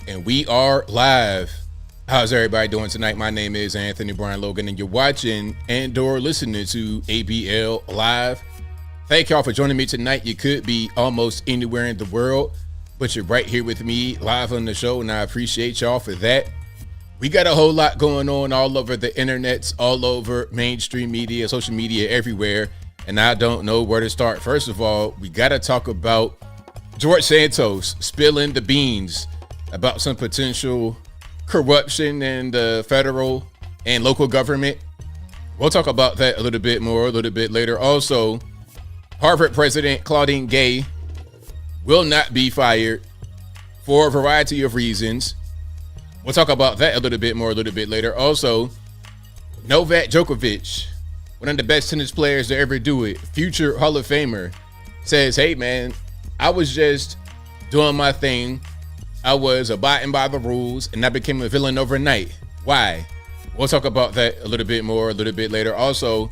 And we are live. How's everybody doing tonight? My name is Anthony Brian Logan, and you're watching and/or listening to ABL Live. Thank y'all for joining me tonight. You could be almost anywhere in the world, but you're right here with me live on the show, and I appreciate y'all for that. We got a whole lot going on all over the internets, all over mainstream media, social media, everywhere, and I don't know where to start. First of all, we got to talk about George Santos spilling the beans about some potential corruption in the federal and local government. We'll talk about that a little bit more a little bit later. Also, Harvard President Claudine Gay will not be fired for a variety of reasons. We'll talk about that a little bit more a little bit later. Also, Novak Djokovic, one of the best tennis players to ever do it, future Hall of Famer, says, hey man, I was just doing my thing. I was abiding by the rules, and I became a villain overnight. Why? We'll talk about that a little bit more a little bit later. Also,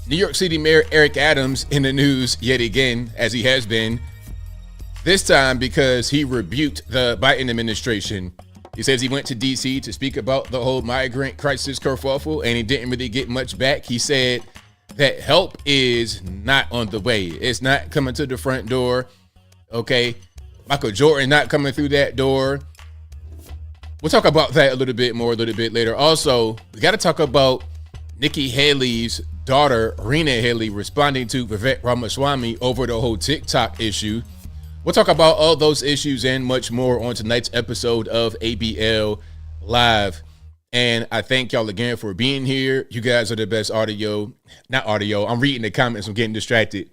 New York City Mayor Eric Adams in the news yet again, as he has been, this time because he rebuked the Biden administration. He says he went to D.C. to speak about the whole migrant crisis kerfuffle, and he didn't really get much back. He said that help is not on the way. It's not coming to the front door, okay? Michael Jordan not coming through that door. We'll talk about that a little bit more a little bit later. Also, we got to talk about Nikki Haley's daughter, Rena Haley, responding to Vivek Ramaswamy over the whole TikTok issue. We'll talk about all those issues and much more on tonight's episode of ABL Live. And I thank y'all again for being here. You guys are the best not audio. I'm reading the comments. I'm getting distracted.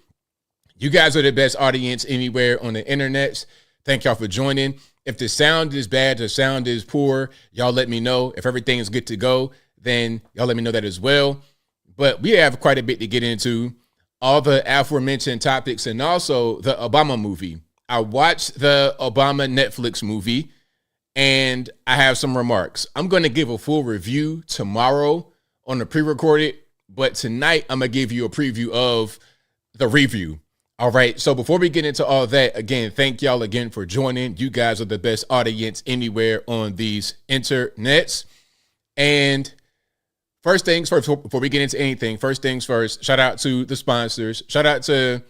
You guys are the best audience anywhere on the internet. Thank y'all for joining. If the sound is bad, the sound is poor, y'all let me know. If everything is good to go, then y'all let me know that as well. But we have quite a bit to get into. All the aforementioned topics and also the Obama movie. I watched the Obama Netflix movie and I have some remarks. I'm going to give a full review tomorrow on the pre-recorded, but tonight I'm going to give you a preview of the review. All right, so before we get into all that, again, thank y'all again for joining. You guys are the best audience anywhere on these internets. And first things first, before we get into anything, first things first, shout out to the sponsors. Shout out to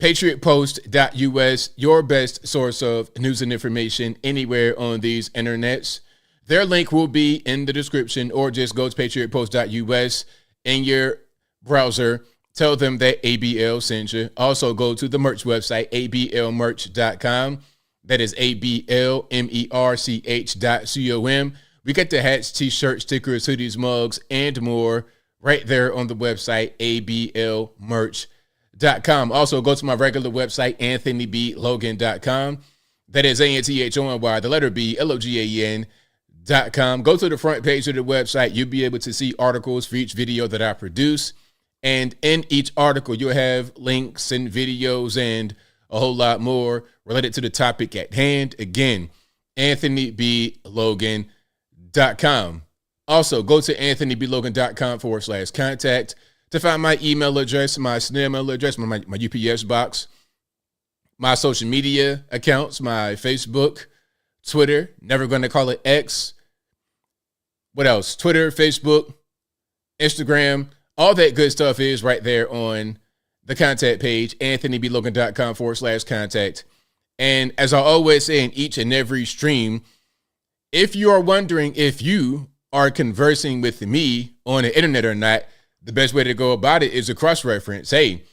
patriotpost.us, your best source of news and information anywhere on these internets. Their link will be in the description, or just go to patriotpost.us in your browser. Tell them that ABL sent you. Also, go to the merch website, ablmerch.com. That is ablmerch.com. We get the hats, t-shirts, stickers, hoodies, mugs, and more right there on the website, ablmerch.com. Also, go to my regular website, anthonyblogan.com. That is ANTHONY, the letter B, LOGAN.com. Go to the front page of the website. You'll be able to see articles for each video that I produce. And in each article, you'll have links and videos and a whole lot more related to the topic at hand. Again, AnthonyBLogan.com. Also, go to AnthonyBLogan.com/contact to find my email address, my snail mail address, my UPS box, my social media accounts, my Facebook, Twitter, never going to call it X. What else? Twitter, Facebook, Instagram. All that good stuff is right there on the contact page, AnthonyBLogan.com/contact. And as I always say in each and every stream, if you are wondering if you are conversing with me on the internet or not, the best way to go about it is a cross-reference. Hey,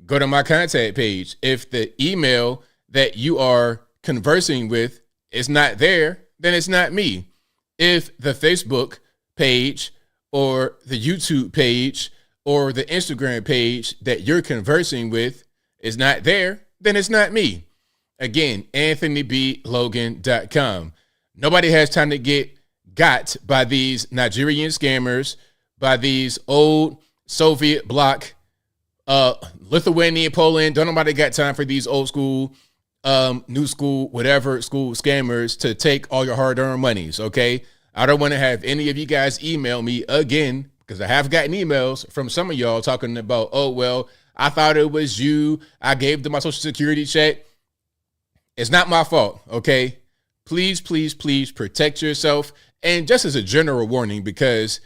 go to my contact page. If the email that you are conversing with is not there, then it's not me. If the Facebook page or the YouTube page or the Instagram page that you're conversing with is not there, then it's not me. Again, AnthonyBLogan.com. Nobody has time to get got by these Nigerian scammers, by these old Soviet bloc, Lithuania, Poland. Don't nobody got time for these old school, new school, whatever school scammers to take all your hard-earned monies, okay? I don't want to have any of you guys email me again, because I have gotten emails from some of y'all talking about, oh, well, I thought it was you. I gave them my social security check. It's not my fault, okay? please, please, please protect yourself. And just as a general warning, because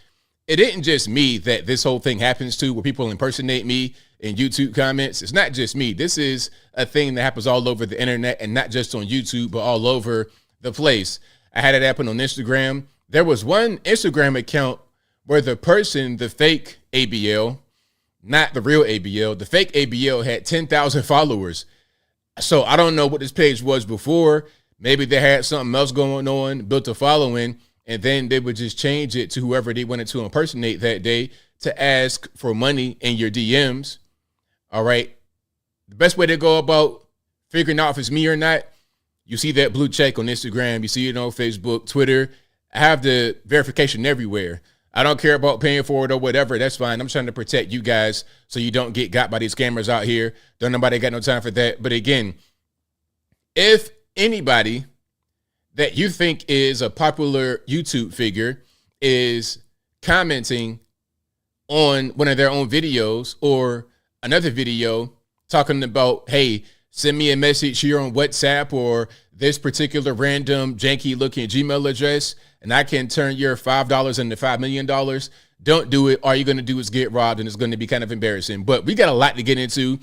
it isn't just me that this whole thing happens to, where people impersonate me in YouTube comments. It's not just me. This is a thing that happens all over the internet, and not just on YouTube, but all over the place. I had it happen on Instagram. There was one Instagram account where the person, the fake ABL, not the real ABL, the fake ABL had 10,000 followers. So I don't know what this page was before. Maybe they had something else going on, built a following, and then they would just change it to whoever they wanted to impersonate that day to ask for money in your DMs. All right. The best way to go about figuring out if it's me or not, you see that blue check on Instagram, you see it on Facebook, Twitter. I have the verification everywhere. I don't care about paying for it or whatever. That's fine. I'm trying to protect you guys so you don't get got by these scammers out here. Don't nobody got no time for that. But again, if anybody that you think is a popular YouTube figure is commenting on one of their own videos or another video talking about, hey, send me a message here on WhatsApp or this particular random janky looking Gmail address, and I can turn your $5 into $5 million. Don't do it. All you're going to do is get robbed, and it's going to be kind of embarrassing. But we got a lot to get into.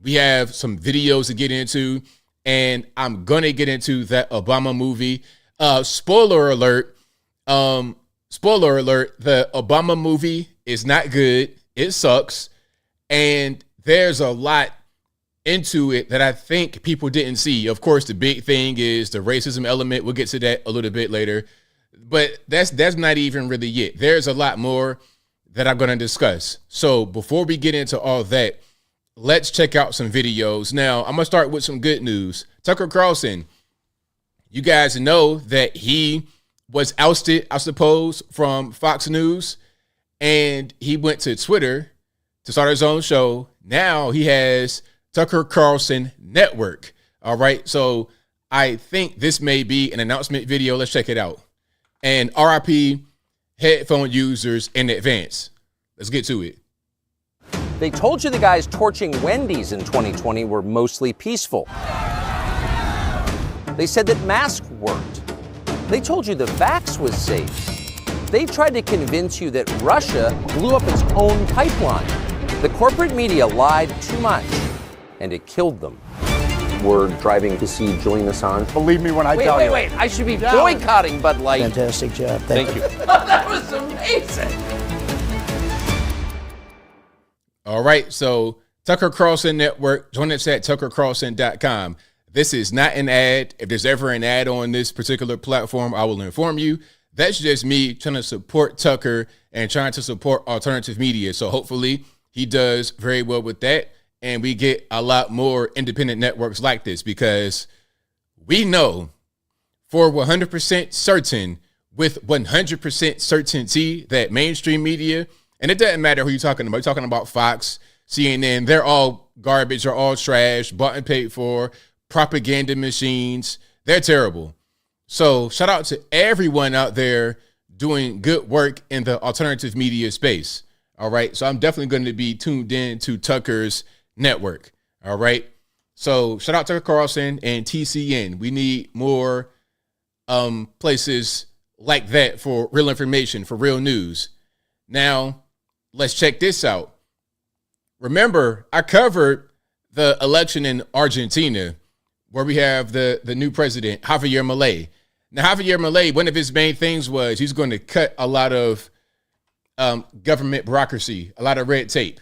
We have some videos to get into, and I'm going to get into that Obama movie. Spoiler alert. Spoiler alert. The Obama movie is not good. It sucks. And there's a lot into it that I think people didn't see. Of course, the big thing is the racism element. We'll get to that a little bit later. But that's not even really it. There's a lot more that I'm going to discuss. So before we get into all that, let's check out some videos. Now, I'm going to start with some good news. Tucker Carlson, you guys know that he was ousted, I suppose, from Fox News, and he went to Twitter to start his own show. Now he has Tucker Carlson Network. All right. So I think this may be an announcement video. Let's check it out. And RIP headphone users in advance. Let's get to it. They told you the guys torching Wendy's in 2020 were mostly peaceful. They said that masks worked. They told you the vax was safe. They tried to convince you that Russia blew up its own pipeline. The corporate media lied too much, and it killed them. We're driving to see Julian Assange. Believe me when I tell you. Wait. I should be boycotting Bud Light. Fantastic job. Thank you. That was amazing. All right. So Tucker Carlson Network, join us at tuckercarlson.com. This is not an ad. If there's ever an ad on this particular platform, I will inform you. That's just me trying to support Tucker and trying to support alternative media. So hopefully he does very well with that. And we get a lot more independent networks like this, because we know for 100% certain, with 100% certainty, that mainstream media, and it doesn't matter who you're talking about. You're talking about Fox, CNN, they're all garbage, they're all trash, bought and paid for, propaganda machines. They're terrible. So shout out to everyone out there doing good work in the alternative media space. All right. So I'm definitely going to be tuned in to Tucker's network. All right. So shout out to Tucker Carlson and TCN. We need more places like that for real information, for real news. Now, let's check this out. Remember, I covered the election in Argentina, where we have the new president, Javier Milei. Now, Javier Milei, one of his main things was he's going to cut a lot of government bureaucracy, a lot of red tape.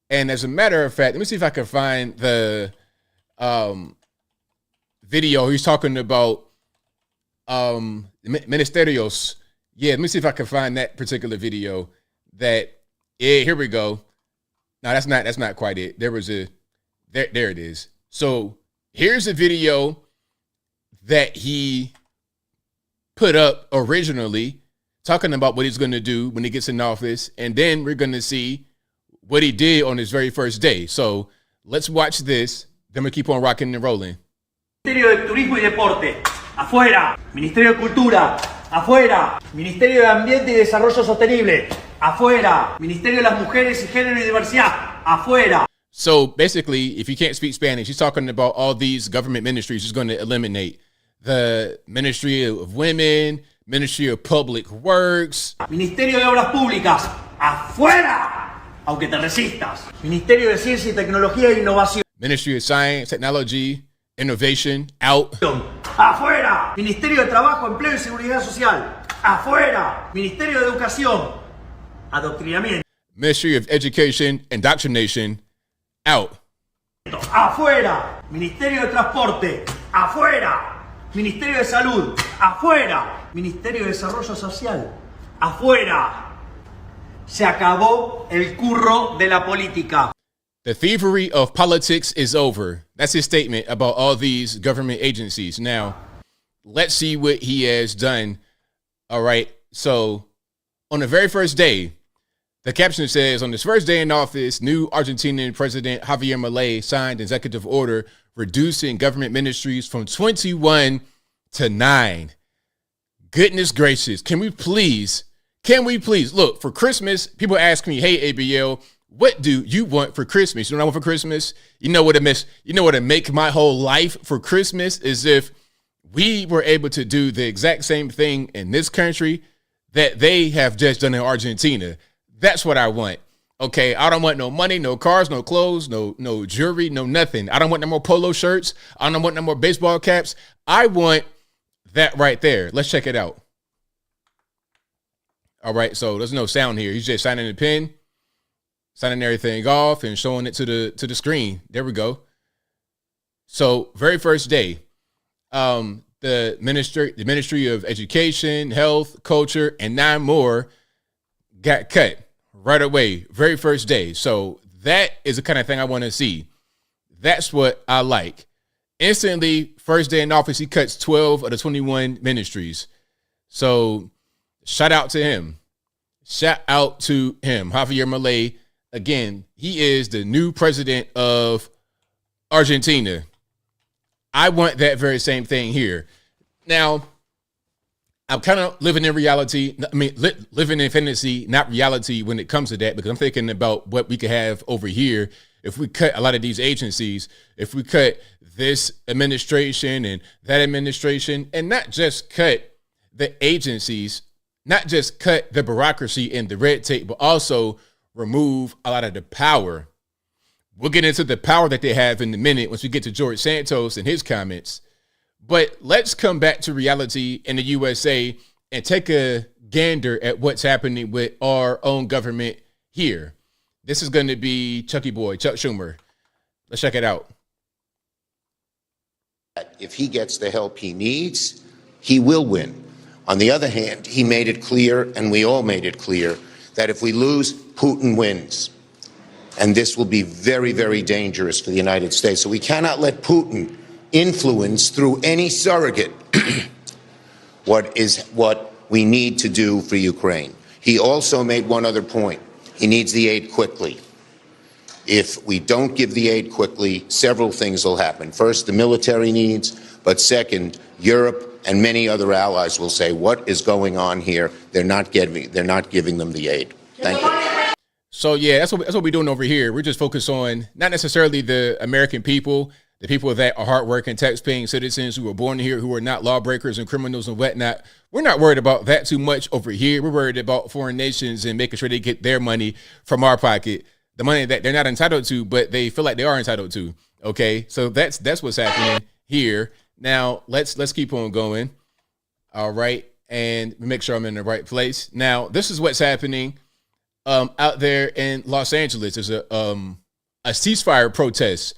And as a matter of fact, let me see if I can find the video. He's talking about ministerios. Yeah, let me see if I can find that particular video. Here we go. No, that's not quite it. There it is. So here's a video that he put up originally, talking about what he's going to do when he gets in office. And then we're going to see what he did on his very first day. So let's watch this. Then we keep on rocking and rolling. Ministerio de Turismo y Deporte, afuera. Ministerio de Cultura, afuera. Ministerio de Ambiente y Desarrollo Sostenible, afuera. Ministerio de las Mujeres y Género y Diversidad, afuera. So basically, if you can't speak Spanish, he's talking about all these government ministries he's going to eliminate. the Ministry of Women, Ministry of Public Works. Ministerio de Obras Públicas, afuera, aunque te resistas. Ministerio de Ciencia y Tecnología e Innovación. Ministry of Science, Technology, Innovation, out. Afuera. Ministerio de Trabajo, Empleo y Seguridad Social. Afuera. Ministerio de Educación. Adoctrinamiento. Ministry of Education, Indoctrination, out. Afuera. Ministerio de Transporte. Afuera. Ministerio de Salud. Afuera. Ministerio de Desarrollo Social. Afuera. Se acabó el curro de la política. The thievery of politics is over. That's his statement about all these government agencies. Now, let's see what he has done. All right. So, on the very first day, the caption says, on his first day in office, new Argentinian President Javier Milei signed executive order reducing government ministries from 21 to 9. Goodness gracious. Can we please, look, for Christmas, people ask me, hey, ABL, what do you want for Christmas? You know what I want for Christmas? You know what to make my whole life for Christmas is if we were able to do the exact same thing in this country that they have just done in Argentina. That's what I want. Okay, I don't want no money, no cars, no clothes, no jewelry, no nothing. I don't want no more polo shirts. I don't want no more baseball caps. I want that right there. Let's check it out. All right, so there's no sound here. He's just signing the pen, signing everything off and showing it to the screen. There we go. So very first day, the Ministry of Education, Health, Culture, and 9 more got cut right away. Very first day. So that is the kind of thing I want to see. That's what I like. Instantly, first day in office, he cuts 12 of the 21 ministries. So shout out to him. Shout out to him. Javier Milei. Again, he is the new president of Argentina. I want that very same thing here. Now, I'm kind of living in reality. I mean, living in fantasy, not reality when it comes to that, because I'm thinking about what we could have over here if we cut a lot of these agencies, if we cut this administration and that administration, and not just cut the agencies, not just cut the bureaucracy and the red tape, but also remove a lot of the power. We'll get into the power that they have in a minute once we get to George Santos and his comments. But let's come back to reality in the USA and take a gander at what's happening with our own government here. This is going to be Chucky Boy, Chuck Schumer. Let's check it out. If he gets the help he needs, he will win. On the other hand, he made it clear, and we all made it clear, that if we lose, Putin wins. And this will be very, very dangerous for the United States. So we cannot let Putin influence through any surrogate what we need to do for Ukraine. He also made one other point. He needs the aid quickly. If we don't give the aid quickly, several things will happen. First, the military needs, but second, Europe and many other allies will say, what is going on here? They're not giving them the aid. Thank you. So yeah, that's what we're doing over here. We're just focused on not necessarily the American people, the people that are hardworking, tax-paying citizens who were born here, who are not lawbreakers and criminals and whatnot. We're not worried about that too much over here. We're worried about foreign nations and making sure they get their money from our pocket, the money that they're not entitled to, but they feel like they are entitled to. Okay, so that's what's happening here. Now let's keep on going. All right, and make sure I'm in the right place. Now this is what's happening out there in Los Angeles. There's a ceasefire protest.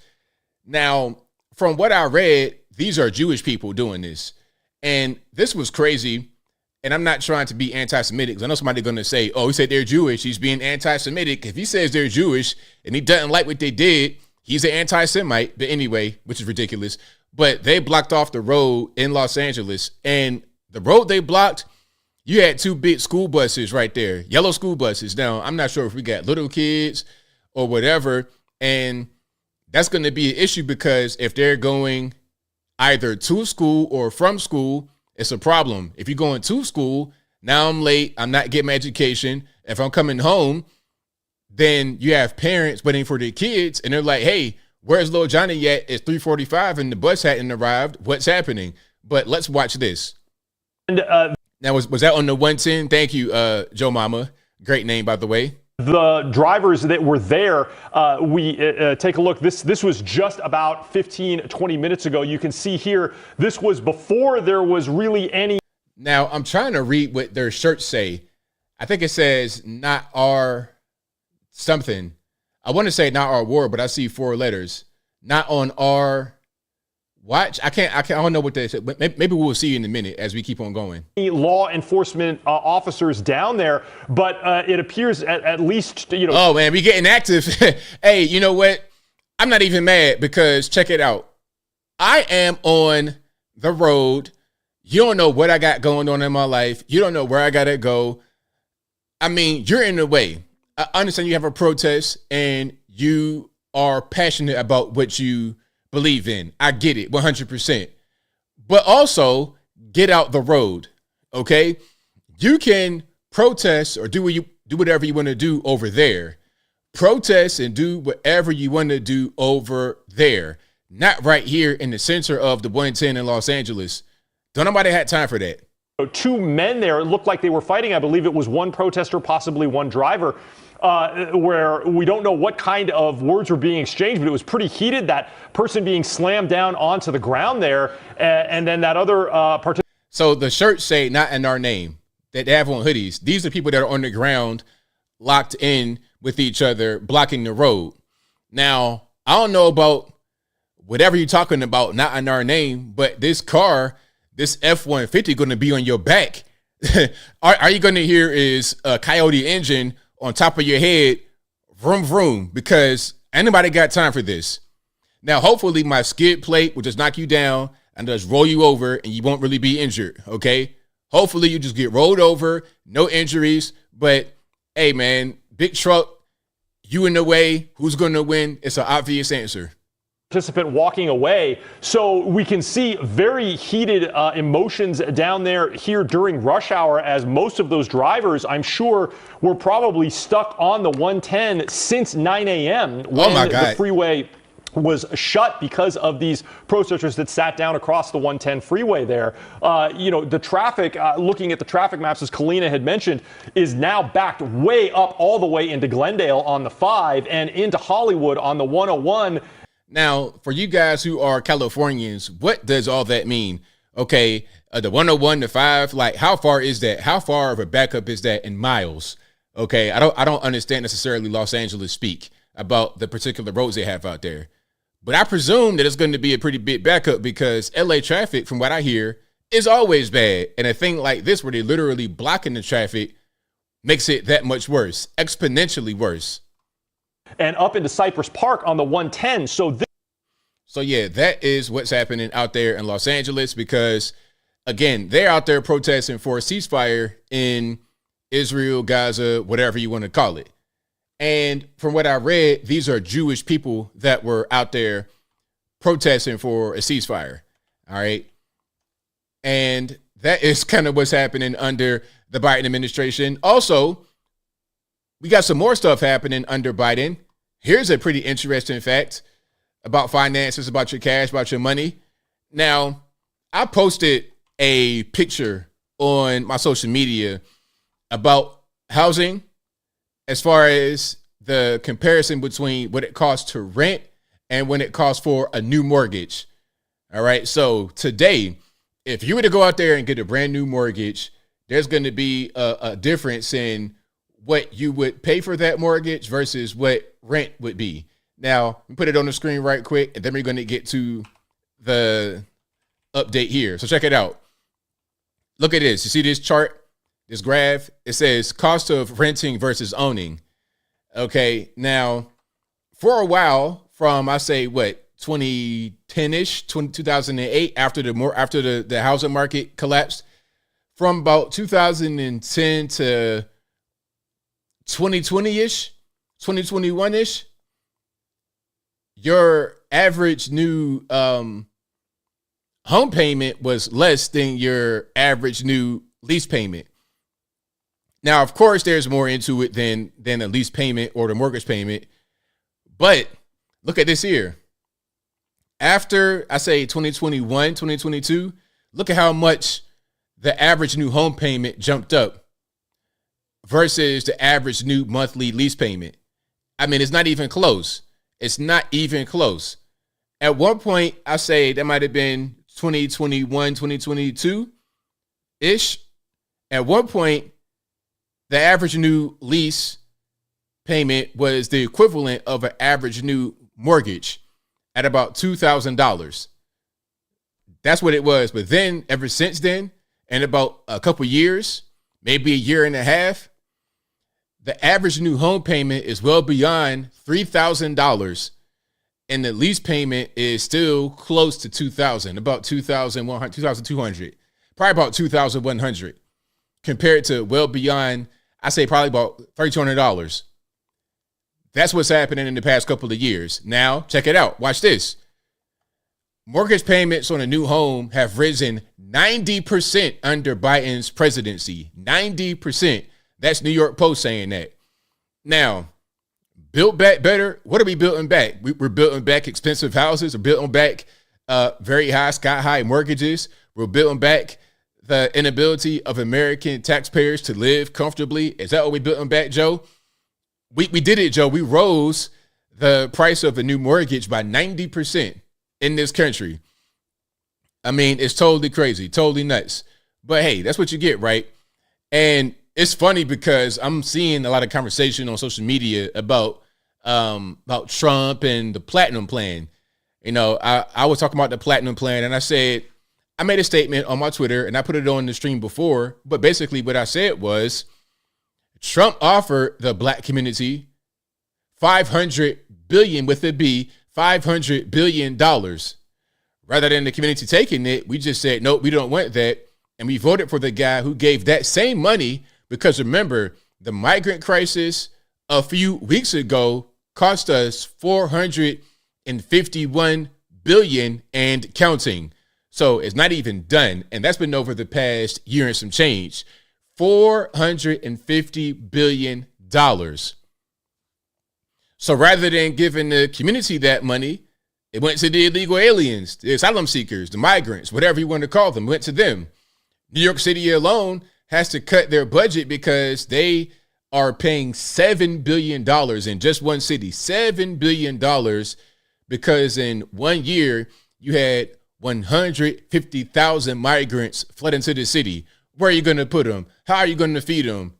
Now, from what I read, these are Jewish people doing this. And this was crazy. And I'm not trying to be anti-Semitic, because I know somebody's going to say, oh, he said they're Jewish, he's being anti-Semitic. If he says they're Jewish and he doesn't like what they did, he's an anti-Semite. But anyway, which is ridiculous. But they blocked off the road in Los Angeles. And the road they blocked, you had 2 big school buses right there, yellow school buses. Now, I'm not sure if we got little kids or whatever. And that's going to be an issue, because if they're going either to school or from school, it's a problem. If you're going to school, now I'm late, I'm not getting my education. If I'm coming home, then you have parents waiting for their kids, and they're like, hey, where's little Johnny at? It's 3:45 and the bus hadn't arrived. What's happening? But let's watch this. And now, was that on the 110? Thank you, Joe Mama. Great name, by the way. The drivers that were there, we take a look. This was just about 15, 20 minutes ago. You can see here, this was before there was really any. Now, I'm trying to read what their shirts say. I think it says not our something. I want to say not our war, but I see 4 letters. Not on our watch. I don't know what they said, but maybe we'll see in a minute as we keep on going. Law enforcement officers down there, but it appears at least, Oh, man, we getting active. Hey, you know what? I'm not even mad because check it out. I am on the road. You don't know what I got going on in my life. You don't know where I got to go. I mean, you're in the way. I understand you have a protest and you are passionate about what you believe in. I get it 100%. But also get out the road. Okay. You can protest or do whatever you want to do over there. Protest and do whatever you want to do over there. Not right here in the center of the 110 in Los Angeles. Don't nobody had time for that. 2 men there. It looked like they were fighting. I believe it was one protester, possibly one driver, where we don't know what kind of words were being exchanged, but it was pretty heated. That person being slammed down onto the ground there, and then that other participant. So the shirts say not in our name that they have on hoodies. These are people that are on the ground, locked in with each other, blocking the road. Now, I don't know about whatever you're talking about, not in our name, but this car, this F-150 going to be on your back. Are you going to hear is a Coyote engine on top of your head, vroom, vroom, because anybody got time for this. Now, hopefully my skid plate will just knock you down and just roll you over and you won't really be injured, okay? Hopefully you just get rolled over, no injuries, but hey, man, big truck, you in the way, who's going to win? It's an obvious answer. Participant walking away. So we can see very heated emotions down there here during rush hour, as most of those drivers, I'm sure, were probably stuck on the 110 since 9 a.m. when the freeway was shut because of these protesters that sat down across the 110 freeway there. The traffic, looking at the traffic maps, as Kalina had mentioned, is now backed way up all the way into Glendale on the 5 and into Hollywood on the 101. Now, for you guys who are Californians, what does all that mean? Okay, the 101 to 5, like how far is that? How far of a backup is that in miles? Okay, I don't understand necessarily Los Angeles speak about the particular roads they have out there. But I presume that it's going to be a pretty big backup because LA traffic, from what I hear, is always bad. And a thing like this where they're literally blocking the traffic makes it that much worse, exponentially worse. And up into Cypress Park on the 110. So yeah, that is what's happening out there in Los Angeles because, again, they're out there protesting for a ceasefire in Israel, Gaza, whatever you want to call it. And from what I read, these are Jewish people that were out there protesting for a ceasefire. All right. And that is kind of what's happening under the Biden administration. Also, we got some more stuff happening under Biden. Here's a pretty interesting fact about finances, about your cash, about your money. Now, I posted a picture on my social media about housing as far as the comparison between what it costs to rent and when it costs for a new mortgage. All right. So today, if you were to go out there and get a brand new mortgage, there's going to be a difference in what you would pay for that mortgage versus what rent would be. Now, put it on the screen right quick, and then we're going to get to the update here. So check it out. Look at this. You see this chart, this graph? It says cost of renting versus owning. Okay, now, for a while, from, I say, 2010-ish, 2008, after the housing market collapsed, from about 2010 to 2020-ish, 2021-ish, your average new home payment was less than your average new lease payment. Now, of course, there's more into it than a lease payment or the mortgage payment. But look at this here. After, I say, 2021, 2022, Look at how much the average new home payment jumped up versus the average new monthly lease payment. I mean, it's not even close. It's not even close. At one point, I say that might have been 2021, 2022-ish. At one point, the average new lease payment was the equivalent of an average new mortgage at about $2,000. That's what it was. But then, ever since then, in about a couple years, maybe a year and a half, the average new home payment is well beyond $3,000, and the lease payment is still close to $2,000, about $2,100, $2,200, probably about $2,100, compared to well beyond, I say probably about $3,200. That's what's happening in the past couple of years. Now, check it out. Watch this. Mortgage payments on a new home have risen 90% under Biden's presidency. 90%. That's New York Post saying that. Now, build back better. What are we building back? We're building back expensive houses. We're building back very high, sky-high mortgages. We're building back the inability of American taxpayers to live comfortably. Is that what we're building back, Joe? We did it, Joe. We rose the price of a new mortgage by 90% in this country. I mean, it's totally crazy, totally nuts. But hey, that's what you get, right? And it's funny because I'm seeing a lot of conversation on social media about Trump and the Platinum Plan. You know, I was talking about the Platinum Plan, and I made a statement on my Twitter, and I put it on the stream before. But basically what I said was, Trump offered the black community $500 billion with a B, $500 billion. Rather than the community taking it, we just said, nope, we don't want that. And we voted for the guy who gave that same money, because remember, the migrant crisis a few weeks ago cost us $451 billion and counting. So it's not even done. And that's been over the past year and some change. $450 billion. So rather than giving the community that money, it went to the illegal aliens, the asylum seekers, the migrants, whatever you want to call them, went to them. New York City alone has to cut their budget because they are paying $7 billion in just one city. $7 billion because in 1 year you had 150,000 migrants flood into the city. Where are you going to put them? How are you going to feed them?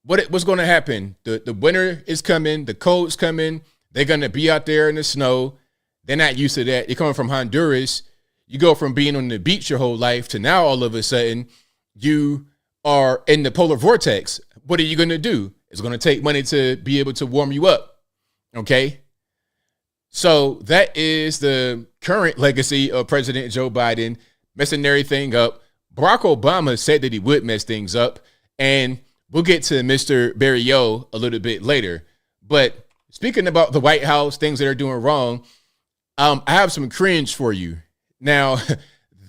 What's going to happen? The winter is coming. The cold's coming. They're going to be out there in the snow. They're not used to that. You're coming from Honduras. You go from being on the beach your whole life to now all of a sudden you are in the polar vortex. What are you going to do? It's going to take money to be able to warm you up. Okay? So that is the current legacy of President Joe Biden, messing everything up. Barack Obama said that he would mess things up, and we'll get to Mr. Berrio a little bit later. But speaking about the White House, things that are doing wrong, I have some cringe for you. Now,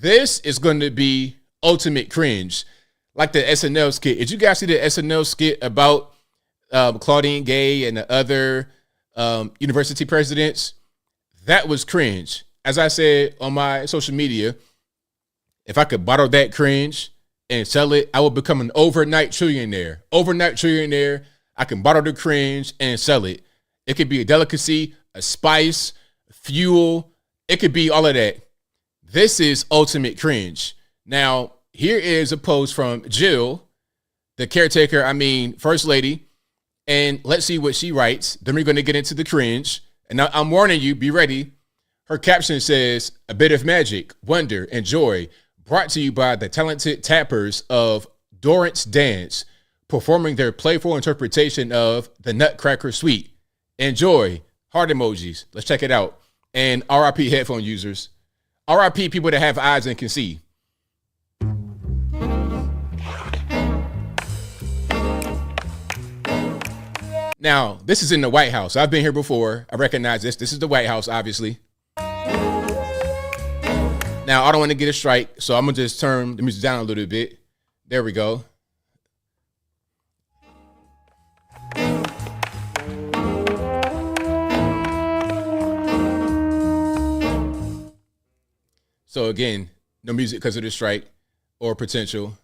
this is going to be ultimate cringe, like the SNL skit. Did you guys see the SNL skit about Claudine Gay and the other university presidents? That was cringe. As I said on my social media, if I could bottle that cringe and sell it, I would become an overnight trillionaire. Overnight trillionaire. I can bottle the cringe and sell it. It could be a delicacy, a spice, fuel. It could be all of that. This is ultimate cringe. Now, here is a post from Jill, the caretaker, First Lady. And let's see what she writes. Then we're going to get into the cringe. And now I'm warning you, be ready. Her caption says, "A bit of magic, wonder, and joy brought to you by the talented tappers of Dorrance Dance, performing their playful interpretation of the Nutcracker Suite. Enjoy." Heart emojis. Let's check it out. And RIP headphone users. RIP people that have eyes and can see. Now, this is in the White House. I've been here before. I recognize this. This is the White House, obviously. Now, I don't want to get a strike, so I'm going to just turn the music down a little bit. There we go. So again, No music because of the strike or potential.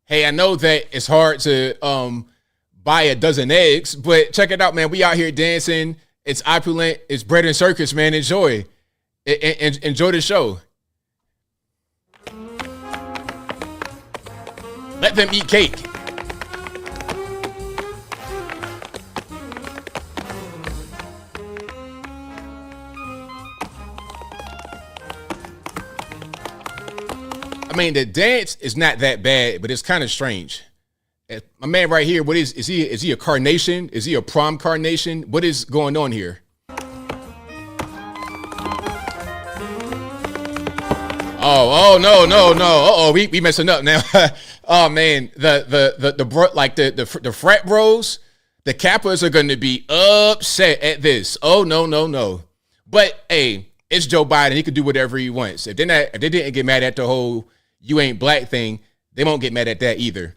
Hey, I know that it's hard to buy a dozen eggs, but check it out, man. We out here dancing. It's opulent. It's bread and circus, man. Enjoy. Enjoy the show. Let them eat cake. I mean, the dance is not that bad, but it's kind of strange. My man right here, what is he a carnation? Is he a prom carnation? What is going on here? Oh no. Uh-oh, we messing up now. Oh man, the frat bros, the Kappas are gonna be upset at this. Oh no. But hey, it's Joe Biden. He can do whatever he wants. If they didn't get mad at the whole "you ain't black" thing, they won't get mad at that either.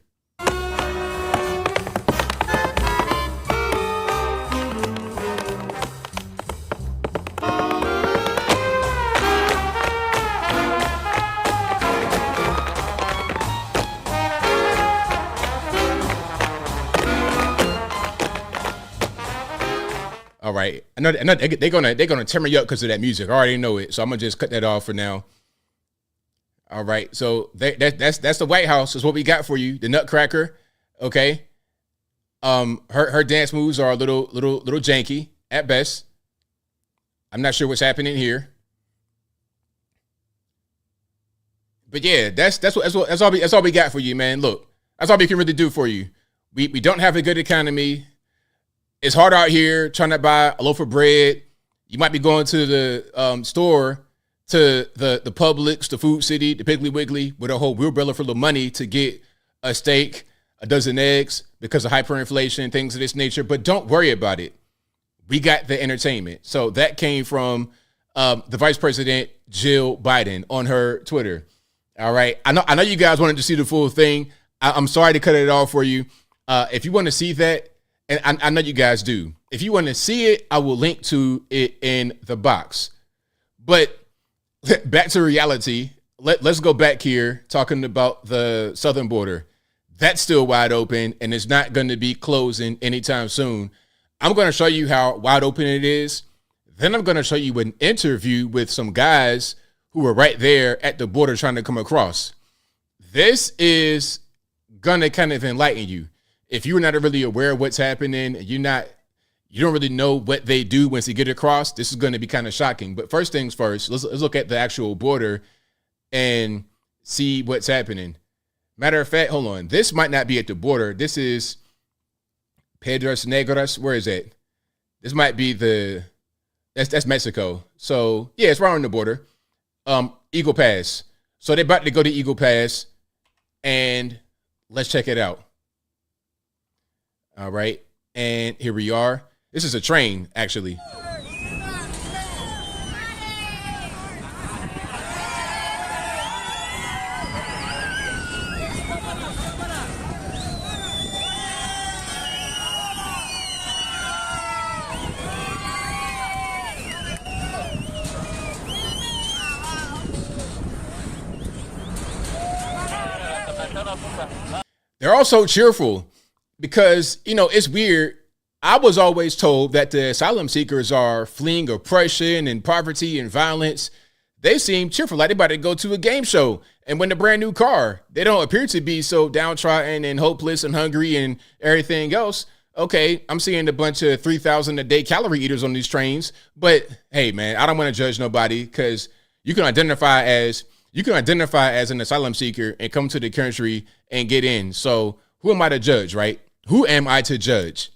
All right, I know they're gonna tear me up because of that music. I already know it, so I'm gonna just cut that off for now. All right, so that's the White House. Is what we got for you, the Nutcracker. Okay, her dance moves are a little janky at best. I'm not sure what's happening here, but yeah, that's all we got for you, man. Look, that's all we can really do for you. We don't have a good economy. It's hard out here trying to buy a loaf of bread. You might be going to the store, to the Publix, the Food City, the Piggly Wiggly with a whole wheelbarrow full of money to get a steak, a dozen eggs because of hyperinflation, things of this nature. But don't worry about it. We got the entertainment. So that came from the Vice President, Jill Biden, on her Twitter. All right. I know you guys wanted to see the full thing. I'm sorry to cut it off for you. If you want to see that, and I know you guys do. If you want to see it, I will link to it in the box. But back to reality. Let's go back here talking about the southern border. That's still wide open, and it's not going to be closing anytime soon. I'm going to show you how wide open it is. Then I'm going to show you an interview with some guys who were right there at the border trying to come across. This is going to kind of enlighten you. If you're not really aware of what's happening, you don't really know what they do once they get across, this is going to be kind of shocking. But first things first, let's look at the actual border and see what's happening. Matter of fact, hold on. This might not be at the border. This is Piedras Negras. Where is that? This might be that's Mexico. So yeah, it's right on the border. Eagle Pass. So they're about to go to Eagle Pass, and let's check it out. All right, and here we are. This is a train, actually. They're also cheerful because, it's weird. I was always told that the asylum seekers are fleeing oppression and poverty and violence. They seem cheerful, like they're about to go to a game show and win a brand new car. They don't appear to be so downtrodden and hopeless and hungry and everything else. Okay, I'm seeing a bunch of 3,000 a day calorie eaters on these trains. But hey, man, I don't want to judge nobody because you can identify as an asylum seeker and come to the country and get in. So who am I to judge, right? Who am I to judge?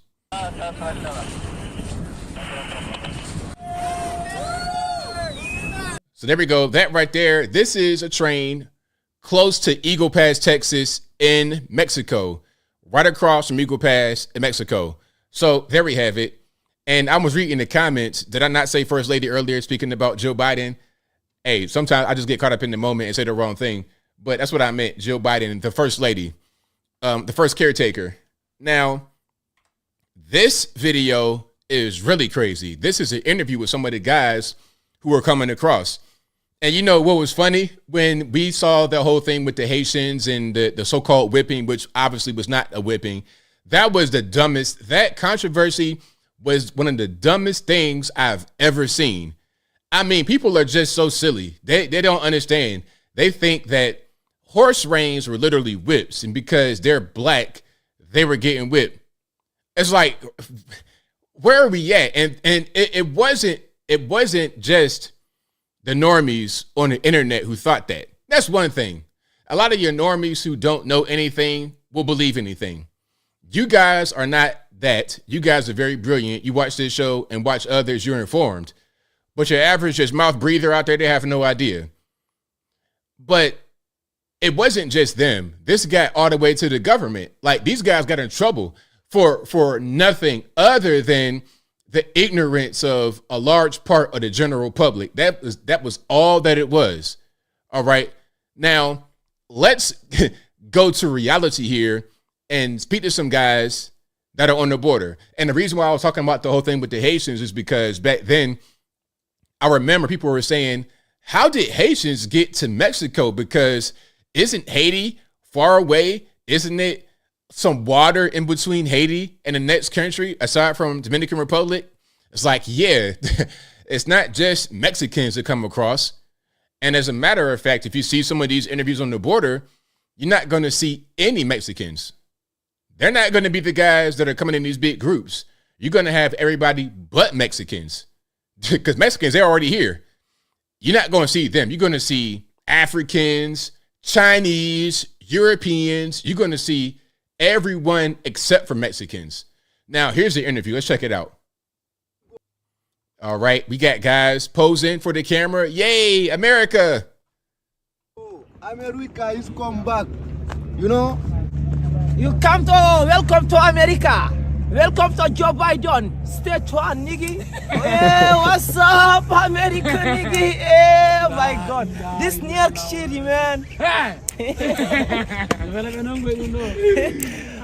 So there we go. That right there. This is a train close to Eagle Pass, Texas in Mexico, right across from Eagle Pass in Mexico. So there we have it. And I was reading the comments. Did I not say First Lady earlier speaking about Joe Biden? Hey, sometimes I just get caught up in the moment and say the wrong thing, but that's what I meant. Jill Biden, the First Lady. the first caretaker. Now, this video is really crazy. This is an interview with some of the guys who are coming across. And you know what was funny? When we saw the whole thing with the Haitians and the so-called whipping, which obviously was not a whipping, that was the dumbest. That controversy was one of the dumbest things I've ever seen. I mean, people are just so silly. They don't understand. They think that horse reins were literally whips, and because they're black, they were getting whipped. It's like, where are we at? And it wasn't just the normies on the internet who thought that. That's one thing. A lot of your normies who don't know anything will believe anything. You guys are not that. You guys are very brilliant. You watch this show and watch others, you're informed. But your average just mouth breather out there, they have no idea. But it wasn't just them. This got all the way to the government. Like, these guys got in trouble for nothing other than the ignorance of a large part of the general public. That was all that it was. All right. Now, let's go to reality here and speak to some guys that are on the border. And the reason why I was talking about the whole thing with the Haitians is because back then, I remember people were saying, how did Haitians get to Mexico? Because isn't Haiti far away? Isn't it some water in between Haiti and the next country aside from Dominican Republic? It's like, yeah, it's not just Mexicans that come across. And as a matter of fact, if you see some of these interviews on the border, you're not going to see any Mexicans. They're not going to be the guys that are coming in these big groups. You're going to have everybody but Mexicans, because Mexicans, they're already here. You're not going to see them. You're going to see Africans, Chinese, Europeans. You're going to see everyone except for Mexicans. Now, here's the interview. Let's check it out. All right. We got guys posing for the camera. Yay, America. America is come back. You know? Welcome to America. Welcome to Joe Biden. Stay tuned, nigga. Hey, what's up, America, nigga? Hey, my God. This New York City, man.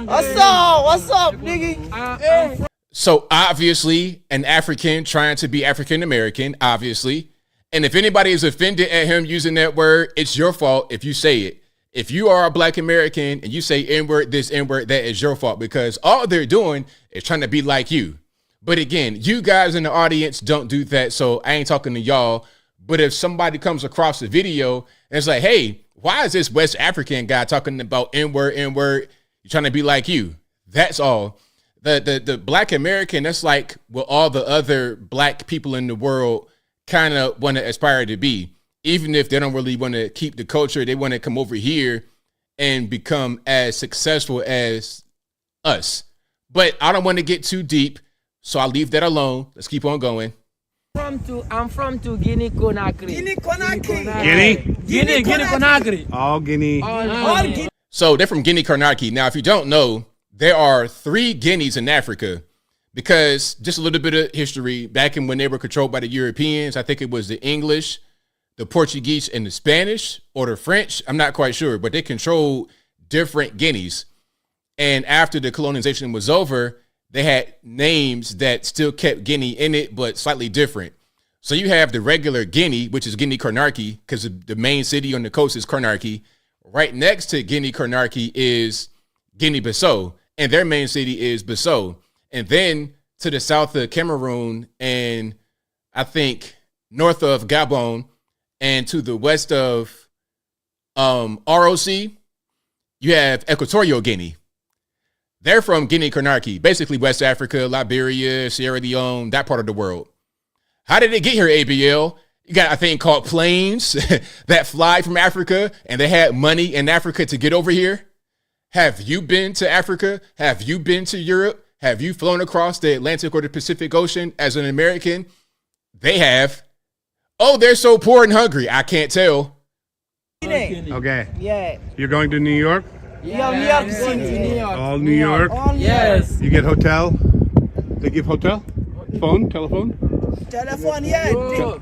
What's up, nigga? So obviously an African trying to be African-American, obviously. And if anybody is offended at him using that word, it's your fault if you say it. If you are a black American and you say N-word, this N-word, that is your fault, because all they're doing is trying to be like you. But again, you guys in the audience don't do that, so I ain't talking to y'all. But if somebody comes across the video and it's like, hey, why is this West African guy talking about N-word, N-word? You're trying to be like you. That's all. The black American, that's like what all the other black people in the world kind of want to aspire to be. Even if they don't really want to keep the culture, they want to come over here and become as successful as us. But I don't want to get too deep, so I'll leave that alone. Let's keep on going. I'm from Guinea Conakry. Guinea Conakry. Guinea Conakry. All Guinea. So they're from Guinea Conakry. Now, if you don't know, there are 3 Guineas in Africa, because just a little bit of history. Back in when they were controlled by the Europeans, I think it was the English, the Portuguese, and the Spanish, or the French. I'm not quite sure, but they controlled different Guineas. And after the colonization was over, they had names that still kept Guinea in it, but slightly different. So you have the regular Guinea, which is Guinea Conakry, because the main city on the coast is Conakry. Right next to Guinea Conakry is Guinea-Bissau, and their main city is Bissau. And then to the south of Cameroon, and I think north of Gabon, and to the west of ROC, you have Equatorial Guinea. They're from Guinea Conakry, basically West Africa, Liberia, Sierra Leone, that part of the world. How did they get here, ABL? You got a thing called planes that fly from Africa, and they had money in Africa to get over here. Have you been to Africa? Have you been to Europe? Have you flown across the Atlantic or the Pacific Ocean as an American? They have. Oh, they're so poor and hungry. I can't tell. Okay. Yeah. You're going to New York? Yeah, New York City. New York. All New York? Yes. You get hotel? They give hotel? Phone? Telephone? Telephone, yeah.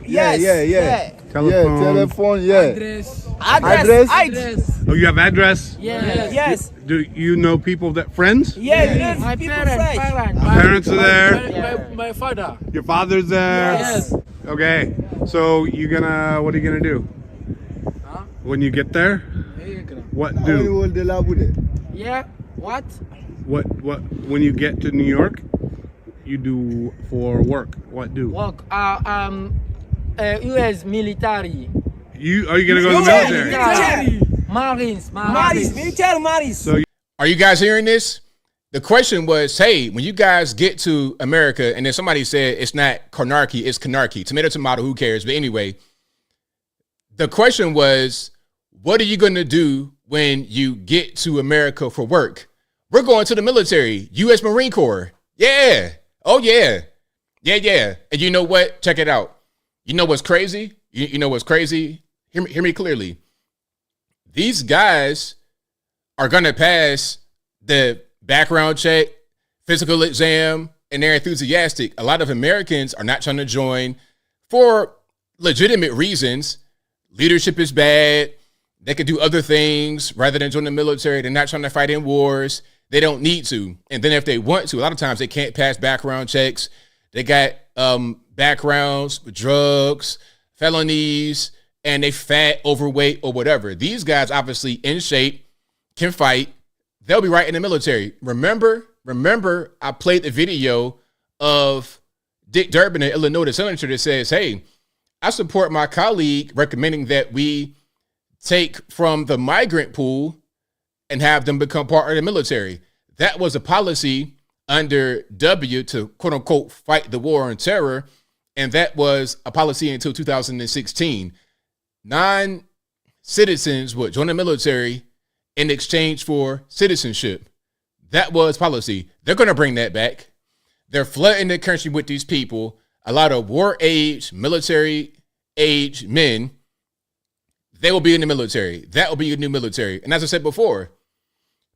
Yeah, yes. Telephone, yeah. Address. Oh, you have address? Yes. Do you know people friends? Yeah, My people parents. fresh. Parents are there? My father. Your father's there? Yes. Okay, so what are you gonna do? Huh? When you get there? What do? Yeah. What? What, when you get to New York, you do for work? What do? Work. U.S. military. Are you gonna go to the military? Marines. Military Marines. So Are you guys hearing this? The question was, hey, when you guys get to America, and then somebody said it's not Karnarchy, it's Kanarchy. Tomato, tomato, who cares? But anyway, the question was, what are you going to do when you get to America for work? We're going to the military, U.S. Marine Corps. Yeah. Oh, yeah. Yeah. And you know what? Check it out. You know what's crazy? You know what's crazy? Hear me clearly. These guys are going to pass the background check, physical exam, and they're enthusiastic. A lot of Americans are not trying to join for legitimate reasons. Leadership is bad. They could do other things rather than join the military. They're not trying to fight in wars. They don't need to. And then if they want to, a lot of times they can't pass background checks. They got backgrounds with drugs, felonies, and they fat, overweight, or whatever. These guys obviously in shape, can fight. They'll be right in the military. Remember, I played the video of Dick Durbin in Illinois, the senator, that says, hey, I support my colleague recommending that we take from the migrant pool and have them become part of the military. That was a policy under W to, quote unquote, fight the war on terror. And that was a policy until 2016. Non-citizens would join the military in exchange for citizenship. That was policy. They're going to bring that back. They're flooding the country with these people. A lot of war age, military age men. They will be in the military. That will be a new military. And as I said before,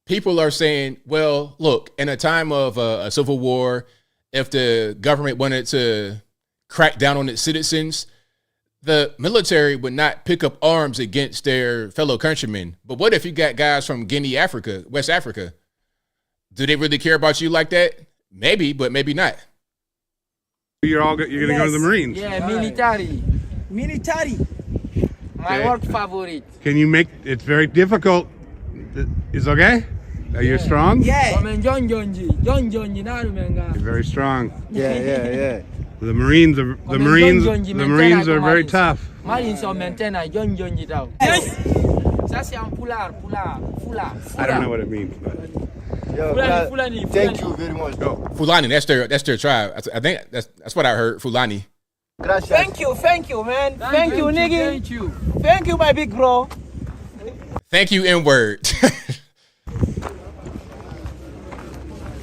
people are saying, well, look, in a time of a civil war, if the government wanted to crack down on its citizens, the military would not pick up arms against their fellow countrymen. But what if you got guys from Guinea, Africa, West Africa? Do they really care about you like that? Maybe, but maybe not. You're going to go to the Marines. Yeah, military. My Okay. work favorite. Can you make it's very difficult? Is okay? Are you strong? Yeah. John Jonji, na rumenga. You're very strong. Yeah. The Marines are very Marines. tough. Marines are maintainer John Jonji tau. Ça c'est un pular. I don't know what it means, but Fulani. Thank you very much. Fulani, that's their tribe. I think that's what I heard, Fulani. Gracias. Thank you, man. Thank you, nigga. Thank you. Thank you, my big bro. Thank you, N-word.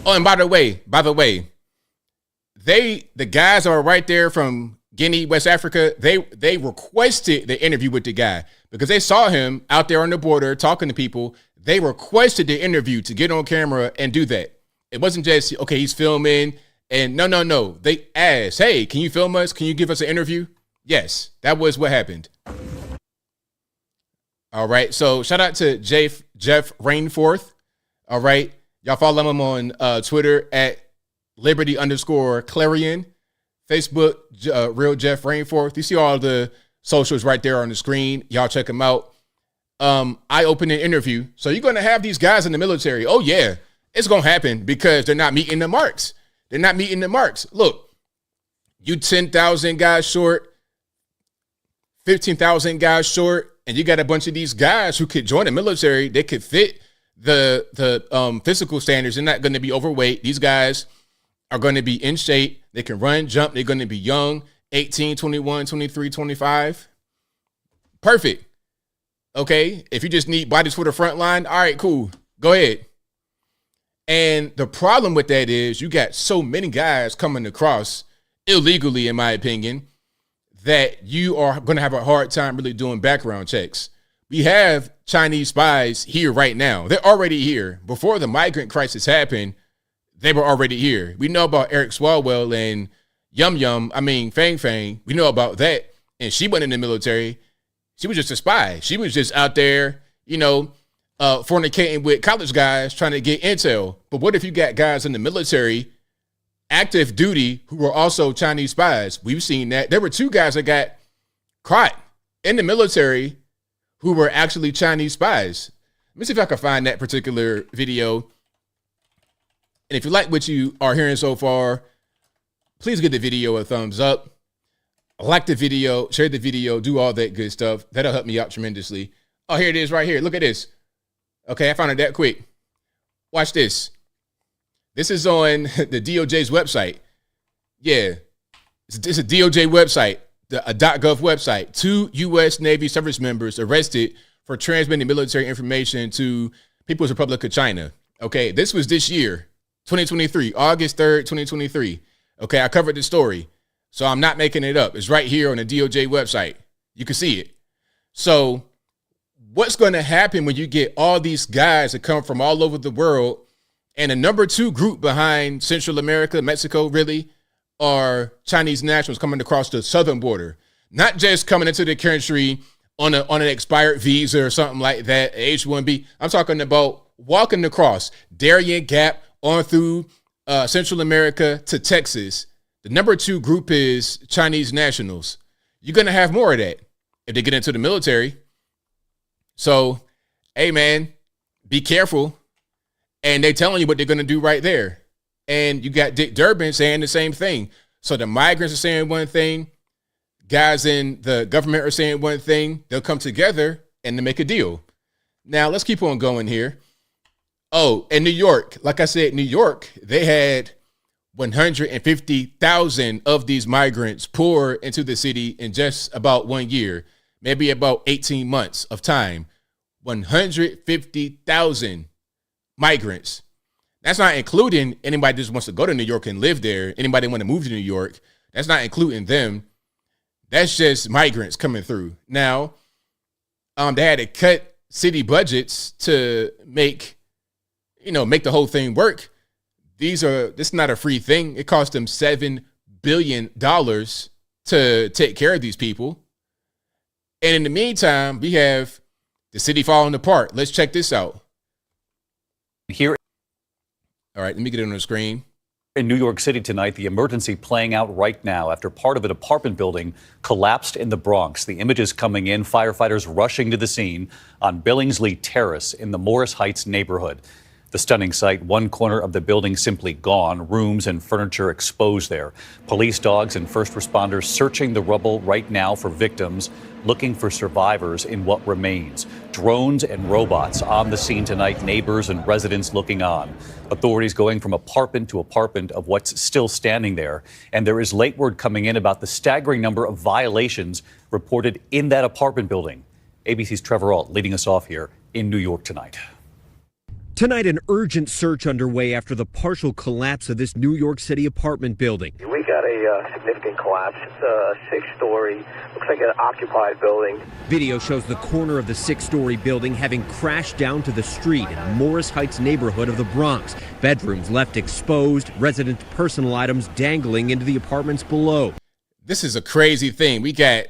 Oh, and by the way, the guys are right there from Guinea, West Africa. They requested the interview with the guy because they saw him out there on the border talking to people. They requested the interview to get on camera and do that. It wasn't just, okay, he's filming and no. They asked, hey, can you film us? Can you give us an interview? Yes, that was what happened. All right. So shout out to Jeff Rainforth. All right. Y'all follow him on Twitter at Liberty_Clarion. Facebook, Real Jeff Rainforth. You see all the socials right there on the screen. Y'all check them out. Eye-opening interview. So you're going to have these guys in the military. Oh, yeah. It's going to happen because they're not meeting the marks. Look, you 10,000 guys short, 15,000 guys short, and you got a bunch of these guys who could join the military. They could fit the physical standards. They're not going to be overweight. These guys are going to be in shape. They can run, jump. They're going to be young, 18, 21, 23, 25. Perfect. Okay. If you just need bodies for the front line, all right, cool. Go ahead. And the problem with that is you got so many guys coming across illegally, in my opinion, that you are going to have a hard time really doing background checks. We have Chinese spies here right now. They're already here. Before the migrant crisis happened, they were already here. We know about Eric Swalwell and, Fang Fang, we know about that. And she went in the military. She was just a spy. She was just out there, fornicating with college guys trying to get intel. But what if you got guys in the military, active duty, who were also Chinese spies? We've seen that. There were 2 guys that got caught in the military who were actually Chinese spies. Let me see if I can find that particular video. And if you like what you are hearing so far, please give the video a thumbs up. Like the video, share the video, do all that good stuff. That'll help me out tremendously. Oh, here it is right here. Look at this. Okay, I found it that quick. Watch this. This is on the DOJ's website. Yeah, it's a DOJ website, a .gov website. 2 U.S. Navy service members arrested for transmitting military information to People's Republic of China. Okay, this was this year, 2023, August 3rd, 2023. Okay, I covered the story, so I'm not making it up. It's right here on the DOJ website. You can see it. So what's going to happen when you get all these guys that come from all over the world, and the number 2 group behind Central America, Mexico, really, are Chinese nationals coming across the southern border, not just coming into the country on an expired visa or something like that, H-1B. I'm talking about walking across Darien Gap on through Central America to Texas. The number 2 group is Chinese nationals. You're going to have more of that if they get into the military. So, hey, man, be careful. And they're telling you what they're going to do right there. And you got Dick Durbin saying the same thing. So the migrants are saying one thing. Guys in the government are saying one thing. They'll come together and they make a deal. Now, let's keep on going here. Oh, in New York, like I said, New York, they had 150,000 of these migrants pour into the city in just about 1 year, maybe about 18 months of time. 150,000 migrants. That's not including anybody that just wants to go to New York and live there. Anybody want to move to New York. That's not including them. That's just migrants coming through. Now, they had to cut city budgets to make the whole thing work. This is not a free thing. It cost them $7 billion to take care of these people. And in the meantime, we have the city falling apart. Let's check this out. Here. All right, let me get it on the screen. In New York City tonight, the emergency playing out right now after part of an apartment building collapsed in the Bronx. The images coming in, firefighters rushing to the scene on Billingsley Terrace in the Morris Heights neighborhood. The stunning sight, one corner of the building simply gone, rooms and furniture exposed there. Police dogs and first responders searching the rubble right now for victims, looking for survivors in what remains. Drones and robots on the scene tonight, neighbors and residents looking on. Authorities going from apartment to apartment of what's still standing there. And there is late word coming in about the staggering number of violations reported in that apartment building. ABC's Trevor Ault leading us off here in New York tonight. Tonight, an urgent search underway after the partial collapse of this New York City apartment building. We got a significant collapse. It's a 6-story, looks like an occupied building. Video shows the corner of the 6-story building having crashed down to the street in the Morris Heights neighborhood of the Bronx. Bedrooms left exposed, residents' personal items dangling into the apartments below. This is a crazy thing. We got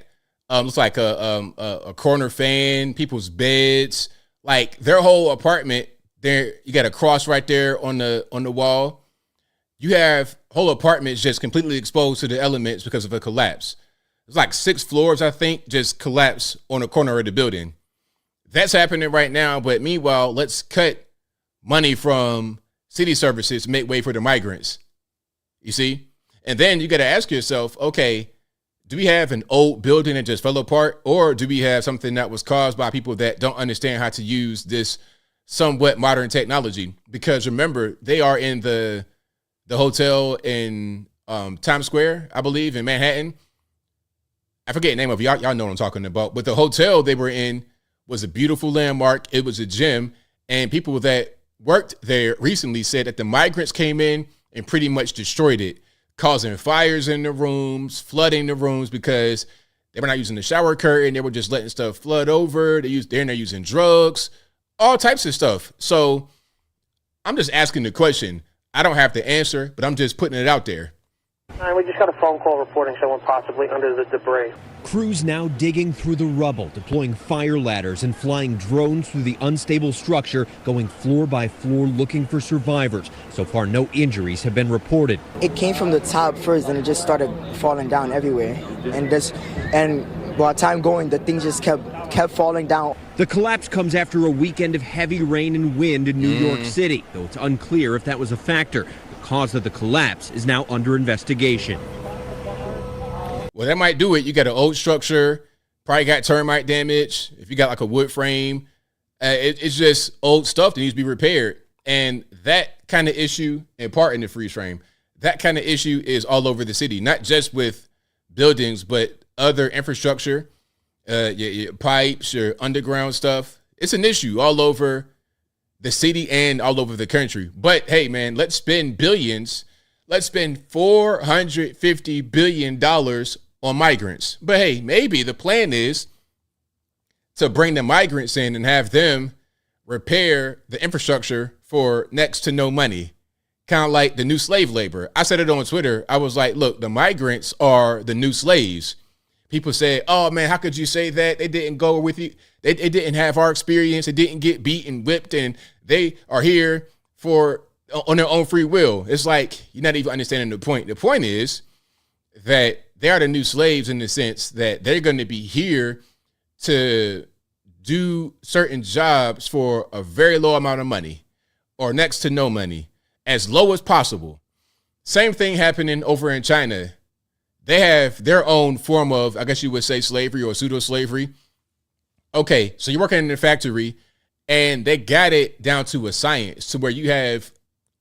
looks like a corner fan, people's beds, like their whole apartment. There, you got a cross right there on the wall. You have whole apartments just completely exposed to the elements because of a collapse. It's like 6 floors, I think, just collapse on the corner of the building. That's happening right now. But meanwhile, let's cut money from city services to make way for the migrants. You see? And then you got to ask yourself, okay, do we have an old building that just fell apart, or do we have something that was caused by people that don't understand how to use this somewhat modern technology? Because remember, they are in the hotel in Times Square, I believe, in Manhattan. I forget the name of it. Y'all know what I'm talking about. But the hotel they were in was a beautiful landmark. It was a gem. And people that worked there recently said that the migrants came in and pretty much destroyed it, causing fires in the rooms, flooding the rooms because they were not using the shower curtain. They were just letting stuff flood over. They're using drugs, all types of stuff. So I'm just asking the question. I don't have the answer, but I'm just putting it out there. We just got a phone call reporting someone possibly under the debris. Crews now digging through the rubble, deploying fire ladders and flying drones through the unstable structure, going floor by floor looking for survivors. So far, no injuries have been reported. It came from the top first, and it just started falling down everywhere. And by the time going, the thing just kept falling down. The collapse comes after a weekend of heavy rain and wind in New York City, though it's unclear if that was a factor. The cause of the collapse is now under investigation. Well, that might do it. You got an old structure, probably got termite damage. If you got like a wood frame, it's just old stuff that needs to be repaired. And that kind of issue, in part in the freeze frame, that kind of issue is all over the city, not just with buildings, but other infrastructure, your pipes, your underground stuff. It's an issue all over the city and all over the country. But hey, man, let's spend billions. Let's spend $450 billion on migrants. But hey, maybe the plan is to bring the migrants in and have them repair the infrastructure for next to no money. Kind of like the new slave labor. I said it on Twitter. I was like, look, the migrants are the new slaves. People say, oh, man, how could you say that? They didn't go with you. They didn't have our experience. They didn't get beaten, whipped, and they are here on their own free will. It's like you're not even understanding the point. The point is that they are the new slaves in the sense that they're going to be here to do certain jobs for a very low amount of money or next to no money, as low as possible. Same thing happening over in China. They have their own form of, I guess you would say, slavery or pseudo-slavery. Okay, so you're working in a factory, and they got it down to a science to where you have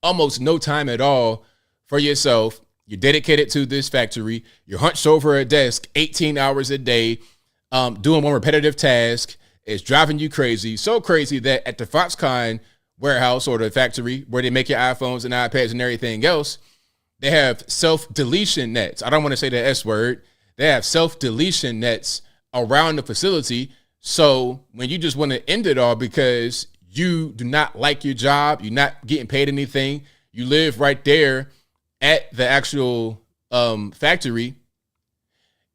almost no time at all for yourself. You're dedicated to this factory. You're hunched over a desk 18 hours a day, doing one repetitive task. It's driving you crazy. So crazy that at the Foxconn warehouse or the factory where they make your iPhones and iPads and everything else, they have self-deletion nets. I don't want to say the S word. They have self-deletion nets around the facility. So when you just want to end it all because you do not like your job, you're not getting paid anything, you live right there at the actual factory,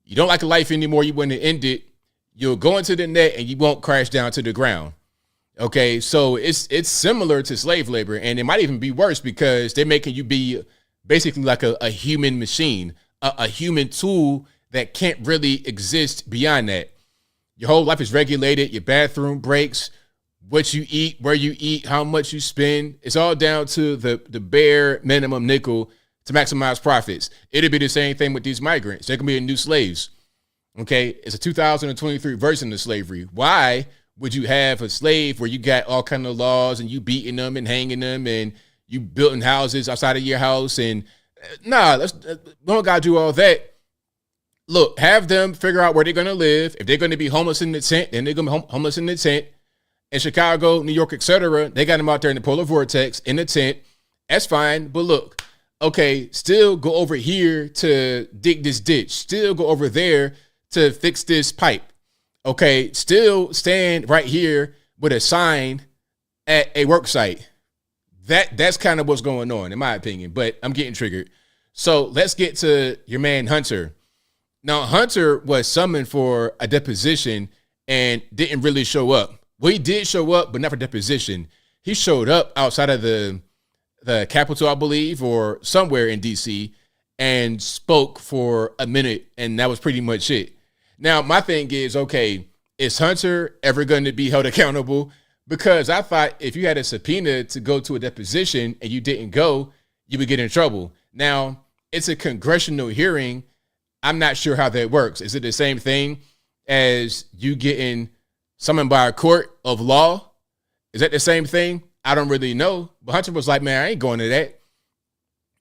you don't like a life anymore, you want to end it, you'll go into the net and you won't crash down to the ground. Okay, so it's similar to slave labor, and it might even be worse because they're making you be basically like a human machine, a human tool that can't really exist beyond that. Your whole life is regulated, your bathroom breaks, what you eat, where you eat, how much you spend. It's all down to the bare minimum nickel to maximize profits. It'll be the same thing with these migrants. They're going to be new slaves. Okay, it's a 2023 version of slavery. Why would you have a slave where you got all kind of laws and you beating them and hanging them and you building houses outside of your house? And we don't got to do all that. Look, have them figure out where they're going to live. If they're going to be homeless in the tent, then they're going to be homeless in the tent. In Chicago, New York, etc., they got them out there in the polar vortex in the tent. That's fine. But look, okay, still go over here to dig this ditch. Still go over there to fix this pipe. Okay, still stand right here with a sign at a work site. That's kind of what's going on, in my opinion, but I'm getting triggered. So let's get to your man, Hunter. Now, Hunter was summoned for a deposition and didn't really show up. Well, he did show up, but not for deposition. He showed up outside of the Capitol, I believe, or somewhere in D.C., and spoke for a minute, and that was pretty much it. Now, my thing is, okay, is Hunter ever going to be held accountable? Because I thought if you had a subpoena to go to a deposition and you didn't go, you would get in trouble. Now, it's a congressional hearing. I'm not sure how that works. Is it the same thing as you getting summoned by a court of law? Is that the same thing? I don't really know. But Hunter was like, man, I ain't going to that.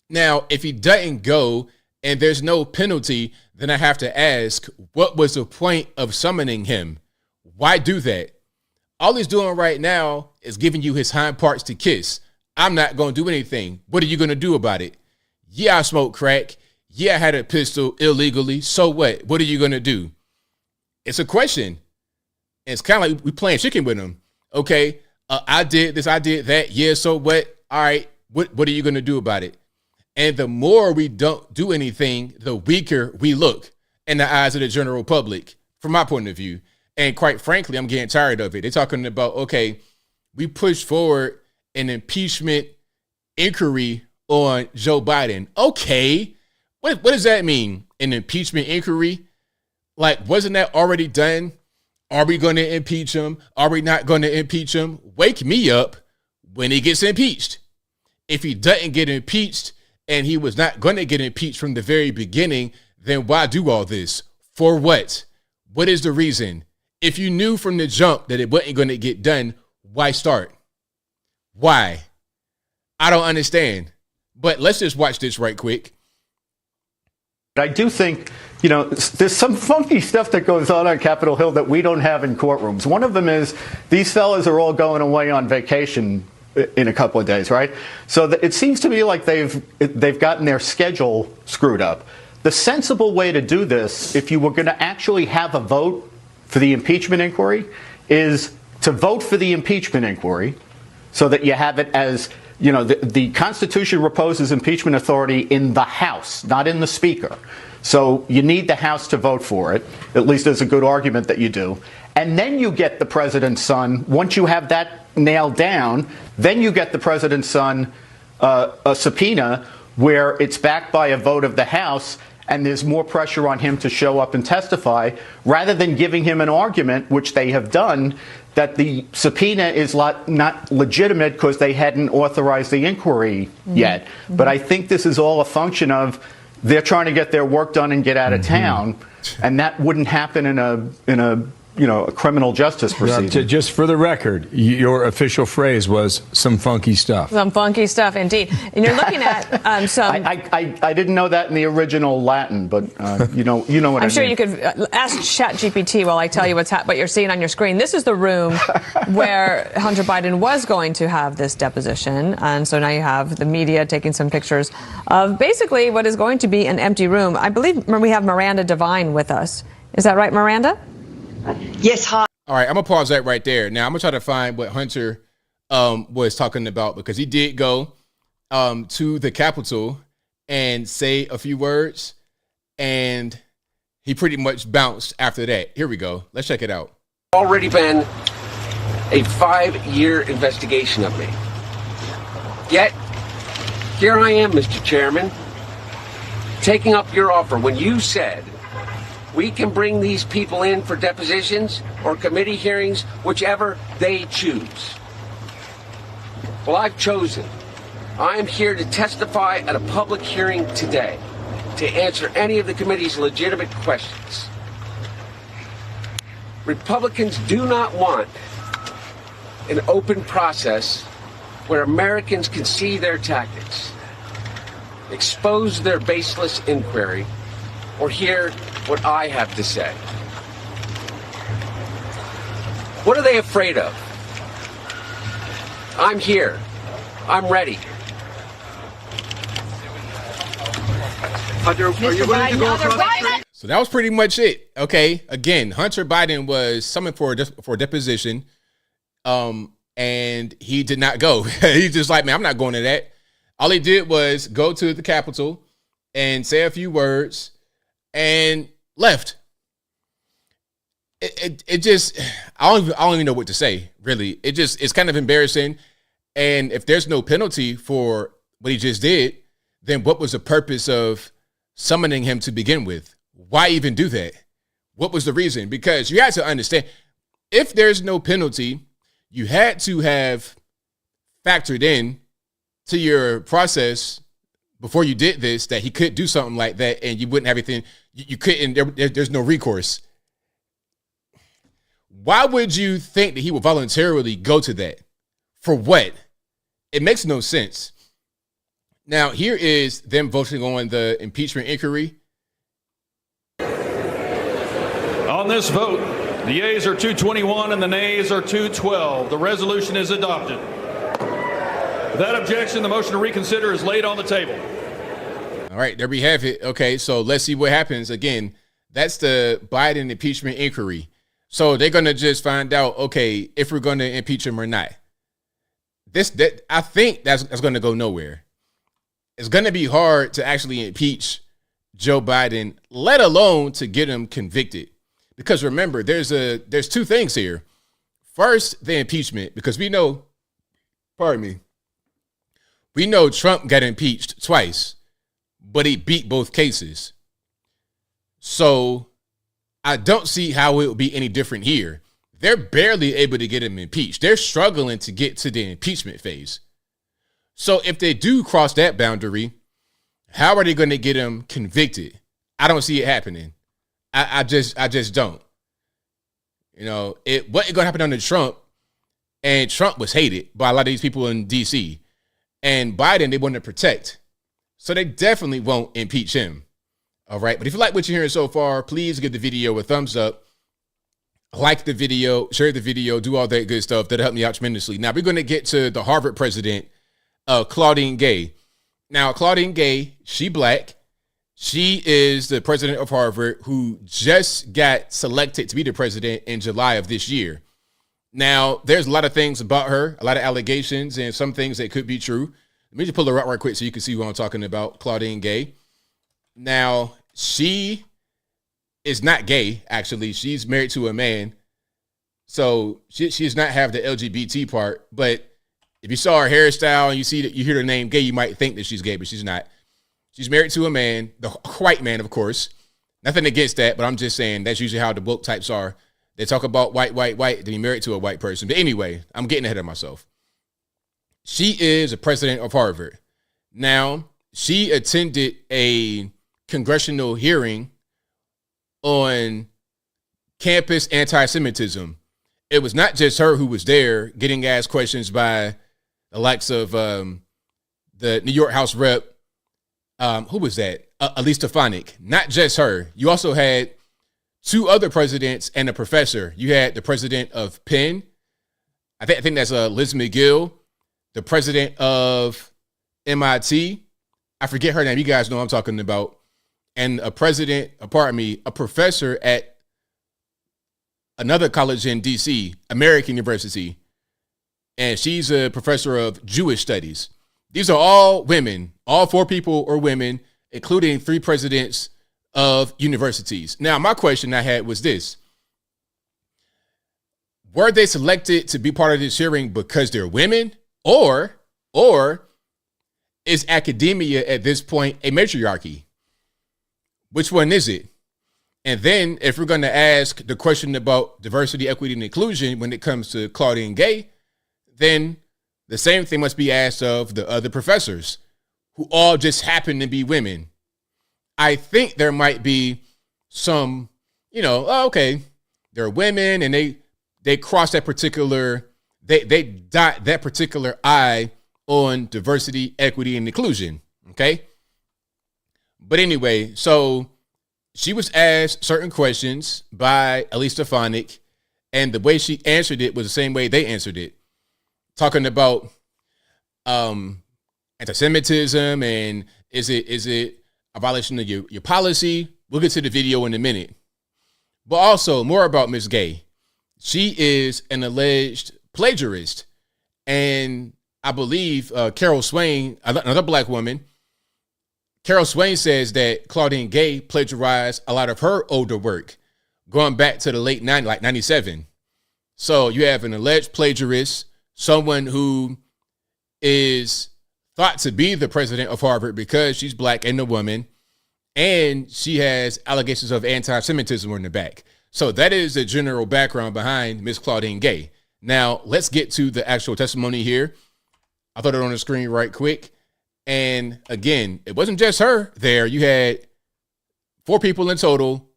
Now, if he doesn't go and there's no penalty, then I have to ask, what was the point of summoning him? Why do that? All he's doing right now is giving you his hind parts to kiss. I'm not going to do anything. What are you going to do about it? Yeah, I smoked crack. Yeah, I had a pistol illegally. So what? What are you going to do? It's a question. And it's kind of like we playing chicken with him. Okay, I did this, I did that. Yeah, so what? All right, what are you going to do about it? And the more we don't do anything, the weaker we look in the eyes of the general public, from my point of view. And quite frankly, I'm getting tired of it. They're talking about, okay, we push forward an impeachment inquiry on Joe Biden. Okay, what does that mean? An impeachment inquiry? Like, wasn't that already done? Are we going to impeach him? Are we not going to impeach him? Wake me up when he gets impeached. If he doesn't get impeached and he was not going to get impeached from the very beginning, then why do all this? For what? What is the reason? If you knew from the jump that it wasn't going to get done, why start? Why? I don't understand. But let's just watch this right quick. I do think, there's some funky stuff that goes on Capitol Hill that we don't have in courtrooms. One of them is these fellas are all going away on vacation in a couple of days, right? So it seems to me like they've gotten their schedule screwed up. The sensible way to do this, if you were going to actually have a vote for the impeachment inquiry, is to vote for the impeachment inquiry so that you have it as, the Constitution reposes impeachment authority in the House, not in the Speaker. So you need the House to vote for it. At least there's a good argument that you do. And then you get the president's son. Once you have that nailed down, then you get the president's son a subpoena where it's backed by a vote of the House, and there's more pressure on him to show up and testify, rather than giving him an argument, which they have done, that the subpoena is not legitimate because they hadn't authorized the inquiry yet. But I think this is all a function of they're trying to get their work done and get out of town, and that wouldn't happen in a criminal justice proceeding. Just for the record, your official phrase was some funky stuff. Some funky stuff, indeed. And you're looking at some... I didn't know that in the original Latin, but you know what I mean. I'm sure you could ask ChatGPT while I tell you what you're seeing on your screen. This is the room where Hunter Biden was going to have this deposition. And so now you have the media taking some pictures of basically what is going to be an empty room. I believe we have Miranda Devine with us. Is that right, Miranda? Yes, hi. All right, I'm going to pause that right there. Now, I'm going to try to find what Hunter was talking about, because he did go to the Capitol and say a few words, and he pretty much bounced after that. Here we go. Let's check it out. Already been a 5-year investigation of me. Yet, here I am, Mr. Chairman, taking up your offer when you said we can bring these people in for depositions or committee hearings, whichever they choose. Well, I've chosen. I am here to testify at a public hearing today to answer any of the committee's legitimate questions. Republicans do not want an open process where Americans can see their tactics, expose their baseless inquiry, or hear what I have to say. What are they afraid of? I'm here. I'm ready. Hunter, are you willing to go across the street? So that was pretty much it. Okay. Again, Hunter Biden was summoned for a deposition, and he did not go. He's just like, man, I'm not going to that. All he did was go to the Capitol and say a few words and left. It just, I don't even know what to say, really. It's kind of embarrassing. And if there's no penalty for what he just did, then what was the purpose of summoning him to begin with? Why even do that? What was the reason? Because you had to understand, if there's no penalty, you had to have factored in to your process before you did this that he could do something like that, and you wouldn't have anything. You couldn't. There's no recourse. Why would you think that he would voluntarily go to that? For what? It makes no sense. Now, here is them voting on the impeachment inquiry. On this vote, the yeas are 221 and the nays are 212. The resolution is adopted. Without objection, the motion to reconsider is laid on the table. All right, there we have it. Okay, so let's see what happens. Again, that's the Biden impeachment inquiry. So they're going to just find out, okay, if we're going to impeach him or not. I think that's going to go nowhere. it's going to be hard to actually impeach Joe Biden, let alone to get him convicted. Because remember, there's two things here. First, the impeachment, because we know Trump got impeached twice, but he beat both cases. So I don't see how it would be any different here. They're barely able to get him impeached. They're struggling to get to the impeachment phase. So if they do cross that boundary, how are they going to get him convicted? I don't see it happening. I just don't. You know, it wasn't going to happen under Trump, and Trump was hated by a lot of these people in D.C. And Biden, they want to protect. So they definitely won't impeach him. All right. But if you like what you're hearing so far, please give the video a thumbs up. Like the video, share the video, do all that good stuff. That'll help me out tremendously. Now, we're going to get to the Harvard president, Claudine Gay. Now, Claudine Gay, she black. She is the president of Harvard who just got selected to be the president in July of this year. Now, there's a lot of things about her, a lot of allegations, and some things that could be true. Let me just pull her out right quick so you can see who I'm talking about, Claudine Gay. Now, she is not gay, actually. She's married to a man. So she does not have the LGBT part. But if you saw her hairstyle and you hear the name Gay, you might think that she's gay, but she's not. She's married to a man, the white man, of course. Nothing against that, but I'm just saying that's usually how the woke types are. They talk about white, then you're married to a white person. But anyway, I'm getting ahead of myself. She is a president of Harvard. Now, she attended a congressional hearing on campus anti-Semitism. It was not just her who was there getting asked questions by the likes of the New York House Rep. Who was that? Elise Stefanik. Not just her. You also had two other presidents and a professor. You had the president of Penn. I think that's Liz McGill. The president of MIT. I forget her name. You guys know what I'm talking about. And a professor at another college in D.C., American University. And she's a professor of Jewish studies. These are all women. All four people are women, including three presidents of universities. Now, my question I had was this. Were they selected to be part of this hearing because they're women? Or is academia at this point a matriarchy? Which one is it? And then if we're going to ask the question about diversity, equity, and inclusion when it comes to Claudine Gay, then the same thing must be asked of the other professors who all just happen to be women. I think there might be some, okay, they're women and they cross that particular, they dot that particular I on diversity, equity, and inclusion. Okay. But anyway, so she was asked certain questions by Elise Stefanik, and the way she answered it was the same way they answered it. Talking about anti-Semitism and is it a violation of your policy? We'll get to the video in a minute. But also more about Ms. Gay. She is an alleged plagiarist. And I believe Carol Swain, another black woman, Carol Swain says that Claudine Gay plagiarized a lot of her older work going back to the late 90s, like 97. So you have an alleged plagiarist, someone who is thought to be the president of Harvard because she's black and a woman, and she has allegations of anti-Semitism in the back. So that is the general background behind Miss Claudine Gay. Now, let's get to the actual testimony here. I thought it on the screen right quick. And again, it wasn't just her there. You had four people in total,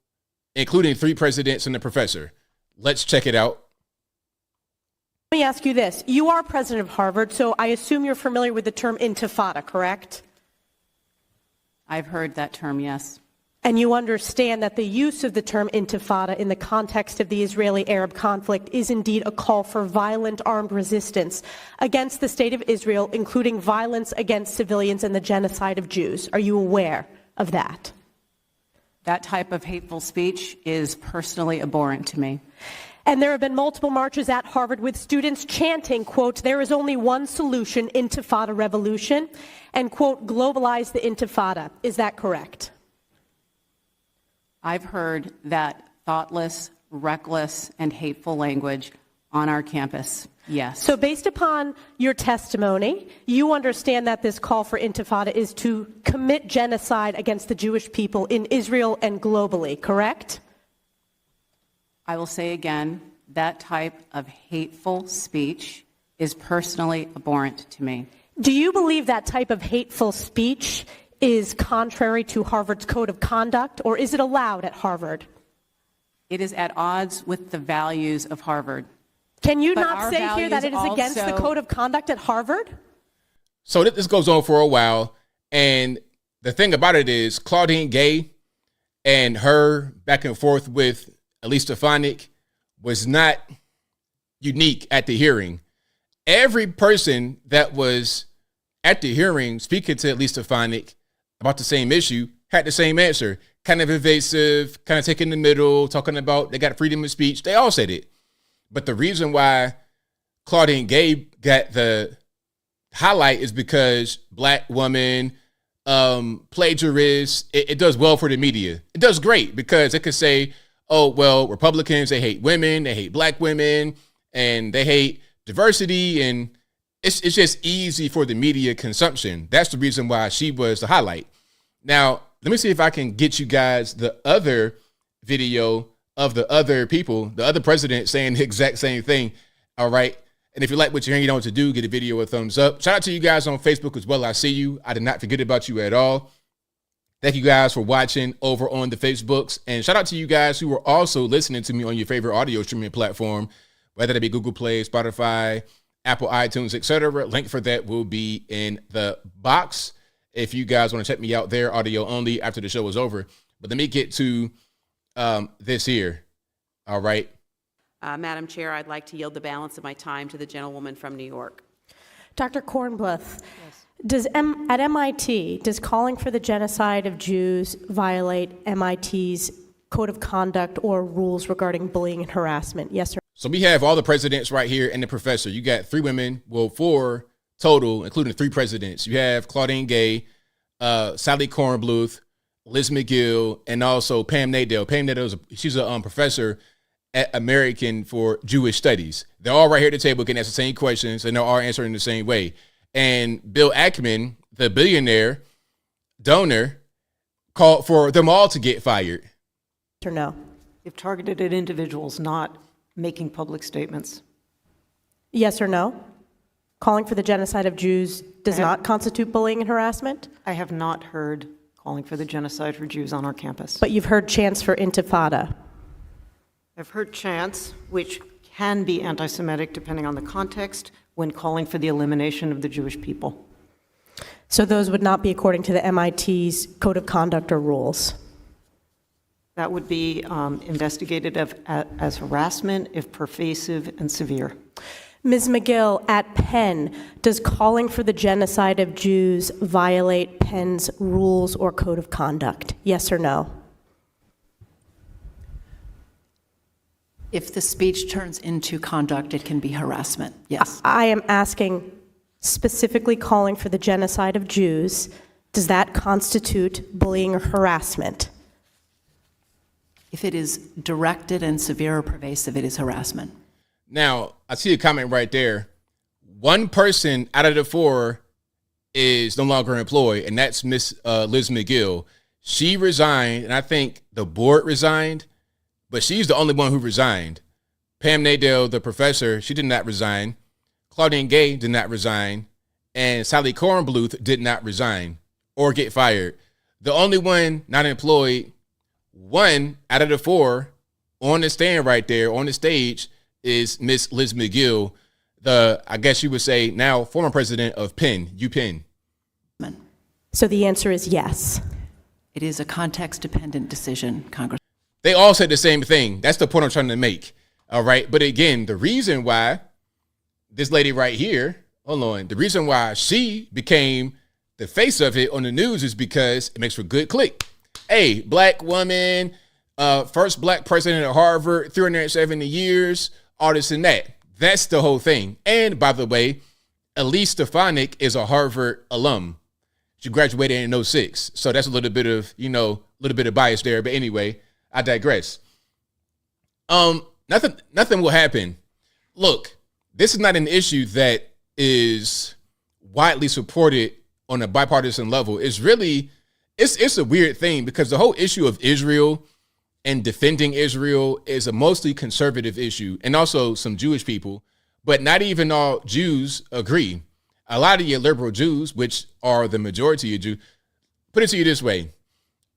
including three presidents and a professor. Let's check it out. Let me ask you this. You are president of Harvard, so I assume you're familiar with the term intifada, correct? I've heard that term, yes. And you understand that the use of the term intifada in the context of the Israeli-Arab conflict is indeed a call for violent armed resistance against the state of Israel, including violence against civilians and the genocide of Jews. Are you aware of that? That type of hateful speech is personally abhorrent to me. And there have been multiple marches at Harvard with students chanting, quote, there is only one solution, Intifada revolution, and, quote, globalize the Intifada. Is that correct? I've heard that thoughtless, reckless, and hateful language on our campus. Yes. So based upon your testimony, you understand that this call for Intifada is to commit genocide against the Jewish people in Israel and globally, correct? I will say again, that type of hateful speech is personally abhorrent to me. Do you believe that type of hateful speech is contrary to Harvard's code of conduct, or is it allowed at Harvard? It is at odds with the values of Harvard. Can you But not our say here that it is values against the also- code of conduct at Harvard? So this goes on for a while. And the thing about it is Claudine Gay and her back and forth with Elise Stefanik was not unique at the hearing. Every person that was at the hearing speaking to Elise Stefanik about the same issue had the same answer. Kind of evasive, kind of taking the middle, talking about they got freedom of speech. They all said it. But the reason why Claudine Gay got the highlight is because black woman, plagiarist, it does well for the media. It does great because it could say, oh, well, Republicans, they hate women, they hate black women, and they hate diversity, and it's just easy for the media consumption. That's the reason why she was the highlight. Now, let me see if I can get you guys the other video of the other people, the other president saying the exact same thing. All right. And if you like what you're hearing, you know what to do. Get a video a thumbs up. Shout out to you guys on Facebook as well. I see you. I did not forget about you at all. Thank you guys for watching over on the Facebooks. And shout out to you guys who are also listening to me on your favorite audio streaming platform, whether that be Google Play, Spotify, Apple, iTunes, etc. Link for that will be in the box if you guys want to check me out there, audio only, after the show is over. But let me get to this here. All right. Madam Chair, I'd like to yield the balance of my time to the gentlewoman from New York. Dr. Kornbluth, at MIT, does calling for the genocide of Jews violate MIT's code of conduct or rules regarding bullying and harassment? Yes or no? So we have all the presidents right here and the professor. You got 3 women, well, 4 total, including 3 presidents. You have Claudine Gay, Sally Kornbluth, Liz McGill, and also Pam Nadell. Pam Nadell, she's a professor at American for Jewish Studies. They're all right here at the table getting asked the same questions, and they're all answering the same way. And Bill Ackman, the billionaire donor, called for them all to get fired. Yes or no? If targeted at individuals not making public statements. Yes or no? Calling for the genocide of Jews does not constitute bullying and harassment? I have not heard calling for the genocide for Jews on our campus. But you've heard chants for Intifada. I've heard chants, which can be anti-Semitic depending on the context, when calling for the elimination of the Jewish people. So those would not be according to the MIT's code of conduct or rules? That would be investigated as harassment if pervasive and severe. Ms. McGill, at Penn, does calling for the genocide of Jews violate Penn's rules or code of conduct? Yes or no? If the speech turns into conduct, it can be harassment, yes. I am asking specifically calling for the genocide of Jews. Does that constitute bullying or harassment? If it is directed and severe or pervasive, it is harassment. Now, I see a comment right there. 1 person out of the 4 is no longer employed, and that's Miss Liz McGill. She resigned, and I think the board resigned, but she's the only one who resigned. Pam Nadell, the professor, she did not resign. Claudine Gay did not resign. And Sally Kornbluth did not resign or get fired. The only one not employed, 1 out of the 4 on the stand right there on the stage, is Miss Liz McGill, the, I guess you would say now, former president of Penn, UPenn. So the answer is yes. It is a context-dependent decision, Congress. They all said the same thing. That's the point I'm trying to make. All right. But again, the reason why this lady right here, hold on, the reason why she became the face of it on the news is because it makes for good click. Hey, black woman, First black president at Harvard, 370 years, all this and that. That's the whole thing. And by the way, Elise Stefanik is a Harvard alum. She graduated in 06. So that's a little bit of, bias there. But anyway, I digress. Nothing will happen. Look, this is not an issue that is widely supported on a bipartisan level. It's really, it's a weird thing because the whole issue of Israel and defending Israel is a mostly conservative issue, and also some Jewish people, but not even all Jews agree. A lot of your liberal Jews, which are the majority of Jews, put it to you this way.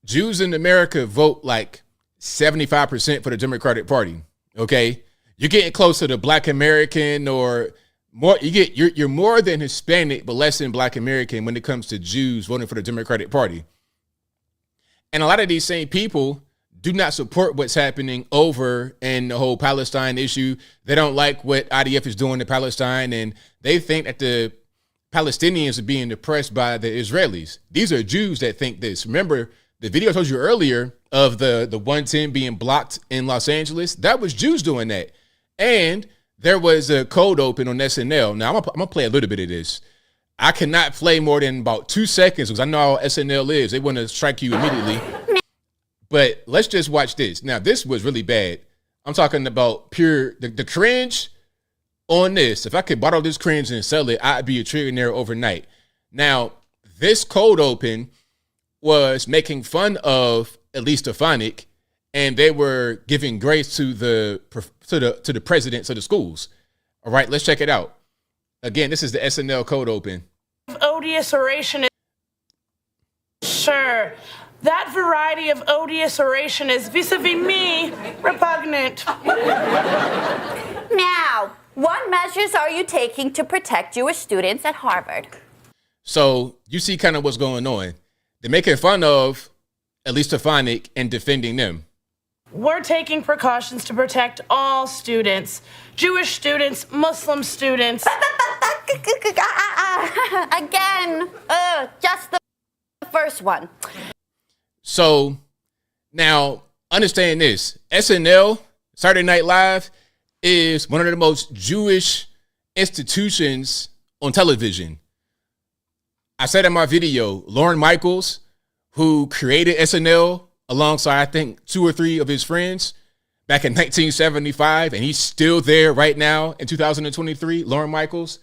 Jews in America vote like 75% for the Democratic Party, okay? You're getting close to the Black American or more. You're more than Hispanic, but less than Black American when it comes to Jews voting for the Democratic Party. And a lot of these same people do not support what's happening over in the whole Palestine issue. They don't like what IDF is doing to Palestine, and they think that the Palestinians are being oppressed by the Israelis. These are Jews that think this. Remember the video I told you earlier of the 110 being blocked in Los Angeles? That was Jews doing that. And there was a cold open on SNL. Now, I'm gonna play a little bit of this. I cannot play more than about 2 seconds because I know how SNL is. They want to strike you immediately. But let's just watch this. Now, this was really bad. I'm talking about pure, the cringe on this. If I could bottle this cringe and sell it, I'd be a trillionaire overnight. Now, this cold open was making fun of Elise Stefanik, and they were giving grace to the presidents of the schools. All right, let's check it out. Again, this is the SNL cold open. Odious oration is sure. That variety of odious oration is vis-a-vis me repugnant. Now, what measures are you taking to protect Jewish students at Harvard? So you see kind of what's going on. They're making fun of Elise Stefanik and defending them. We're taking precautions to protect all students. Jewish students, Muslim students. Again, just the first one. So now understand this. SNL, Saturday Night Live, is one of the most Jewish institutions on television. I said in my video, Lorne Michaels, who created SNL alongside, I think, 2 or 3 of his friends back in 1975, and he's still there right now in 2023, Lorne Michaels.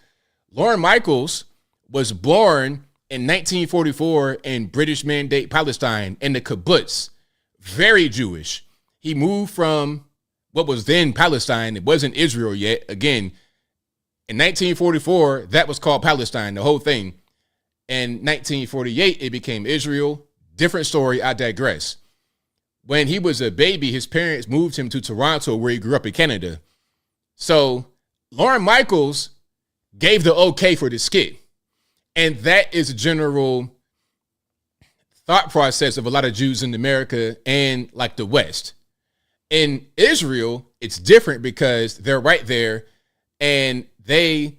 Lorne Michaels was born in 1944 in British Mandate Palestine in the kibbutz. Very Jewish. He moved from what was then Palestine. It wasn't Israel yet. Again, in 1944, that was called Palestine, the whole thing. In 1948, it became Israel. Different story, I digress. When he was a baby, his parents moved him to Toronto, where he grew up in Canada. So Lorne Michaels gave the okay for the skit. And that is a general thought process of a lot of Jews in America and like the West. In Israel, it's different because they're right there and they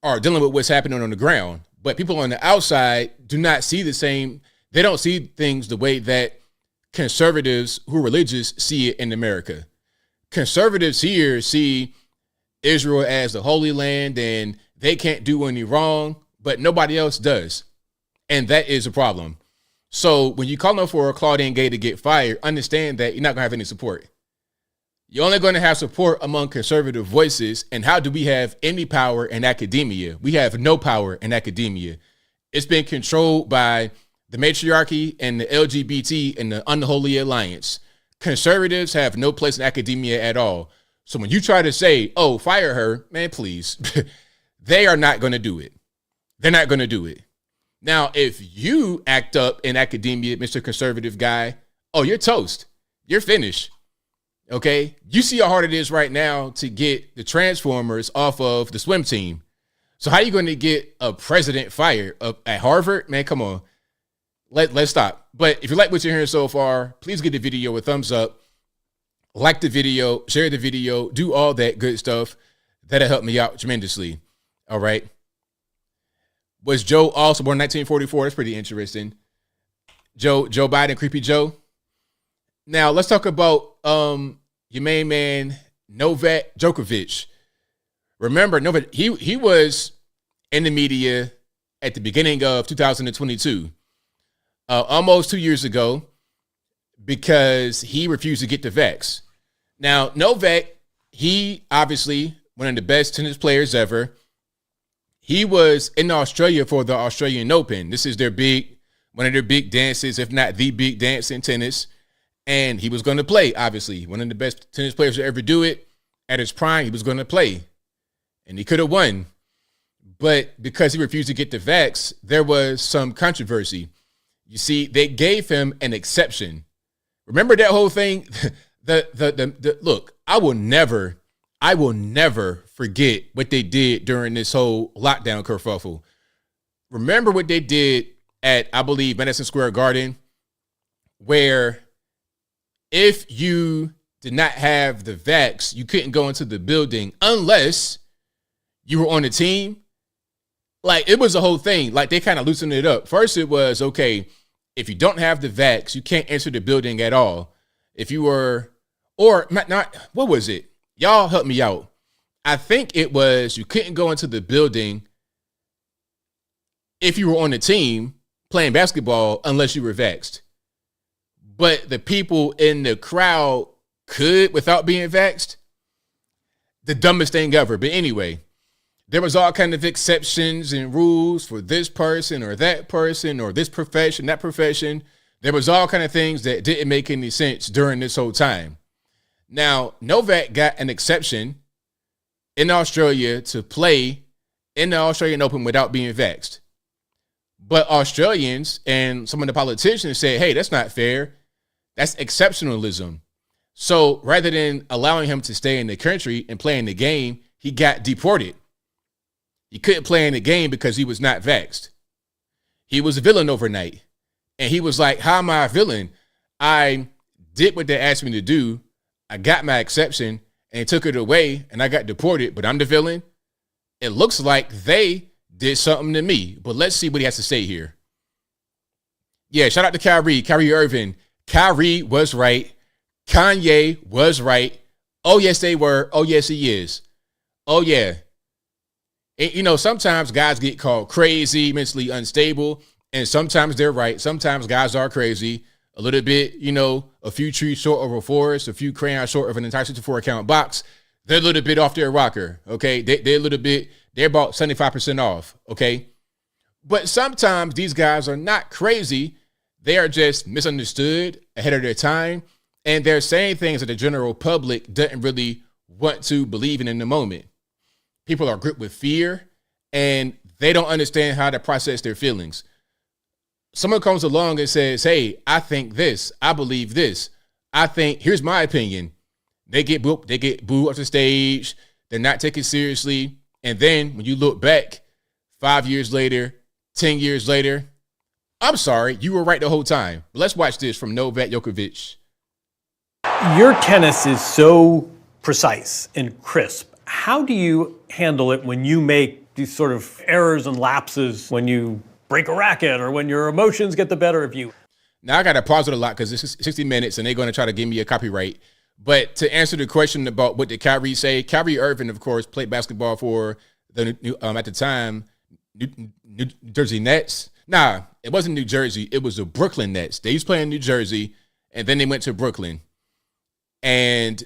are dealing with what's happening on the ground. But people on the outside do not see the same. They don't see things the way that conservatives who are religious see it in America. Conservatives here see Israel as the Holy Land and they can't do any wrong, but nobody else does. And that is a problem. So when you call them for a Claudine Gay to get fired, understand that you're not going to have any support. You're only going to have support among conservative voices. And how do we have any power in academia? We have no power in academia. It's been controlled by the matriarchy and the LGBT and the unholy alliance. Conservatives have no place in academia at all. So when you try to say, oh, fire her, man, please, they are not going to do it. They're not going to do it. Now, if you act up in academia, Mr. Conservative guy, oh, you're toast. You're finished. Okay? You see how hard it is right now to get the Transformers off of the swim team. So how are you going to get a president fired at Harvard? Man, come on. Let's stop. But if you like what you're hearing so far, please give the video a thumbs up. Like the video, share the video, do all that good stuff. That'll help me out tremendously. All right. Was Joe also born in 1944? That's pretty interesting. Joe Biden, Creepy Joe. Now let's talk about your main man Novak Djokovic. Remember, Novak, he was in the media at the beginning of 2022, almost 2 years ago, because he refused to get the vax. Now, Novak, he obviously one of the best tennis players ever. He was in Australia for the Australian Open. This is one of their big dances, if not the big dance in tennis. And he was going to play, obviously. One of the best tennis players to ever do it. At his prime, he was going to play. And he could have won. But because he refused to get the vax, there was some controversy. You see, they gave him an exception. Remember that whole thing? Look, I will never forget what they did during this whole lockdown kerfuffle. Remember what they did at, I believe, Madison Square Garden, where if you did not have the vax, you couldn't go into the building unless you were on the team. Like, it was a whole thing. Like, they kind of loosened it up. First, it was, okay, if you don't have the vax, you can't enter the building at all. If you were, or not, what was it? Y'all help me out. I think it was you couldn't go into the building if you were on the team playing basketball unless you were vaxxed. But the people in the crowd could without being vaxxed. The dumbest thing ever. But anyway, there was all kind of exceptions and rules for this person or that person or this profession, that profession. There was all kind of things that didn't make any sense during this whole time. Now, Novak got an exception in Australia to play in the Australian Open without being vaxxed. But Australians and some of the politicians said, hey, that's not fair. That's exceptionalism. So rather than allowing him to stay in the country and play in the game, he got deported. He couldn't play in the game because he was not vaxxed. He was a villain overnight. And he was like, how am I a villain? I did what they asked me to do. I got my exception and took it away and I got deported, but I'm the villain. It looks like they did something to me, but let's see what he has to say here. Yeah, shout out to Kyrie Irving. Kyrie was right. Kanye was right. Oh, yes, they were. Oh, yes, he is. Oh, yeah. And, you know, sometimes guys get called crazy, mentally unstable, and sometimes they're right. Sometimes guys are crazy. A little bit, you know, a few trees short of a forest, a few crayons short of an entire 64-account box. They're a little bit off their rocker, okay? They're a little bit, they're about 75% off, okay? But sometimes these guys are not crazy. They are just misunderstood, ahead of their time, and they're saying things that the general public doesn't really want to believe in the moment. People are gripped with fear, and they don't understand how to process their feelings. Someone comes along and says, hey, I think this, I believe this. I think, here's my opinion. They get booed off the stage. They're not taken seriously. And then when you look back 5 years later, 10 years later, I'm sorry, you were right the whole time. But let's watch this from Novak Djokovic. Your tennis is so precise and crisp. How do you handle it when you make these sort of errors and lapses, when you break a racket or when your emotions get the better of you? Now, I got to pause it a lot because this is 60 minutes and they're going to try to give me a copyright. But to answer the question about what did Kyrie say, Kyrie Irving, of course, played basketball for the at the time, New Jersey Nets. Nah, it wasn't New Jersey. It was the Brooklyn Nets. They used to play in New Jersey, and then they went to Brooklyn. And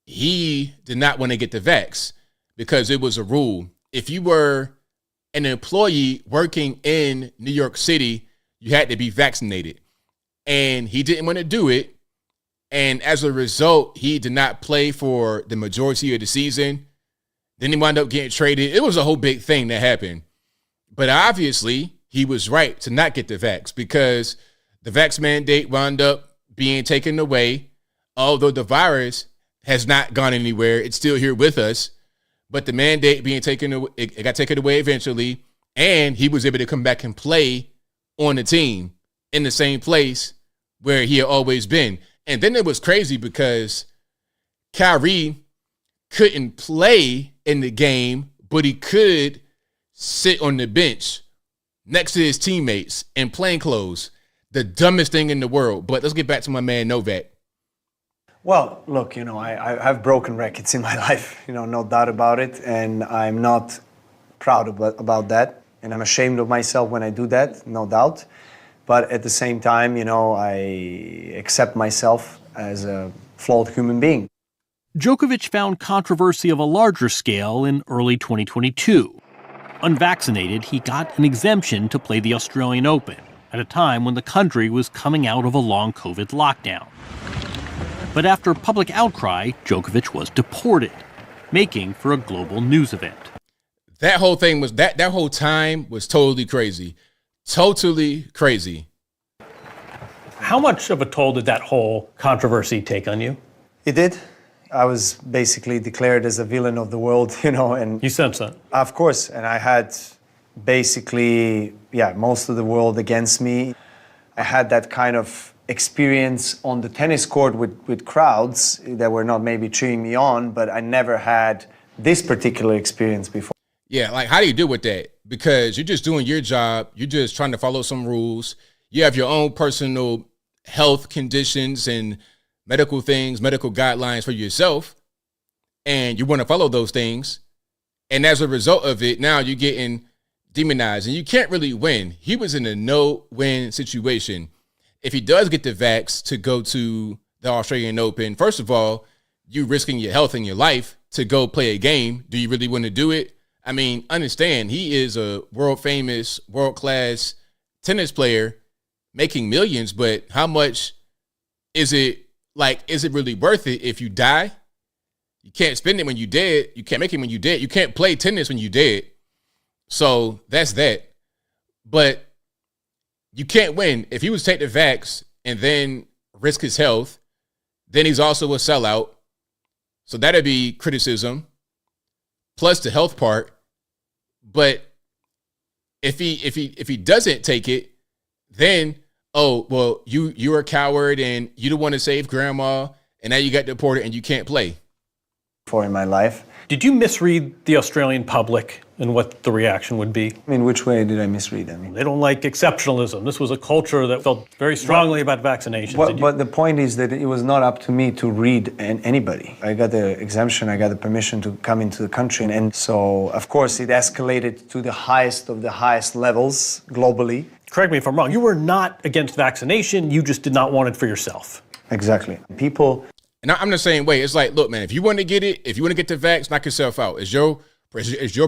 he did not want to get the vax because it was a rule. If you were an employee working in New York City, you had to be vaccinated. And he didn't want to do it. And as a result, he did not play for the majority of the season. Then he wound up getting traded. It was a whole big thing that happened. But obviously, he was right to not get the vax because the vax mandate wound up being taken away. Although the virus has not gone anywhere, it's still here with us. But the mandate being taken away, it got taken away eventually. And he was able to come back and play on the team in the same place where he had always been. And then it was crazy because Kyrie couldn't play in the game, but he could sit on the bench next to his teammates in plain clothes. The dumbest thing in the world. But let's get back to my man Novak. Well, look, I've broken records in my life, no doubt about it, and I'm not proud about that, and I'm ashamed of myself when I do that, no doubt. But at the same time, I accept myself as a flawed human being. Djokovic found controversy of a larger scale in early 2022. Unvaccinated, he got an exemption to play the Australian Open at a time when the country was coming out of a long COVID lockdown. But after public outcry, Djokovic was deported, making for a global news event. That whole thing was that whole time was totally crazy. Totally crazy. How much of a toll did that whole controversy take on you? It did. I was basically declared as a villain of the world, and... You sense that? Of course, and I had basically, most of the world against me. I had that kind of experience on the tennis court with crowds that were not maybe cheering me on, but I never had this particular experience before. Yeah, like how do you deal with that? Because you're just doing your job. You're just trying to follow some rules. You have your own personal health conditions and medical things, medical guidelines for yourself, and you want to follow those things. And as a result of it, now you're getting demonized, and you can't really win. He was in a no-win situation. If he does get the vax to go to the Australian Open, first of all, you risking your health and your life to go play a game. Do you really want to do it? I mean, understand, he is a world-famous, world-class tennis player making millions, but how much is it really worth it if you die? You can't spend it when you're dead. You can't make it when you're dead. You can't play tennis when you're dead. So that's that. But you can't win. If he was to take the vax and then risk his health, then he's also a sellout. So that'd be criticism, plus the health part. But if he doesn't take it, then, oh, well, you're a coward and you don't want to save grandma, and now you got deported and you can't play. For in my life. Did you misread the Australian public and what the reaction would be? I mean, which way did I misread? They don't like exceptionalism. This was a culture that felt very strongly about vaccinations. But the point is that it was not up to me to read anybody. I got the exemption, I got the permission to come into the country. And so, of course, it escalated to the highest of the highest levels globally. Correct me if I'm wrong. You were not against vaccination. You just did not want it for yourself. Exactly. People... And I'm the same way. It's like, look, man, if you want to get it, if you want to get the vax, knock yourself out. It's your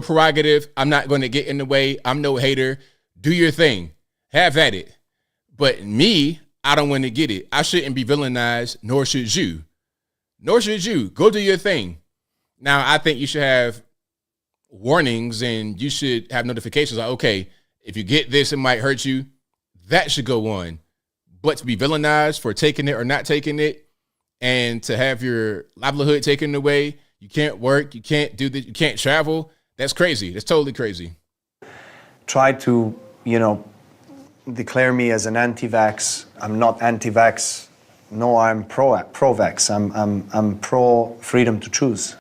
prerogative. I'm not going to get in the way. I'm no hater. Do your thing. Have at it. But me, I don't want to get it. I shouldn't be villainized, nor should you. Nor should you. Go do your thing. Now, I think you should have warnings and you should have notifications like, okay, if you get this, it might hurt you. That should go on. But to be villainized for taking it or not taking it, and to have your livelihood taken away, you can't work, you can't do this, you can't travel, that's crazy. That's totally crazy. Try to, declare me as an anti-vax. I'm not anti-vax. No, I'm pro-vax. I'm pro freedom to choose.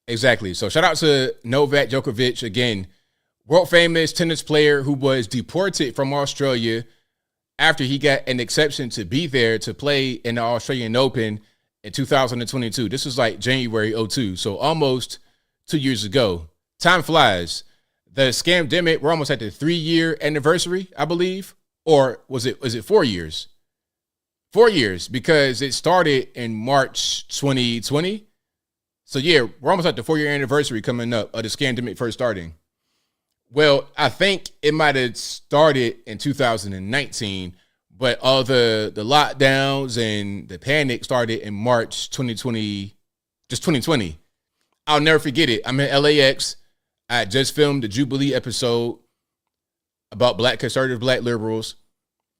Exactly. So shout out to Novak Djokovic, again, world famous tennis player who was deported from Australia after he got an exception to be there to play in the Australian Open in 2022. This was like January 2002, so almost 2 years ago. Time flies. The scamdemic, we're almost at the 3-year anniversary, I believe. Or was it 4 years? 4 years, because it started in March 2020. So yeah, we're almost at the 4-year anniversary coming up of the scamdemic first starting. Well, I think it might have started in 2019, but all the lockdowns and the panic started in March 2020, just 2020. I'll never forget it. I'm in LAX. I just filmed the Jubilee episode about black conservative, black liberals.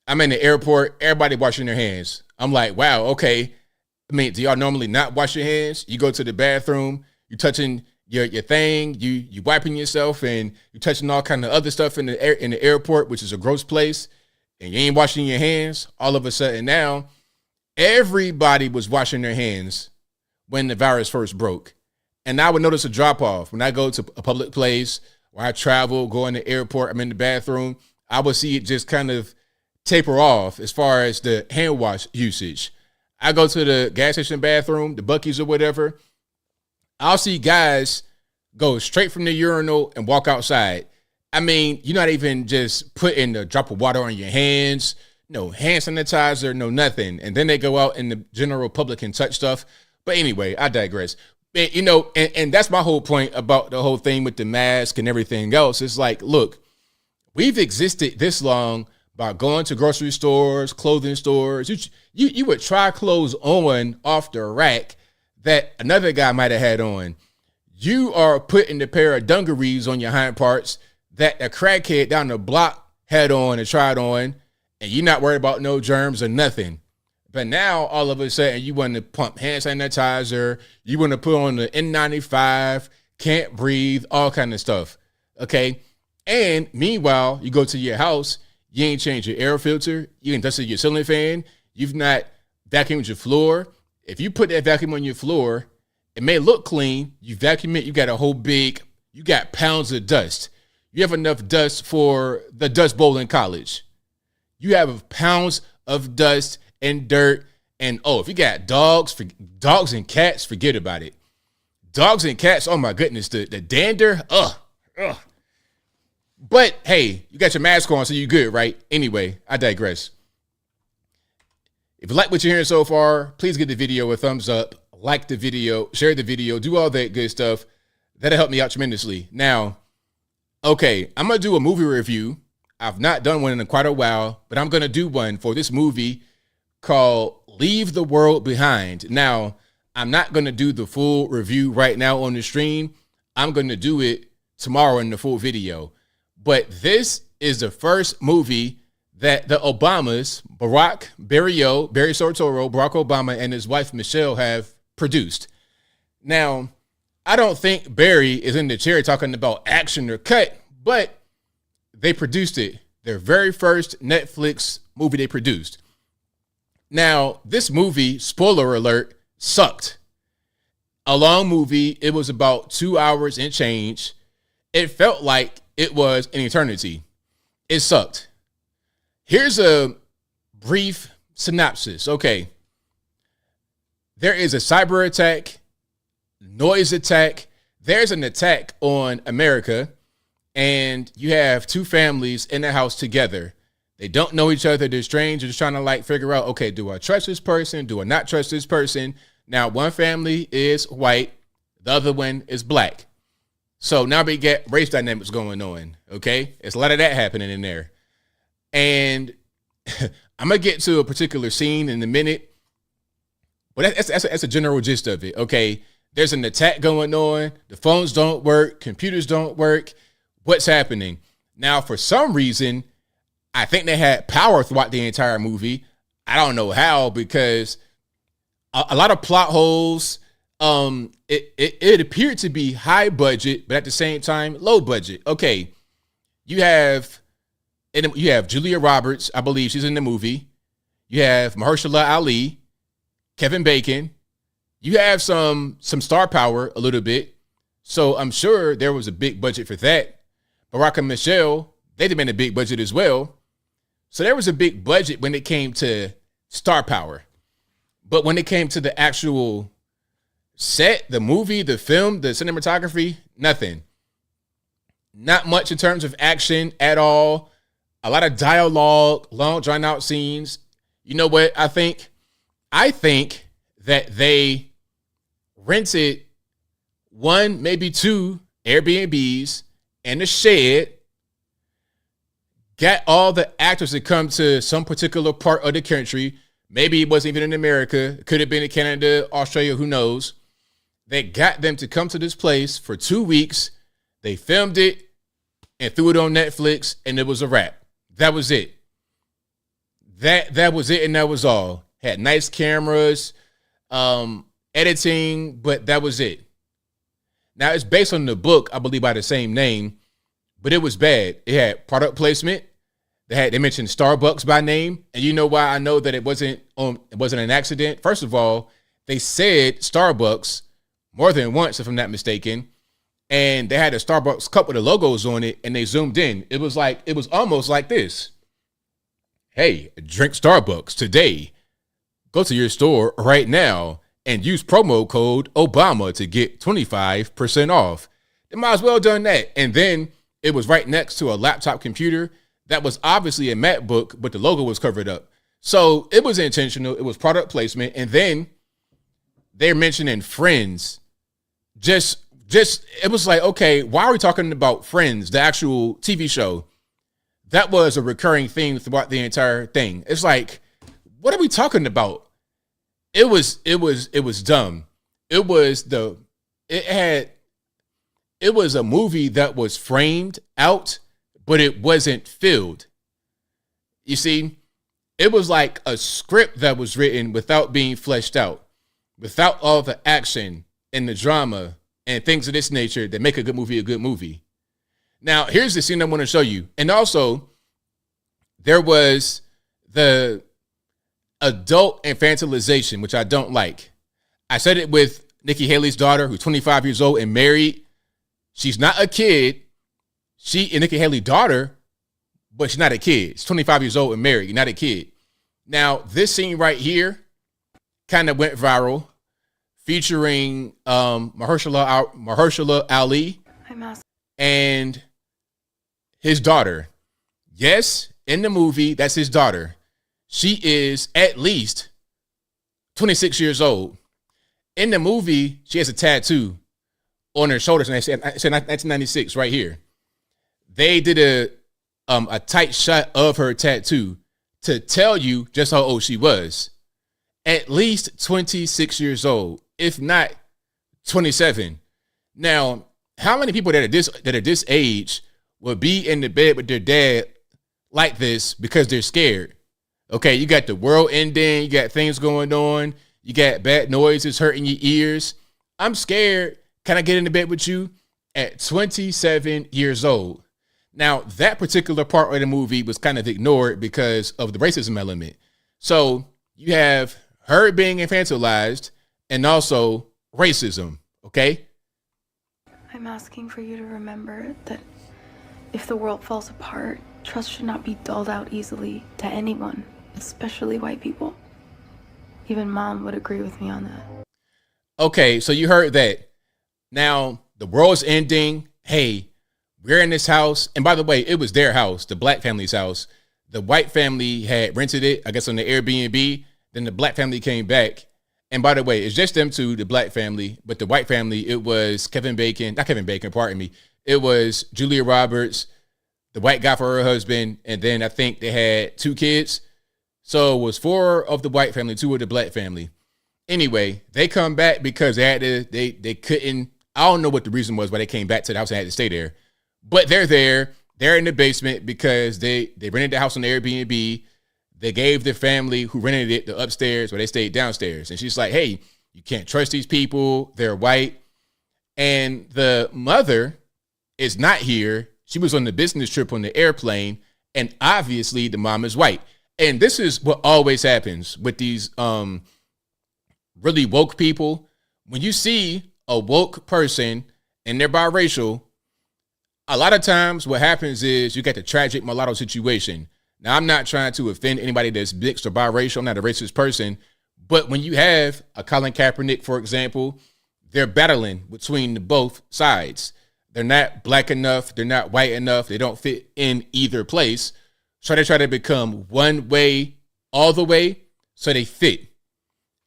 I'm in the airport. Everybody washing their hands. I'm like, wow, okay. I mean, do y'all normally not wash your hands? You go to the bathroom, you touching your thing, you wiping yourself, and you touching all kind of other stuff in the airport, which is a gross place, and you ain't washing your hands. All of a sudden now, everybody was washing their hands when the virus first broke. And I would notice a drop off when I go to a public place where I travel, go in the airport, I'm in the bathroom. I would see it just kind of taper off as far as the hand wash usage. I go to the gas station bathroom, the Buc-ee's or whatever. I'll see guys go straight from the urinal and walk outside. I mean, you're not even just putting a drop of water on your hands, no hand sanitizer, no nothing. And then they go out in the general public and touch stuff. But anyway, I digress. You know, and that's my whole point about the whole thing with the mask and everything else. It's like, look, we've existed this long by going to grocery stores, clothing stores. You would try clothes on off the rack that another guy might have had on. You are putting a pair of dungarees on your hind parts that a crackhead down the block had on and tried on, and you're not worried about no germs or nothing. But now, all of a sudden, you want to pump hand sanitizer, you want to put on the N95, can't breathe, all kind of stuff, okay? And meanwhile, you go to your house, you ain't changed your air filter, you ain't dusted your ceiling fan, you've not vacuumed your floor. If you put that vacuum on your floor, it may look clean, you vacuum it, you got a whole big, you got pounds of dust. You have enough dust for the Dust Bowl in college. You have pounds of dust and dirt. And if you got dogs and cats, forget about it. Dogs and cats, oh my goodness, the dander, ugh. But hey, you got your mask on, so you good, right? Anyway, I digress. If you like what you're hearing so far, please give the video a thumbs up, like the video, share the video, do all that good stuff. That'll help me out tremendously. Now, okay, I'm going to do a movie review. I've not done one in quite a while, but I'm going to do one for this movie called Leave the World Behind. Now, I'm not going to do the full review right now on the stream. I'm going to do it tomorrow in the full video. But this is the first movie that the Obamas, Barry Soetoro, Barack Obama, and his wife Michelle have produced. Now, I don't think Barry is in the chair talking about action or cut, but they produced it. Their very first Netflix movie they produced. Now, this movie, spoiler alert, sucked. A long movie. It was about 2 hours and change. It felt like it was an eternity. It sucked. Here's a brief synopsis. Okay. There is a cyber attack, noise attack. There's an attack on America, and you have two families in the house together. They don't know each other. They're strangers trying to figure out, okay, do I trust this person? Do I not trust this person? Now, one family is white. The other one is black. So now we get race dynamics going on, okay? It's a lot of that happening in there. And I'm going to get to a particular scene in a minute, but that's a general gist of it, okay? There's an attack going on. The phones don't work. Computers don't work. What's happening? Now, for some reason, I think they had power throughout the entire movie. I don't know how, because a lot of plot holes. It appeared to be high budget, but at the same time, low budget. Okay, you have Julia Roberts. I believe she's in the movie. You have Mahershala Ali, Kevin Bacon. You have some star power a little bit. So I'm sure there was a big budget for that. Barack and Michelle, they demanded a big budget as well. So there was a big budget when it came to star power. But when it came to the actual set, the movie, the film, the cinematography, nothing. Not much in terms of action at all. A lot of dialogue, long drawn out scenes. You know what I think? I think that they rented one, maybe two Airbnbs and a shed, got all the actors to come to some particular part of the country. Maybe it wasn't even in America. It could have been in Canada, Australia, who knows. They got them to come to this place for 2 weeks. They filmed it and threw it on Netflix, and it was a wrap. That was it. That was it, and that was all. Had nice cameras, editing, but that was it. Now, it's based on the book, I believe, by the same name, but it was bad. It had product placement. They mentioned Starbucks by name, and you know why I know that it wasn't an accident? First of all, they said Starbucks more than once, if I'm not mistaken, and they had a Starbucks cup with the logos on it, and they zoomed in. It was almost like this. Hey, drink Starbucks today. go to your store right now and use promo code Obama to get 25% off. They might as well done that. And then it was right next to a laptop computer that was obviously a MacBook, but the logo was covered up. So it was intentional. It was product placement. And then they're mentioning Friends. Just it was like, okay, why are we talking about Friends, the actual TV show? That was a recurring theme throughout the entire thing. It's like, what are we talking about? It was dumb. It was a movie that was framed out, but it wasn't filled. You see, it was like a script that was written without being fleshed out, without all the action and the drama and things of this nature that make a good movie a good movie. Now, here's the scene I want to show you. And also, there was the adult infantilization, which I don't like. I said it with Nikki Haley's daughter, who's 25 years old and married. She's not a kid. Nikki Haley's daughter, but she's not a kid. She's 25 years old and married, not a kid. Now, this scene right here kind of went viral, featuring Mahershala Ali and his daughter. Yes, in the movie, that's his daughter. She is at least 26 years old. In the movie, she has a tattoo on her shoulders, and I said 1996 right here. They did a tight shot of her tattoo to tell you just how old she was. At least 26 years old, if not 27. Now, how many people that are this age would be in the bed with their dad like this because they're scared? Okay, you got the world ending, you got things going on, you got bad noises hurting your ears. I'm scared. Can I get in the bed with you? At 27 years old. Now, that particular part of the movie was kind of ignored because of the racism element. So you have her being infantilized and also racism, okay? I'm asking for you to remember that if the world falls apart, trust should not be doled out easily to anyone, especially white people. Even Mom would agree with me on that. Okay, so you heard that. Now, the world's ending. Hey, we're in this house. And by the way, it was their house, the black family's house. The white family had rented it, I guess, on the Airbnb. Then the black family came back. And by the way, it's just them two, the black family. But the white family, it was It was Julia Roberts, the white guy for her husband. And then I think they had 2 kids. So it was 4 of the white family, 2 of the black family. Anyway, they come back because they couldn't. I don't know what the reason was why they came back to the house and had to stay there. But they're there. They're in the basement because they rented the house on the Airbnb. They gave the family who rented it the upstairs, where they stayed downstairs. And she's like, hey, you can't trust these people. They're white. And the mother is not here. She was on the business trip on the airplane. And obviously the mom is white. And this is what always happens with these really woke people. When you see a woke person and they're biracial, a lot of times what happens is you get the tragic mulatto situation. Now, I'm not trying to offend anybody that's mixed or biracial. I'm not a racist person. But when you have a Colin Kaepernick, for example, they're battling between both sides. They're not black enough. They're not white enough. They don't fit in either place. So they try to become one way all the way so they fit.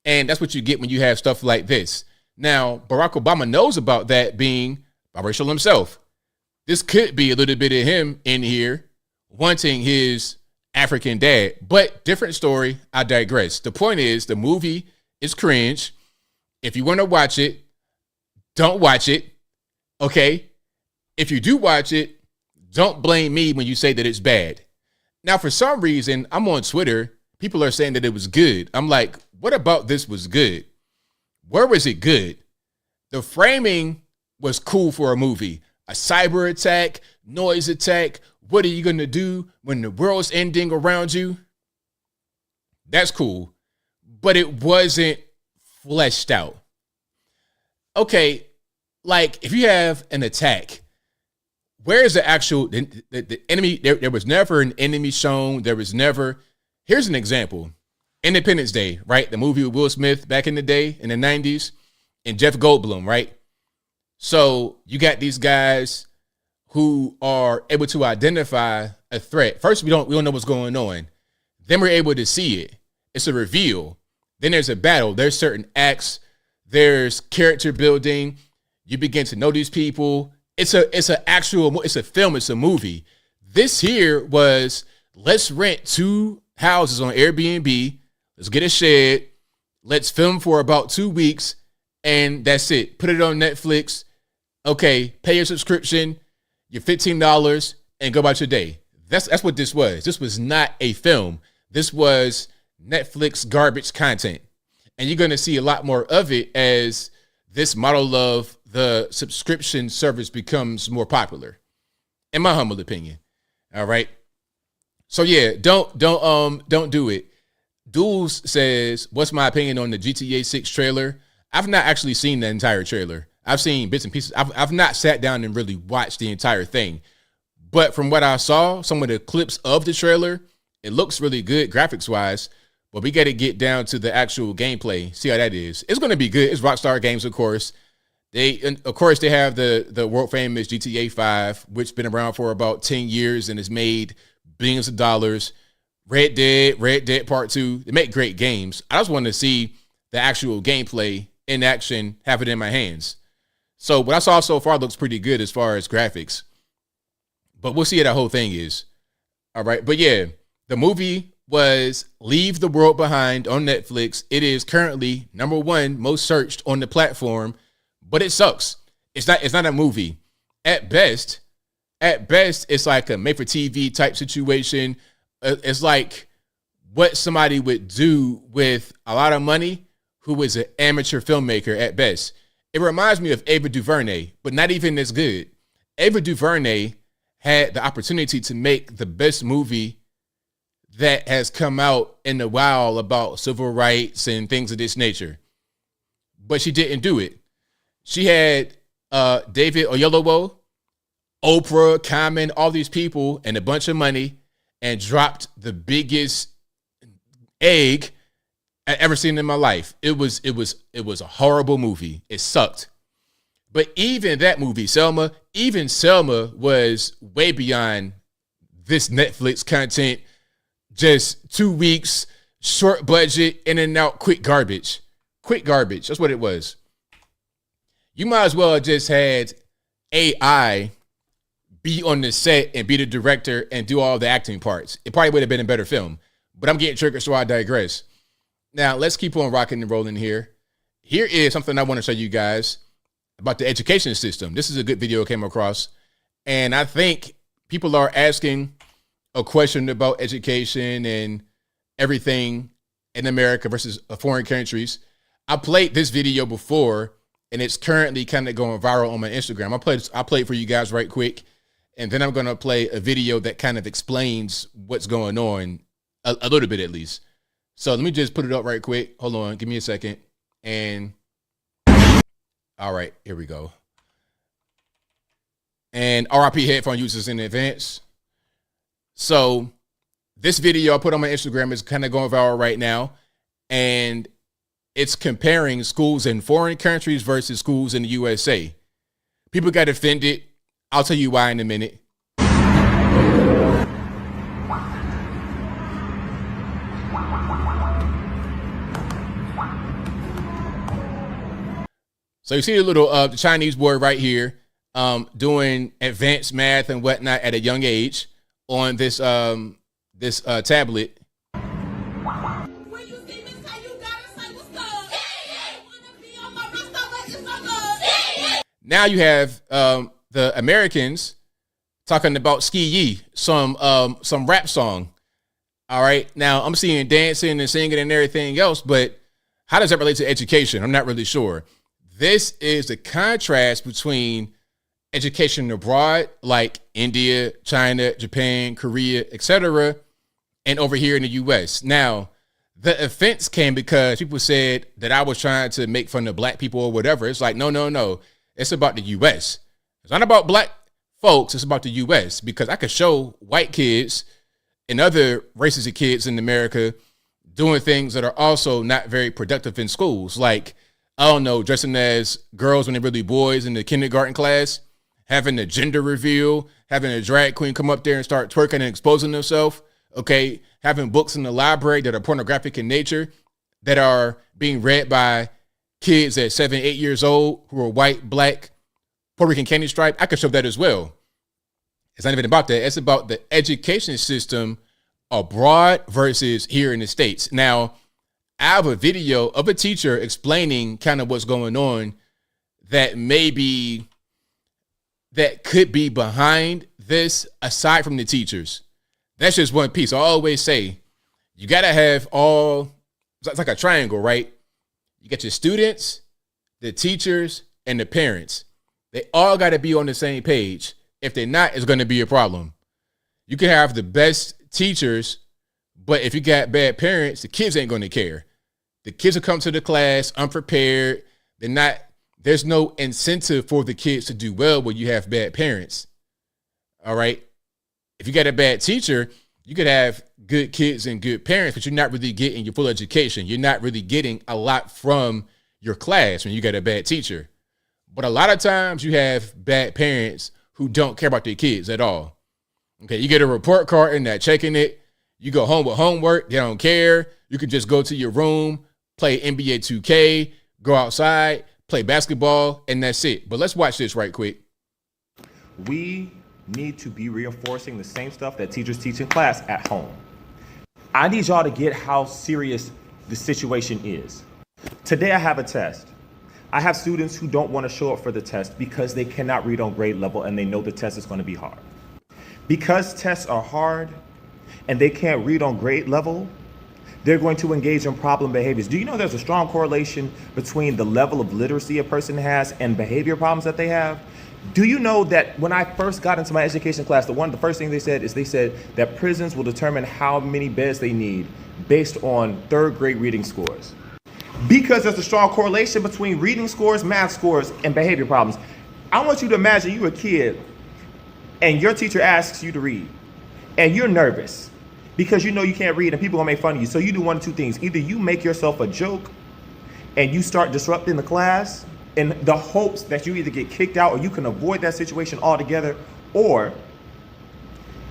And that's what you get when you have stuff like this. Now, Barack Obama knows about that, being biracial himself. This could be a little bit of him in here wanting his African dad, but different story. I digress. The point is, the movie is cringe. If you want to watch it, don't watch it. Okay. If you do watch it, don't blame me when you say that it's bad. Now, for some reason, I'm on Twitter. People are saying that it was good. I'm like, what about this was good? Where was it good? The framing was cool for a movie. A cyber attack, noise attack. What are you going to do when the world's ending around you? That's cool. But it wasn't fleshed out. Okay, like if you have an attack, where is the actual the enemy? There was never an enemy shown. There was never. Here's an example. Independence Day, right? The movie with Will Smith back in the day in the 90s, and Jeff Goldblum, right? So you got these guys who are able to identify a threat. First, we don't know what's going on. Then we're able to see it. It's a reveal. Then there's a battle. There's certain acts. There's character building. You begin to know these people. It's a film. It's a movie. This here was, let's rent 2 houses on Airbnb. Let's get a shed. Let's film for about 2 weeks. And that's it. Put it on Netflix. Okay, pay your subscription, your $15, and go about your day. That's what this was. This was not a film. This was Netflix garbage content. And you're going to see a lot more of it as this model of the subscription service becomes more popular, in my humble opinion. All right. So yeah, don't do it. Duels says, what's my opinion on the GTA 6 trailer? I've not actually seen the entire trailer. I've seen bits and pieces. I've not sat down and really watched the entire thing. But from what I saw, some of the clips of the trailer, it looks really good graphics wise. But we got to get down to the actual gameplay, see how that is. It's going to be good. It's Rockstar Games, of course. They have the world famous GTA 5, which been around for about 10 years and has made billions of dollars. Red Dead Part 2. They make great games. I just want to see the actual gameplay in action, have it in my hands. So what I saw so far looks pretty good as far as graphics. But we'll see how that whole thing is. All right. But yeah, the movie was Leave the World Behind on Netflix. It is currently #1 most searched on the platform, but it sucks. It's not a movie. At best, it's like a made-for-TV type situation. It's like what somebody would do with a lot of money who is an amateur filmmaker at best. It reminds me of Ava DuVernay, but not even as good. Ava DuVernay had the opportunity to make the best movie that has come out in a while about civil rights and things of this nature, but she didn't do it. She had David Oyelowo, Oprah, Common, all these people, and a bunch of money, and dropped the biggest egg I ever seen in my life. It was a horrible movie. It sucked. But even that movie, Selma was way beyond this Netflix content. Just 2 weeks, short budget, in and out, quick garbage. Quick garbage. That's what it was. You might as well have just had AI be on the set and be the director and do all the acting parts. It probably would have been a better film. But I'm getting triggered, so I digress. Now, let's keep on rocking and rolling here. Here is something I want to show you guys about the education system. This is a good video I came across. And I think people are asking a question about education and everything in America versus foreign countries. I played this video before, and it's currently kind of going viral on my Instagram. I'll play it for you guys right quick, and then I'm going to play a video that kind of explains what's going on, a little bit at least. So let me just put it up right quick. Hold on. Give me a second. And all right, here we go. And RIP headphone users in advance. So this video I put on my Instagram is kind of going viral right now. And it's comparing schools in foreign countries versus schools in the USA. People got offended. I'll tell you why in a minute. So you see the little the Chinese boy right here doing advanced math and whatnot at a young age on this tablet. Now you have the Americans talking about Ski Yee, some rap song. All right. Now I'm seeing dancing and singing and everything else, but how does that relate to education? I'm not really sure. This is the contrast between education abroad, like India, China, Japan, Korea, etc., and over here in the U.S. Now, the offense came because people said that I was trying to make fun of black people or whatever. It's like, no. It's about the U.S. It's not about black folks. It's about the U.S. because I could show white kids and other races of kids in America doing things that are also not very productive in schools. Like, I don't know, dressing as girls when they're really boys in the kindergarten class, having a gender reveal, having a drag queen come up there and start twerking and exposing themselves. Okay, having books in the library that are pornographic in nature, that are being read by kids at 7, 8 years old who are white, black, Puerto Rican, candy stripe. I could show that as well. It's not even about that. It's about the education system abroad versus here in the States. Now, I have a video of a teacher explaining kind of what's going on that could be behind this, aside from the teachers. That's just one piece. I always say, you got to have it's like a triangle, right? You got your students, the teachers, and the parents. They all got to be on the same page. If they're not, it's going to be a problem. You can have the best teachers, but if you got bad parents, the kids ain't going to care. The kids will come to the class unprepared. There's no incentive for the kids to do well when you have bad parents. All right. If you got a bad teacher, you could have good kids and good parents, but you're not really getting your full education. You're not really getting a lot from your class when you got a bad teacher. But a lot of times you have bad parents who don't care about their kids at all. Okay, you get a report card and they're checking it. You go home with homework. They don't care. You can just go to your room, play NBA 2K, go outside, play basketball, and that's it. But let's watch this right quick. We need to be reinforcing the same stuff that teachers teach in class at home. I need y'all to get how serious the situation is. Today I have a test. I have students who don't want to show up for the test because they cannot read on grade level and they know the test is going to be hard. Because tests are hard and they can't read on grade level, they're going to engage in problem behaviors. Do you know there's a strong correlation between the level of literacy a person has and behavior problems that they have? Do you know that when I first got into my education class, the first thing they said that prisons will determine how many beds they need based on third grade reading scores? Because there's a strong correlation between reading scores, math scores, and behavior problems. I want you to imagine you're a kid and your teacher asks you to read and you're nervous because you know you can't read and people are gonna make fun of you. So you do one of two things. Either you make yourself a joke and you start disrupting the class in the hopes that you either get kicked out or you can avoid that situation altogether, or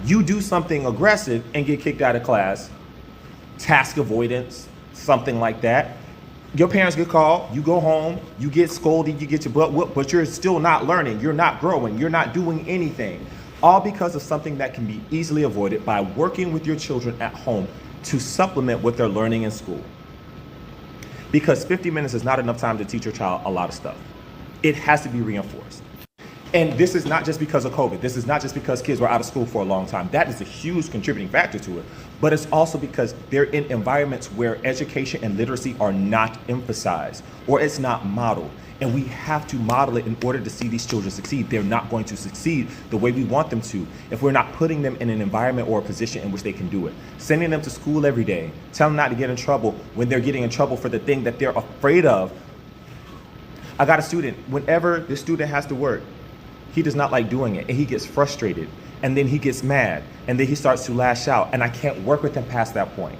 you do something aggressive and get kicked out of class, task avoidance, something like that. Your parents get called, you go home, you get scolded, you get your butt whooped, but you're still not learning, you're not growing, you're not doing anything. All because of something that can be easily avoided by working with your children at home to supplement what they're learning in school. Because 50 minutes is not enough time to teach your child a lot of stuff. It has to be reinforced. And this is not just because of COVID. This is not just because kids were out of school for a long time. That is a huge contributing factor to it. But it's also because they're in environments where education and literacy are not emphasized or it's not modeled. And we have to model it in order to see these children succeed. They're not going to succeed the way we want them to if we're not putting them in an environment or a position in which they can do it. Sending them to school every day, telling them not to get in trouble when they're getting in trouble for the thing that they're afraid of. I got a student, whenever the student has to work, he does not like doing it and he gets frustrated and then he gets mad and then he starts to lash out, and I can't work with him past that point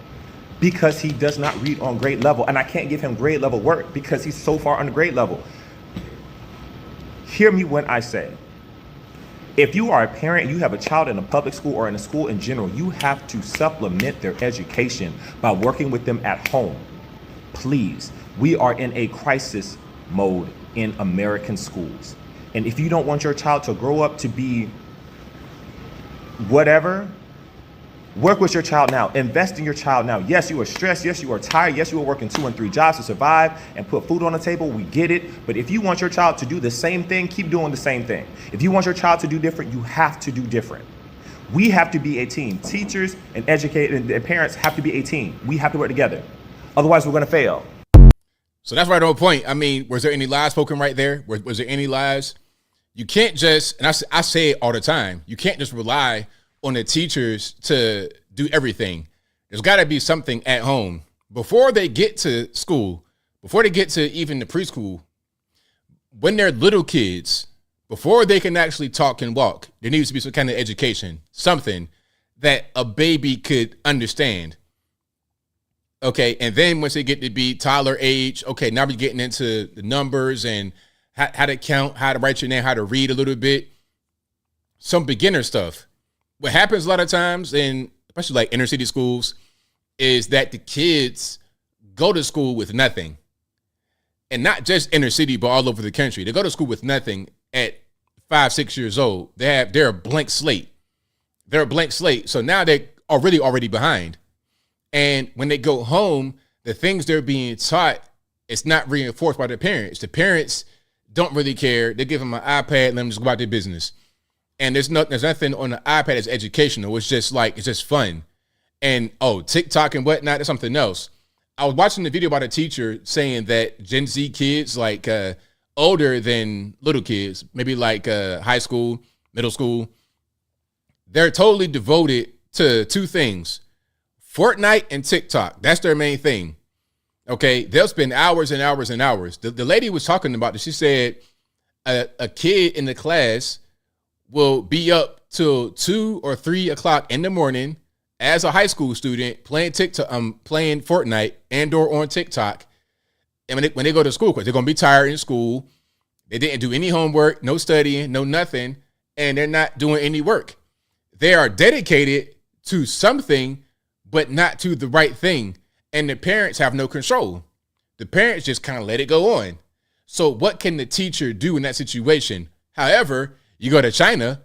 because he does not read on grade level, and I can't give him grade level work because he's so far under grade level. Hear me when I say, if you are a parent, you have a child in a public school or in a school in general, you have to supplement their education by working with them at home. Please, we are in a crisis mode in American schools. And if you don't want your child to grow up to be whatever, work with your child now. Invest in your child now. Yes, you are stressed. Yes, you are tired. Yes, you are working 2 and 3 jobs to survive and put food on the table. We get it. But if you want your child to do the same thing, keep doing the same thing. If you want your child to do different, you have to do different. We have to be a team. Teachers and educators and parents have to be a team. We have to work together. Otherwise, we're going to fail. So that's right on point. I mean, was there any lies spoken right there? Was there any lies? You can't just, and I say it all the time, you can't just rely on the teachers to do everything. There's got to be something at home. Before they get to school, before they get to even the preschool, when they're little kids, before they can actually talk and walk, there needs to be some kind of education, something that a baby could understand. Okay, and then once they get to be toddler age, okay, now we're getting into the numbers and how to count, how to write your name, how to read a little bit. Some beginner stuff. What happens a lot of times, in especially like inner city schools, is that the kids go to school with nothing. And not just inner city, but all over the country. They go to school with nothing at 5, 6 years old. They're a blank slate. They're a blank slate. So now they are really already behind. And when they go home, the things they're being taught, it's not reinforced by the parents. The parents don't really care. They give them an iPad and let them just go about their business. And there's nothing on the iPad that's educational. It's just fun. And TikTok and whatnot, that's something else. I was watching the video about a teacher saying that Gen Z kids, like older than little kids, maybe like high school, middle school, they're totally devoted to two things: Fortnite and TikTok. That's their main thing. Okay, they'll spend hours and hours and hours. The lady was talking about this. She said a kid in the class will be up till 2 or 3 o'clock in the morning as a high school student playing playing Fortnite and/or on TikTok. And when they go to school, because they're gonna be tired in school, they didn't do any homework, no studying, no nothing, and they're not doing any work. They are dedicated to something, but not to the right thing. And the parents have no control. The parents just kind of let it go on. So what can the teacher do in that situation? However, you go to China,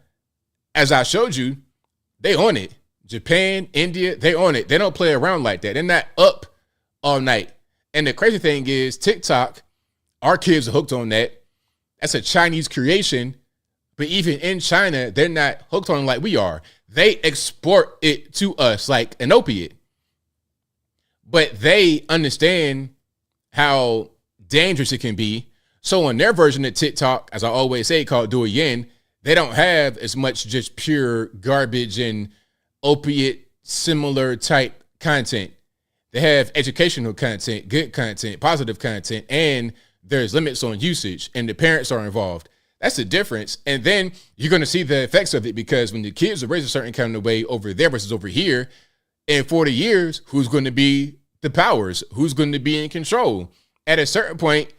as I showed you, they on it. Japan, India, they on it. They don't play around like that. They're not up all night. And the crazy thing is TikTok, our kids are hooked on that. That's a Chinese creation. But even in China, they're not hooked on it like we are. They export it to us like an opiate. But they understand how dangerous it can be. So on their version of TikTok, as I always say, called Douyin, they don't have as much just pure garbage and opiate similar type content. They have educational content, good content, positive content, and there's limits on usage, and the parents are involved. That's the difference. And then you're going to see the effects of it, because when the kids are raised a certain kind of way over there versus over here, in 40 years, who's going to be the powers? Who's going to be in control? At a certain point,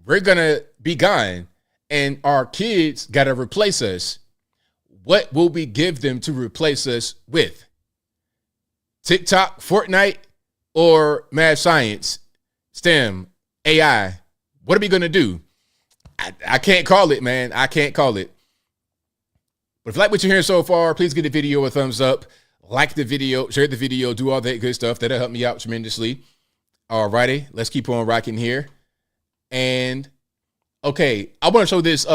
we're going to be gone, and our kids got to replace us. What will we give them to replace us with? TikTok, Fortnite, or math science, STEM, AI? What are we going to do? I can't call it, man. I can't call it. But if you like what you're hearing so far, please give the video a thumbs up. Like the video, share the video, do all that good stuff. That'll help me out tremendously. All righty, let's keep on rocking here. And okay, I want to show this.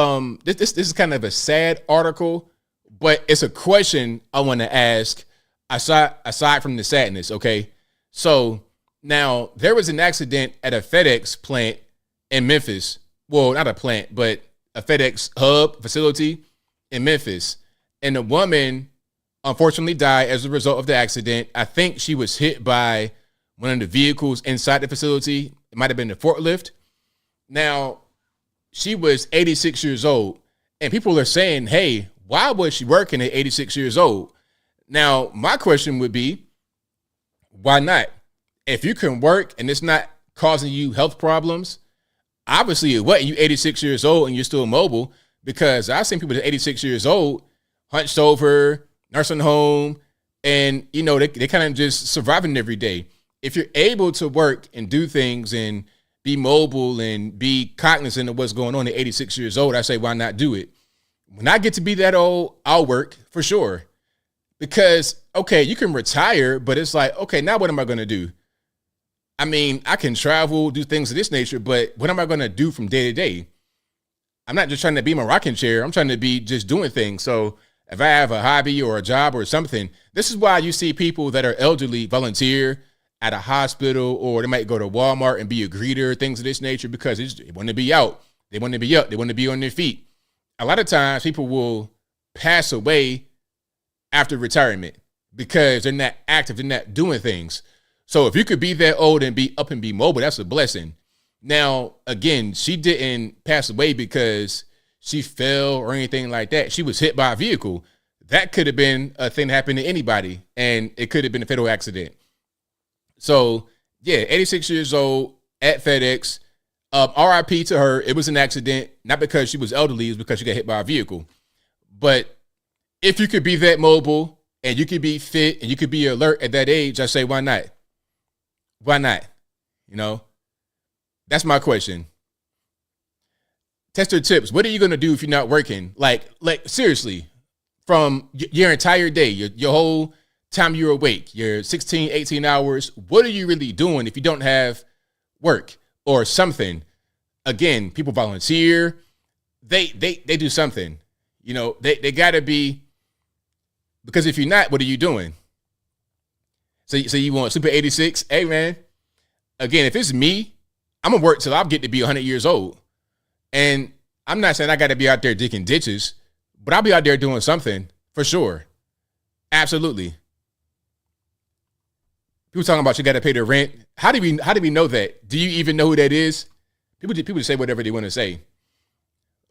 This is kind of a sad article, but it's a question I want to ask aside from the sadness. Okay, so now there was an accident at a FedEx plant in Memphis. Well, not a plant, but a FedEx hub facility in Memphis, and a woman unfortunately died as a result of the accident. I think she was hit by one of the vehicles inside the facility. It might have been the forklift. Now, she was 86 years old, and people are saying, hey, why was she working at 86 years old? Now, my question would be, why not? If you can work and it's not causing you health problems, obviously it wasn't. You 86 years old and you're still mobile, because I've seen people that are 86 years old, hunched over, nursing home, and they kind of just surviving every day. If you're able to work and do things and be mobile and be cognizant of what's going on at 86 years old, I say, why not do it? When I get to be that old, I'll work for sure. Because, okay, you can retire, but it's like, okay, now what am I going to do? I mean, I can travel, do things of this nature, but what am I going to do from day to day? I'm not just trying to be in my rocking chair. I'm trying to be just doing things. So if I have a hobby or a job or something, this is why you see people that are elderly volunteer at a hospital, or they might go to Walmart and be a greeter, things of this nature, because they want to be out. They want to be up. They want to be on their feet. A lot of times people will pass away after retirement because they're not active. They're not doing things. So if you could be that old and be up and be mobile, that's a blessing. Now, again, she didn't pass away because she fell or anything like that. She was hit by a vehicle. That could have been a thing that happened to anybody, and it could have been a fatal accident. So Yeah, 86 years old at FedEx. RIP to her. It was an accident, not because she was elderly, it was because she got hit by a vehicle. But if you could be that mobile and you could be fit and you could be alert at that age, I say, why not? Why not? You know, that's my question. Tester tips. What are you going to do if you're not working? Like seriously, from your entire day, your whole time you're awake, your 16, 18 hours, what are you really doing if you don't have work or something? Again, people volunteer. They do something. You know, they got to be, because if you're not, what are you doing? So you want Super 86? Hey, man, again, if it's me, I'm going to work till I get to be 100 years old. And I'm not saying I got to be out there digging ditches, but I'll be out there doing something for sure. Absolutely. People talking about you got to pay the rent. How do we know that? Do you even know who that is? People just say whatever they want to say.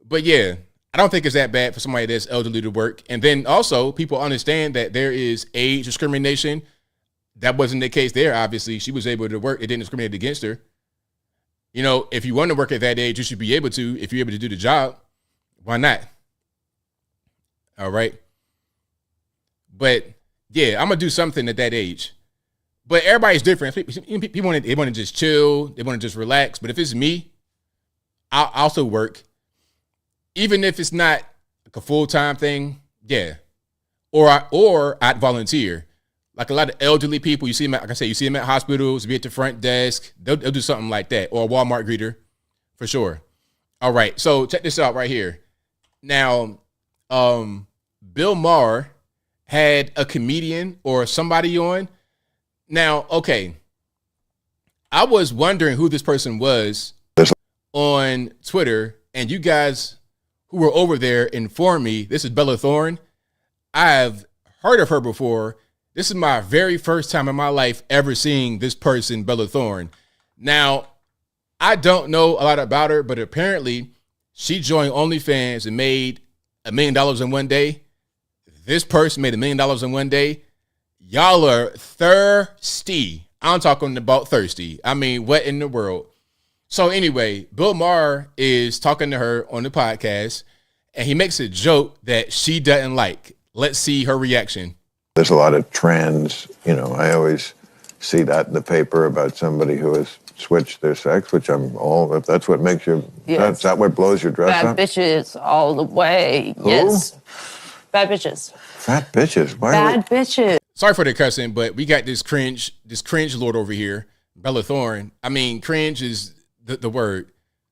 But yeah, I don't think it's that bad for somebody that's elderly to work. And then also people understand that there is age discrimination. That wasn't the case there. Obviously, she was able to work. It didn't discriminate against her. You know, if you want to work at that age, you should be able to. If you're able to do the job, why not? All right. But yeah, I'm going to do something at that age. But everybody's different. People want to just chill. They want to just relax. But if it's me, I'll also work. Even if it's not like a full-time thing, yeah. Or I'd volunteer. Like a lot of elderly people, you see them, like I say, you see them at hospitals, be at the front desk. They'll do something like that. Or a Walmart greeter, for sure. All right, so check this out right here. Now, Bill Maher had a comedian or somebody on. Now, okay, I was wondering who this person was on Twitter, and you guys who were over there informed me. This is Bella Thorne. I've heard of her before. This is my very first time in my life ever seeing this person, Bella Thorne. Now, I don't know a lot about her, but apparently she joined OnlyFans and made $1 million in one day. This person made $1 million in one day. Y'all are thirsty. I'm talking about thirsty. I mean, what in the world? So anyway, Bill Maher is talking to her on the podcast, and he makes a joke that she doesn't like. Let's see her reaction. There's a lot of trans, I always see that in the paper about somebody who has switched their sex, which if that's what makes you, yes. Is that what blows your dress up? Bad bitches all the way. Who? Yes. Bad bitches. Fat bitches. Bad bitches. Sorry for the cussing, but we got this cringe lord over here, Bella Thorne. I mean, cringe is the word.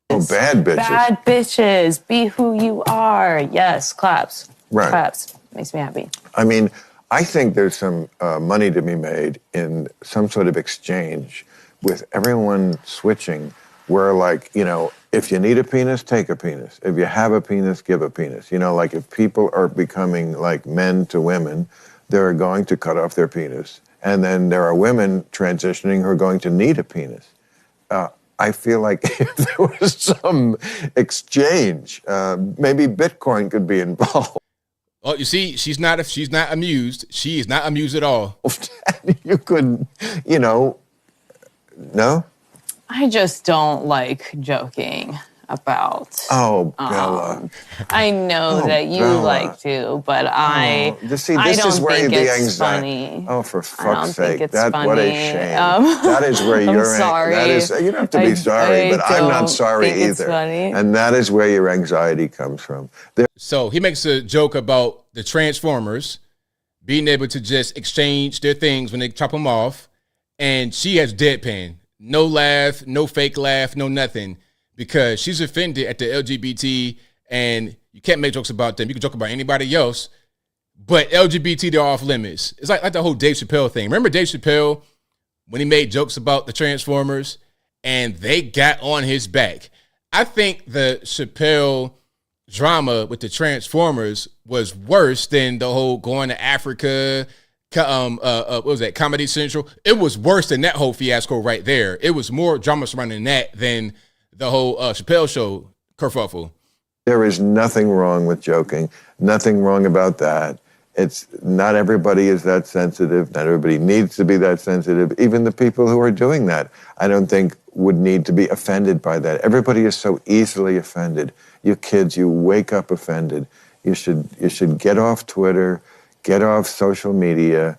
Oh, bad bitches. Bad bitches. Be who you are. Yes. Claps. Right. Claps. Makes me happy. I mean, I think there's some money to be made in some sort of exchange with everyone switching where, like, if you need a penis, take a penis. If you have a penis, give a penis. Like if people are becoming like men to women, they're going to cut off their penis. And then there are women transitioning who are going to need a penis. I feel like if there was some exchange, maybe Bitcoin could be involved. Oh, you see, she's not amused. She is not amused at all. You could, no? I just don't like joking about. Oh, Bella. I know that you Bella. like to, but I this I don't is where think the it's anxiety. funny. Oh, for I don't fuck's think sake! it's What a funny. shame. That is where I'm you're. sorry. That is. You don't have to be sorry, but I'm not don't sorry think it's either. funny. And that is where your anxiety comes from. So he makes a joke about the Transformers being able to just exchange their things when they chop them off, and she has deadpan, no laugh, no fake laugh, no nothing, because she's offended at the LGBT, and you can't make jokes about them. You can joke about anybody else, but LGBT, they're off limits. It's like the whole Dave Chappelle thing. Remember Dave Chappelle when he made jokes about the Transformers, and they got on his back? I think the Chappelle drama with the Transformers was worse than the whole going to Africa, what was that, Comedy Central? It was worse than that whole fiasco right there. It was more drama surrounding that than the whole Chappelle show kerfuffle. There is nothing wrong with joking. Nothing wrong about that. It's not everybody is that sensitive. Not everybody needs to be that sensitive. Even the people who are doing that, I don't think would need to be offended by that. Everybody is so easily offended. You kids, you wake up offended. You should get off Twitter, get off social media,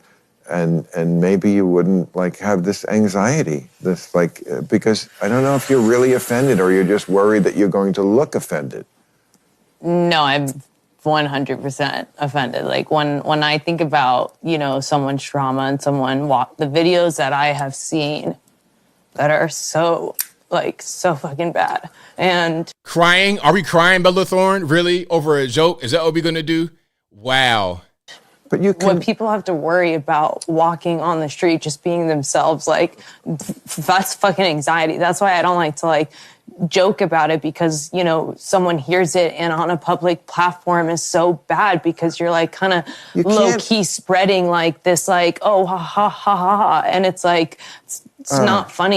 and maybe you wouldn't like have this anxiety. This like because I don't know if you're really offended or you're just worried that you're going to look offended. No, I'm 100% offended. Like when I think about, someone's trauma and the videos that I have seen that are so fucking bad. And crying? Are we crying, Bella Thorne? Really? Over a joke? Is that what we're gonna do? Wow. But when people have to worry about walking on the street, just being themselves, that's fucking anxiety. That's why I don't like to joke about it, because, someone hears it and on a public platform is so bad, because you're kind of low key spreading this, oh, ha, ha, ha, ha, ha. And it's it's not funny.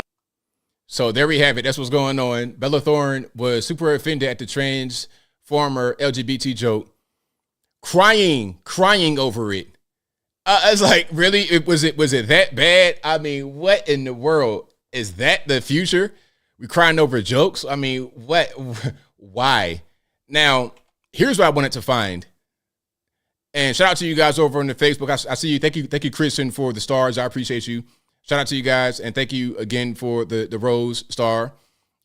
So there we have it. That's what's going on. Bella Thorne was super offended at the transformer LGBT joke. Crying over it. I was like, really? Was it that bad? I mean, what in the world? Is that the future? We crying over jokes? I mean, what? Why? Now, here's what I wanted to find. And shout out to you guys over on the Facebook. I see you. Thank you, Kristen, for the stars. I appreciate you. Shout out to you guys, and thank you again for the rose star.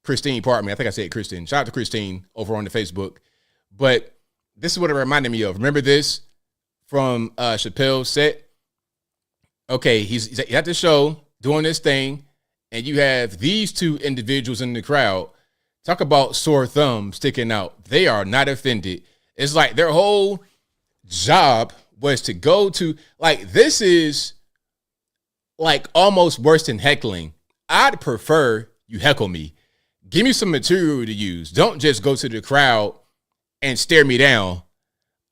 Christine, pardon me. I think I said Kristen. Shout out to Christine over on the Facebook. But this is what it reminded me of. Remember this from Chappelle's set? Okay, he's at the show doing this thing, and you have these two individuals in the crowd. Talk about sore thumb sticking out. They are not offended. It's like their whole job was to go to, this is almost worse than heckling. I'd prefer you heckle me. Give me some material to use. Don't just go to the crowd and stare me down.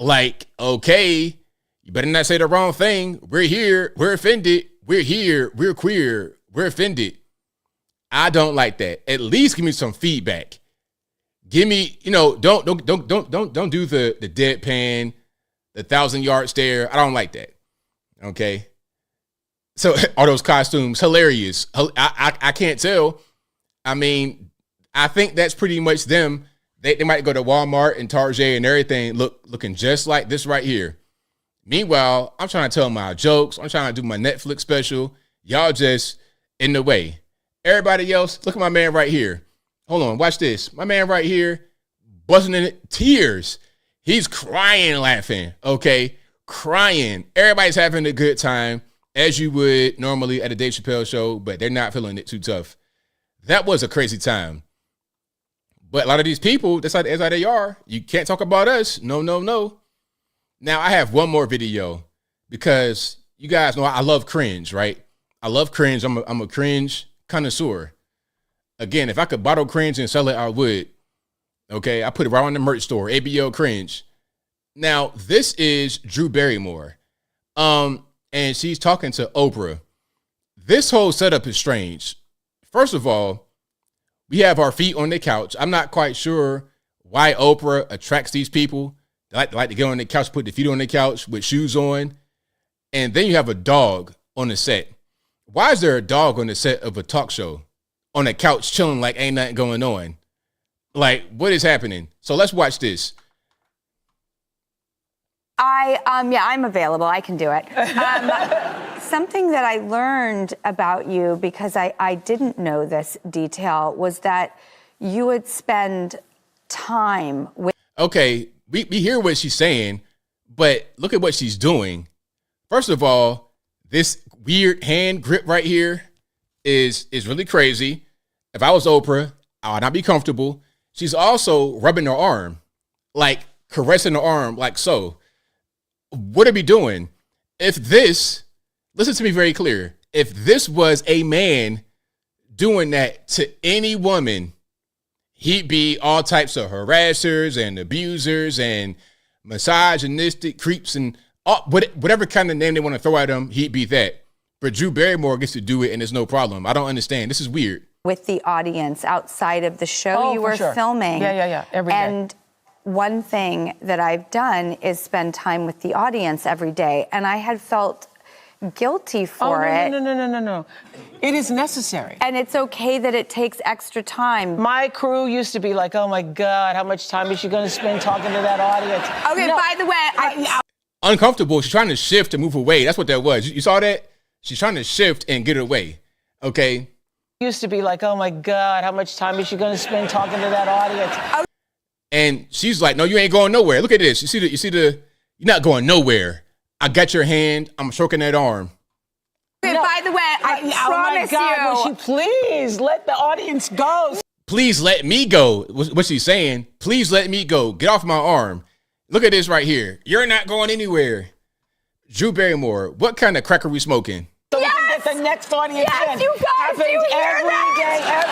Okay, you better not say the wrong thing. We're here. We're offended. We're here. We're queer. We're offended. I don't like that. At least give me some feedback. Give me, don't do the deadpan, the 1,000-yard stare. I don't like that. Okay. So are those costumes hilarious? I can't tell. I mean, I think that's pretty much them. They might go to Walmart and Target and everything looking just like this right here. Meanwhile, I'm trying to tell my jokes. I'm trying to do my Netflix special. Y'all just in the way. Everybody else, look at my man right here. Hold on, watch this. My man right here, busting in tears. He's crying, laughing, okay? Crying. Everybody's having a good time, as you would normally at a Dave Chappelle show, but they're not feeling it too tough. That was a crazy time. But a lot of these people, that's how they are. You can't talk about us. No. Now, I have one more video because you guys know I love cringe, right? I love cringe. I'm a cringe connoisseur. Again, if I could bottle cringe and sell it, I would. Okay, I put it right on the merch store, ABL cringe. Now, this is Drew Barrymore. And she's talking to Oprah. This whole setup is strange. First of all, we have our feet on the couch. I'm not quite sure why Oprah attracts these people. They like to get on the couch, put their feet on the couch with shoes on. And then you have a dog on the set. Why is there a dog on the set of a talk show on the couch chilling like ain't nothing going on? What is happening? So let's watch this. I'm available. I can do it. Something that I learned about you, because I didn't know this detail, was that you would spend time with... Okay, we hear what she's saying, but look at what she's doing. First of all, this weird hand grip right here is really crazy. If I was Oprah, I would not be comfortable. She's also rubbing her arm, caressing her arm, so. What are we doing? If this, listen to me very clear, if this was a man doing that to any woman, he'd be all types of harassers and abusers and misogynistic creeps and whatever kind of name they want to throw at him, he'd be that. But Drew Barrymore gets to do it and there's no problem. I don't understand. This is weird. With the audience outside of the show you were filming. Yeah, every day. And one thing that I've done is spend time with the audience every day, and I had felt guilty for it. No. It is necessary. And it's okay that it takes extra time. My crew used to be like, oh my God, how much time is she going to spend talking to that audience? Okay, by the way, uncomfortable. She's trying to shift and move away. That's what that was. You saw that? She's trying to shift and get away. Okay. Used to be like, oh my God, how much time is she going to spend talking to that audience? And she's like, no, you ain't going nowhere. Look at this. You see the, you're not going nowhere. I got your hand. I'm stroking that arm. Okay, by the way, I promise you. you. Will she please let the audience go? Please let me go. What she's saying, please let me go. Get off my arm. Look at this right here. You're not going anywhere. Drew Barrymore, what kind of crack are we smoking? So we can get the next audience in. You guys, do you hear that?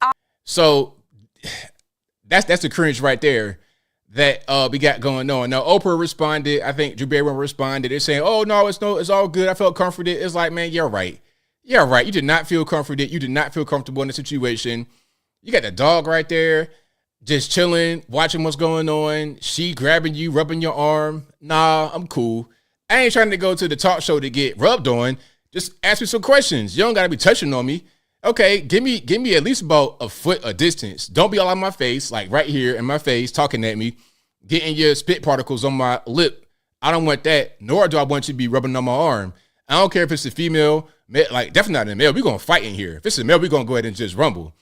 Every day. So that's the cringe right there that we got going on. Now, Oprah responded. I think Drew Barrymore responded. They're saying, oh, no, it's all good. I felt comforted. It's like, man, you're right. You're right. You did not feel comforted. You did not feel comfortable in the situation. You got the dog right there just chilling, watching what's going on. She grabbing you, rubbing your arm. Nah, I'm cool. I ain't trying to go to the talk show to get rubbed on. Just ask me some questions. You don't got to be touching on me. Okay, give me at least about a foot of distance. Don't be all on my face, like right here in my face, talking at me, getting your spit particles on my lip. I don't want that, nor do I want you to be rubbing on my arm. I don't care if it's a female, like definitely not a male. We're going to fight in here. If it's a male, we're going to go ahead and just rumble.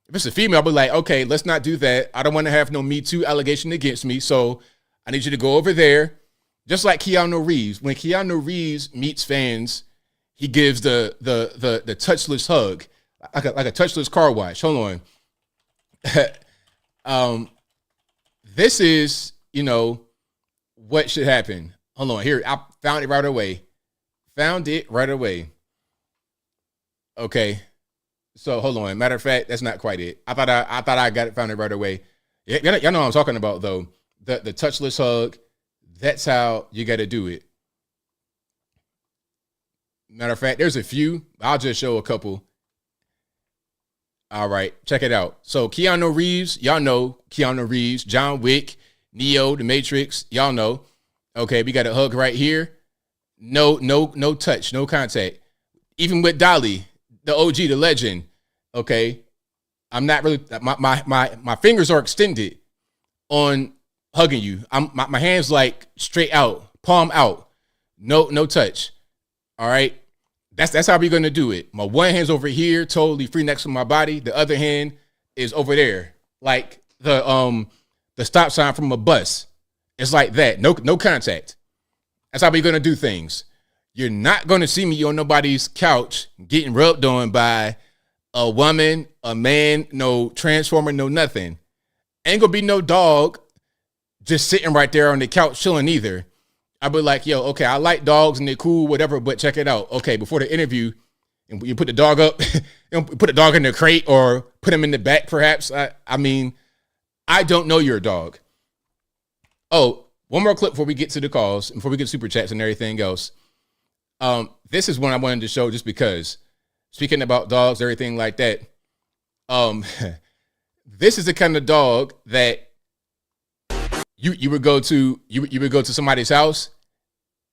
If it's a female, I'll be like, okay, let's not do that. I don't want to have no Me Too allegation against me, so I need you to go over there. Just like Keanu Reeves. When Keanu Reeves meets fans, he gives the touchless hug. Like a touchless car wash. Hold on. This is, what should happen. Hold on. Here, I found it right away. Okay. So hold on. Matter of fact, that's not quite it. I thought I found it right away. Y'all know what I'm talking about though. The touchless hug. That's how you got to do it. Matter of fact, there's a few. I'll just show a couple. All right, check it out. So Keanu Reeves, y'all know Keanu Reeves, John Wick, Neo, The Matrix, y'all know. Okay, we got a hug right here. No touch, no contact. Even with Dolly, the OG, the legend. Okay, I'm not really. My fingers are extended on hugging you. My hands like straight out, palm out. No touch. All right. That's how we're gonna do it. My one hand's over here, totally free next to my body. The other hand is over there, like the stop sign from a bus. It's like that. No contact. That's how we're gonna do things. You're not gonna see me on nobody's couch getting rubbed on by a woman, a man, no transformer, no nothing. Ain't gonna be no dog just sitting right there on the couch chilling either. I'd be like, yo, okay, I like dogs and they're cool, whatever, but check it out. Okay, before the interview, and you put the dog up, put the dog in the crate or put him in the back, perhaps. I mean, I don't know your dog. Oh, one more clip before we get to the calls, before we get super chats and everything else. This is one I wanted to show just because, speaking about dogs, everything like that. This is the kind of dog that you would go to somebody's house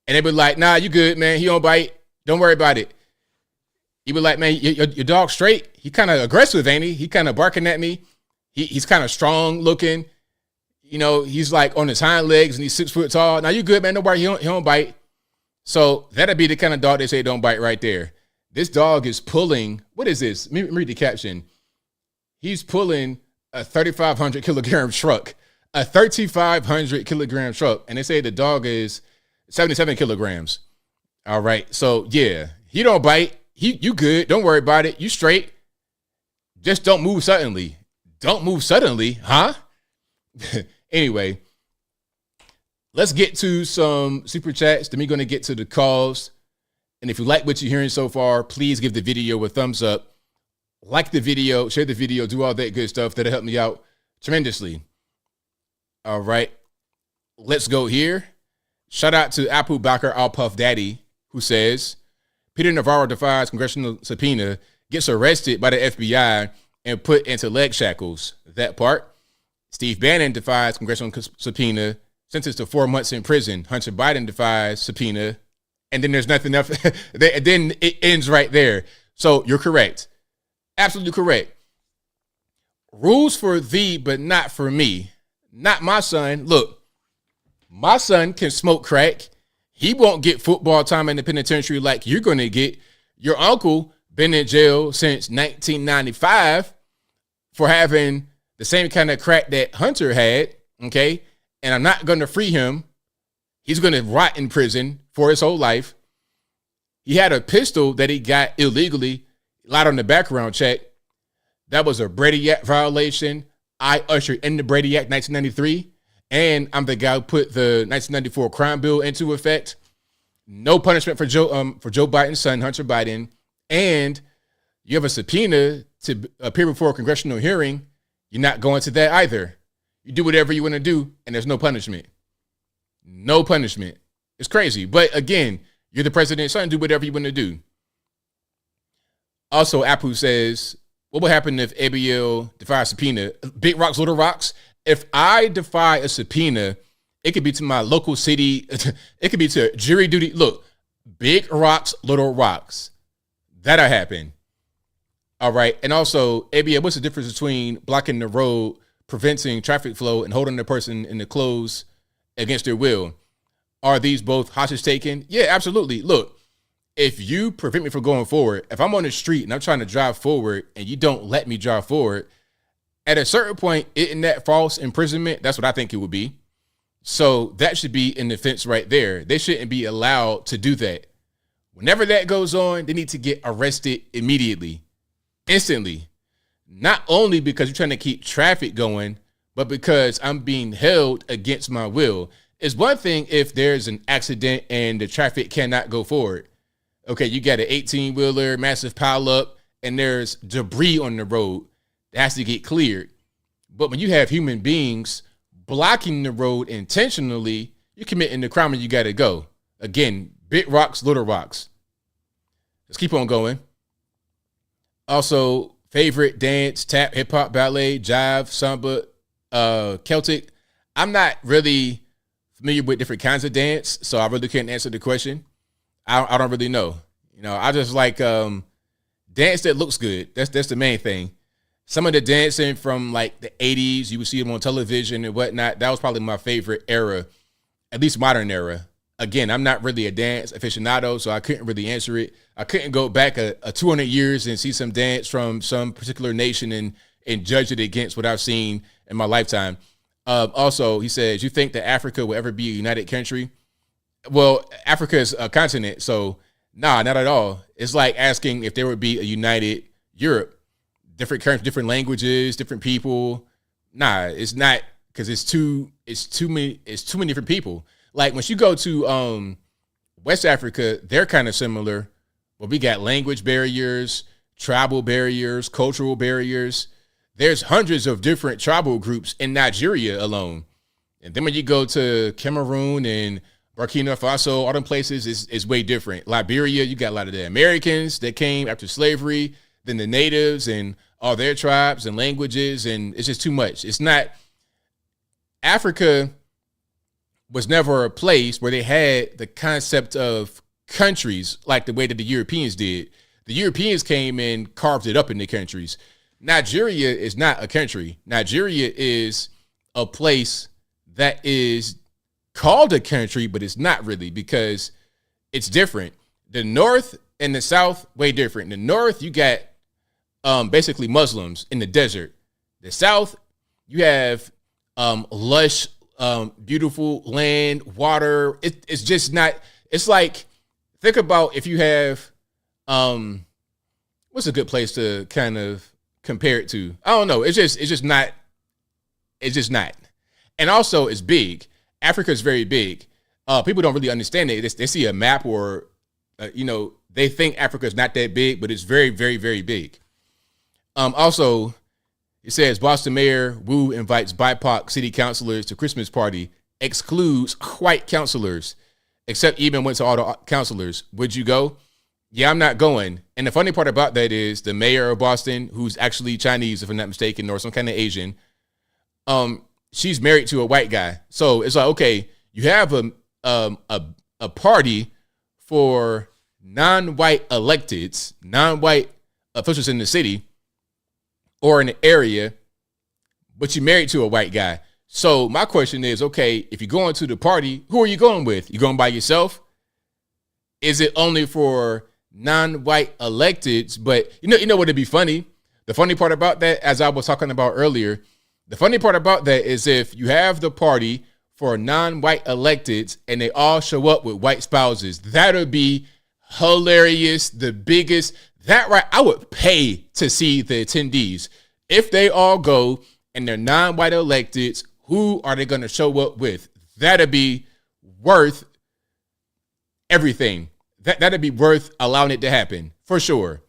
and they'd be like, nah, you good, man. He don't bite. Don't worry about it. You be like, man, your dog straight. He kind of aggressive, ain't he? He kind of barking at me. He's kind of strong looking. He's like on his hind legs and he's 6 foot tall. Now you good, man. Don't worry. He don't bite. So that'd be the kind of dog they say don't bite right there. This dog is pulling. What is this? Let me read the caption. He's pulling a 3,500 kilogram truck. A 3,500 kilogram truck, and they say the dog is 77 kilograms. All right, so yeah, he don't bite. You good? Don't worry about it. You straight. Just don't move suddenly. Don't move suddenly, huh? Anyway, let's get to some super chats. Then we're gonna get to the calls. And if you like what you're hearing so far, please give the video a thumbs up. Like the video, share the video, do all that good stuff. That'll help me out tremendously. All right, let's go here. Shout out to Apu Bakr Al Puff Daddy, who says, Peter Navarro defies congressional subpoena, gets arrested by the FBI and put into leg shackles. That part. Steve Bannon defies congressional subpoena, sentenced to 4 months in prison. Hunter Biden defies subpoena, and then there's nothing else. Then it ends right there. So you're correct. Absolutely correct. Rules for thee, but not for me. Not my son. Look, my son can smoke crack. He won't get football time in the penitentiary like you're going to get. Your uncle been in jail since 1995 for having the same kind of crack that Hunter had, okay? And I'm not going to free him. He's going to rot in prison for his whole life. He had a pistol that he got illegally, lied on the background check. That was a Brady Act violation. I ushered in the Brady Act 1993, and I'm the guy who put the 1994 crime bill into effect. No punishment for Joe Biden's son, Hunter Biden, and you have a subpoena to appear before a congressional hearing. You're not going to that either. You do whatever you want to do, and there's no punishment. No punishment. It's crazy. But again, you're the president's son. Do whatever you want to do. Also, Apu says, what will happen if ABL defies subpoena? Big rocks, little rocks. If I defy a subpoena, it could be to my local city. It could be to jury duty. Look, big rocks, little rocks. That'll happen. All right. And also, ABL, what's the difference between blocking the road, preventing traffic flow, and holding the person in the clothes against their will? Are these both hostage taking? Yeah, absolutely. Look, if you prevent me from going forward, if I'm on the street and I'm trying to drive forward and you don't let me drive forward, at a certain point, isn't that false imprisonment? That's what I think it would be. So that should be an offense right there. They shouldn't be allowed to do that. Whenever that goes on, they need to get arrested immediately, instantly. Not only because you're trying to keep traffic going, but because I'm being held against my will. It's one thing if there's an accident and the traffic cannot go forward. Okay, you got an 18-wheeler, massive pileup, and there's debris on the road that has to get cleared. But when you have human beings blocking the road intentionally, you're committing the crime and you got to go. Again, big rocks, little rocks. Let's keep on going. Also, favorite dance, tap, hip-hop, ballet, jive, samba, Celtic. I'm not really familiar with different kinds of dance, so I really can't answer the question. I don't really know. You know, I just like dance that looks good. That's the main thing. Some of the dancing from like the 80s, you would see them on television and whatnot. That was probably my favorite era, at least modern era. Again, I'm not really a dance aficionado, so I couldn't really answer it. I couldn't go back a 200 years and see some dance from some particular nation and judge it against what I've seen in my lifetime. Also, he says, you think that Africa will ever be a united country? Well, Africa is a continent, so nah, not at all. It's like asking if there would be a united Europe. Different countries, different languages, different people. Nah, it's not, because it's too many different people. Like when you go to West Africa, they're kind of similar. But we got language barriers, tribal barriers, cultural barriers. There's hundreds of different tribal groups in Nigeria alone. And then when you go to Cameroon and Burkina Faso, all them places is way different. Liberia, you got a lot of the Americans that came after slavery, then the natives and all their tribes and languages, and it's just too much. It's not, Africa was never a place where they had the concept of countries like the way that the Europeans did. The Europeans came and carved it up into countries. Nigeria is not a country. Nigeria is a place that is called a country, but it's not really, because it's different. The North and the South, way different. In the North, you got basically Muslims in the desert. The South, you have lush, beautiful land, water. It's just not, it's like, think about if you have, what's a good place to kind of compare it to? I don't know. It's just not. And also it's big. Africa is very big. People don't really understand it. They see a map or, they think Africa is not that big, but it's very, very, very big. Also, it says Boston Mayor Wu invites BIPOC city councilors to Christmas party, excludes white councilors, except even went to all the councilors. Would you go? Yeah, I'm not going. And the funny part about that is the mayor of Boston, who's actually Chinese, if I'm not mistaken, or some kind of Asian, she's married to a white guy. So it's like, okay, you have a party for non-white electeds, non-white officials in the city or in the area, but you're married to a white guy. So my question is, okay, if you're going to the party, who are you going with? You going by yourself? Is it only for non-white electeds? But you know what would be funny? The funny part about that, as I was talking about earlier, the funny part about that is if you have the party for non-white electeds and they all show up with white spouses, that'll be hilarious. The biggest, that right, I would pay to see the attendees. If they all go and they're non-white electeds, who are they going to show up with? That'd be worth everything. That'd be worth allowing it to happen, for sure.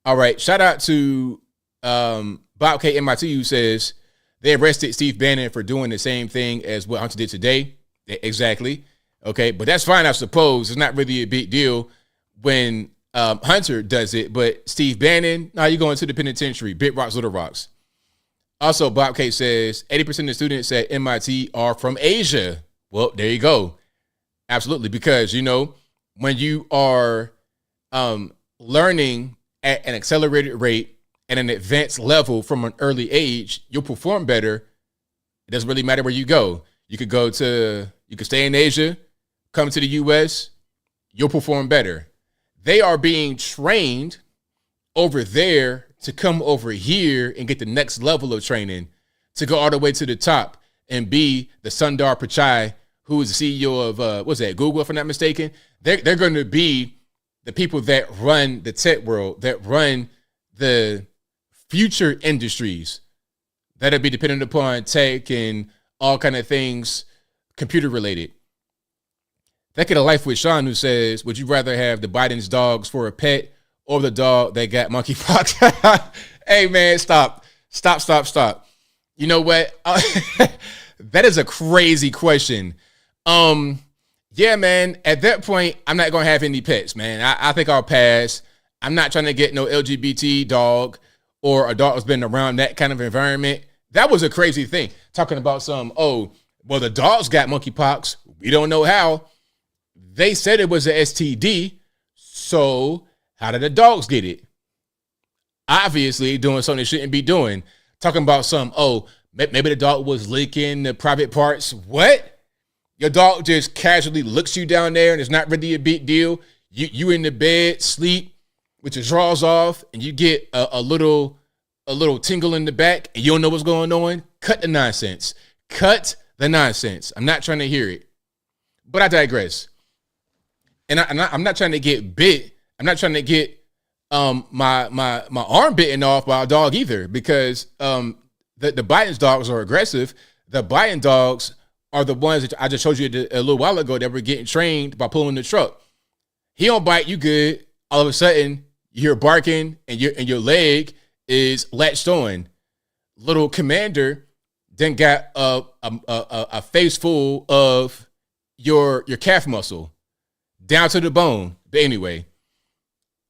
All right, shout out to Bob K. MIT, who says they arrested Steve Bannon for doing the same thing as what Hunter did today. Exactly. Okay, but that's fine, I suppose. It's not really a big deal when Hunter does it, but Steve Bannon, now you're going to the penitentiary. Big rocks, little rocks. Also, Bob K says 80% of students at MIT are from Asia. Well, there you go. Absolutely, because, when you are learning at an accelerated rate at an advanced level from an early age, you'll perform better. It doesn't really matter where you go. You could stay in Asia, come to the U.S., you'll perform better. They are being trained over there to come over here and get the next level of training, to go all the way to the top and be the Sundar Pichai, who is the CEO of, Google, if I'm not mistaken. They're going to be the people that run the tech world, that run the future industries that'll be dependent upon tech and all kind of things computer related. That Get a Life with Sean, who says, would you rather have the Biden's dogs for a pet or the dog that got monkeypox? Hey, man, stop. You know what? That is a crazy question. Yeah, man, at that point, I'm not going to have any pets, man. I think I'll pass. I'm not trying to get no LGBT dog or a dog that's been around that kind of environment. That was a crazy thing. Talking about the dogs got monkeypox. We don't know how. They said it was an STD. So how did the dogs get it? Obviously doing something they shouldn't be doing. Talking about maybe the dog was licking the private parts. What? Your dog just casually looks you down there and it's not really a big deal. You in the bed, sleep with your drawers off, and you get a little tingle in the back and you don't know what's going on. Cut the nonsense. I'm not trying to hear it. But I digress. And I'm not trying to get bit. I'm not trying to get my arm bitten off by a dog either, because the Biden's dogs are aggressive. The Biden dogs are the ones that I just showed you a little while ago that were getting trained by pulling the truck. He don't bite, you good. All of a sudden, you hear barking and your leg is latched on. Little Commander then got a face full of your calf muscle down to the bone. But anyway,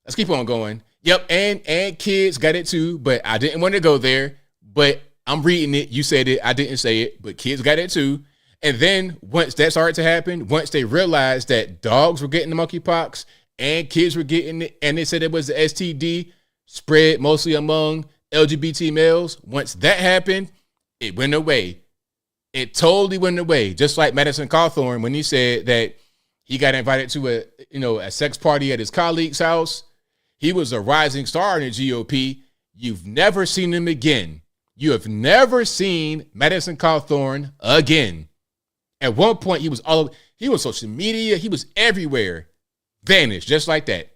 let's keep on going. Yep, and kids got it too, but I didn't want to go there. But I'm reading it. You said it. I didn't say it, but kids got it too. And then once that started to happen, once they realized that dogs were getting the monkeypox and kids were getting it, and they said it was the STD spread mostly among LGBT males, once that happened, it went away. It totally went away. Just like Madison Cawthorn, when he said that he got invited to a sex party at his colleague's house. He was a rising star in the GOP. You've never seen him again. You have never seen Madison Cawthorn again. At one point, he was social media. He was everywhere. Vanished just like that.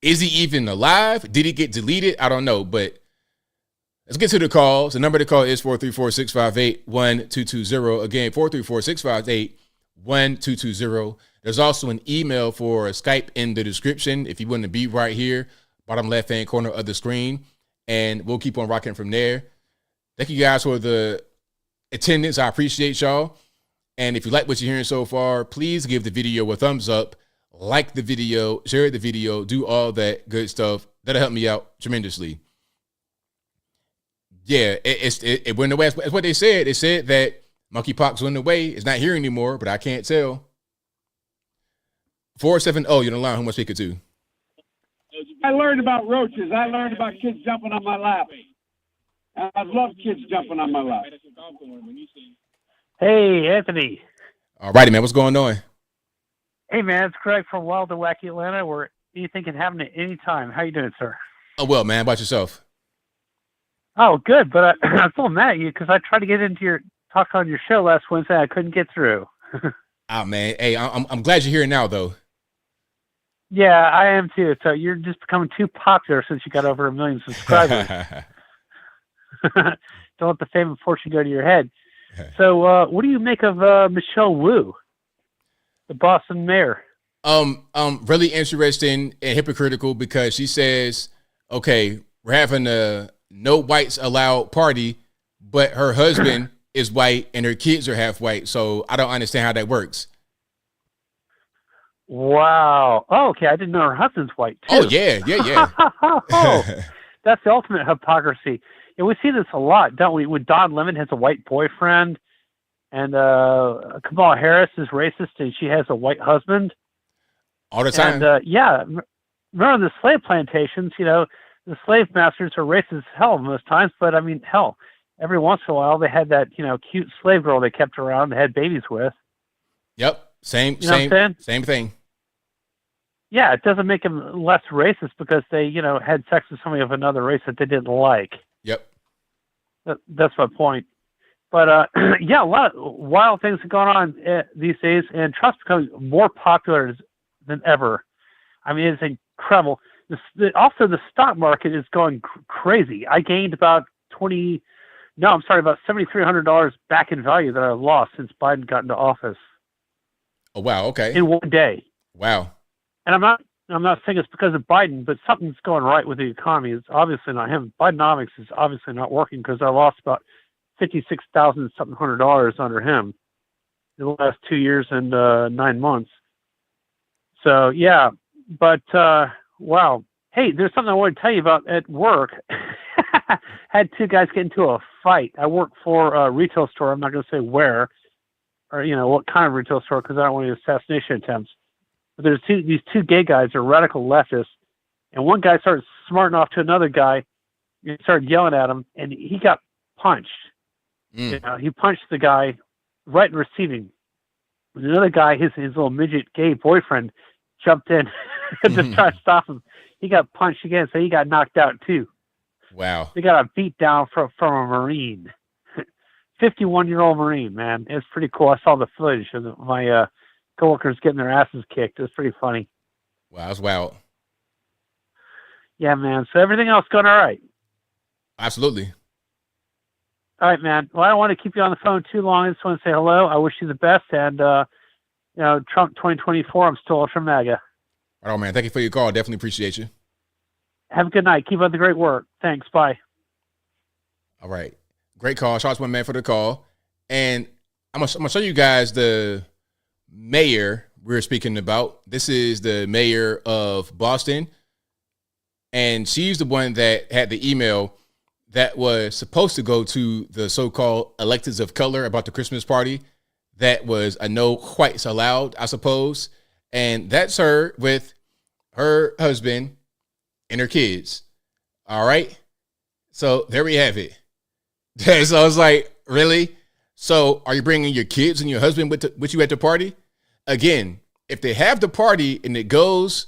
Is he even alive? Did he get deleted? I don't know, but let's get to the calls. The number to call is 434-658-1220. Again, 434-658-1220. There's also an email for Skype in the description if you want to be right here, bottom left-hand corner of the screen, and we'll keep on rocking from there. Thank you guys for the attendance. I appreciate y'all. And if you like what you're hearing so far, please give the video a thumbs up, like the video, share the video, do all that good stuff. That'll help me out tremendously. Yeah, it went away. That's what they said. They said that monkeypox went away. It's not here anymore, but I can't tell. 470, you're on the line. Who am I speaking to? I learned about roaches. I learned about kids jumping on my lap. I love kids jumping on my lap. Hey, Anthony. All righty, man. What's going on? Hey, man. It's Craig from Wild and Wacky Atlanta, where anything can happen at any time. How you doing, sir? Oh, well, man. How about yourself? Oh, good. But I'm still mad at you because I tried to get into your talk on your show last Wednesday. I couldn't get through. Oh, man. Hey, I'm glad you're here now, though. Yeah, I am too. So you're just becoming too popular since you got over 1 million subscribers. Don't let the fame and fortune go to your head. So, what do you make of Michelle Wu, the Boston mayor? Really interesting and hypocritical because she says, okay, we're having a no whites allowed party, but her husband is white and her kids are half white. So I don't understand how that works. Wow. Oh, okay. I didn't know her husband's white too. Oh yeah. Oh, that's the ultimate hypocrisy. And we see this a lot, don't we? When Don Lemon has a white boyfriend, and Kamala Harris is racist, and she has a white husband. All the time. And remember the slave plantations? You know, the slave masters are racist as hell most times. But I mean, hell, every once in a while they had that cute slave girl they kept around, they had babies with. Yep. Same thing. Yeah, it doesn't make them less racist because they, had sex with somebody of another race that they didn't like. Yep. That's my point. But yeah, a lot of wild things are going on these days, and Trump's becoming more popular than ever. I mean, it's incredible. Also, the stock market is going crazy. I gained about $7,300 back in value that I lost since Biden got into office. Oh wow! Okay. In one day. Wow. And I'm not saying it's because of Biden, but something's going right with the economy. It's obviously not him. Bidenomics is obviously not working because I lost about $56,700 under him in the last 2 years and 9 months. So yeah, but wow. Hey, there's something I want to tell you about at work. Had two guys get into a fight. I work for a retail store. I'm not going to say where. Or what kind of retail store, because I don't want any assassination attempts. But there's these two gay guys are radical leftists, and one guy started smarting off to another guy, and started yelling at him, and he got punched. He punched the guy right in receiving. And another guy, his little midget gay boyfriend, jumped in to try to stop him. He got punched again, so he got knocked out too. Wow! They got a beat down from a Marine. 51-year-old Marine, man. It's pretty cool. I saw the footage of my coworkers getting their asses kicked. It was pretty funny. Wow, that's wild. Yeah, man. So everything else going all right? Absolutely. All right, man. Well, I don't want to keep you on the phone too long. I just want to say hello. I wish you the best. And, Trump 2024, I'm still ultra MAGA. All right, man. Thank you for your call. Definitely appreciate you. Have a good night. Keep up the great work. Thanks. Bye. All right. Great call. Shout out to my man for the call. And I'm gonna show you guys the mayor we're speaking about. This is the mayor of Boston. And she's the one that had the email that was supposed to go to the so-called electeds of color about the Christmas party. That was a no whites allowed, I suppose. And that's her with her husband and her kids. All right. So there we have it. So I was like, really? So are you bringing your kids and your husband with you at the party? Again, if they have the party and it goes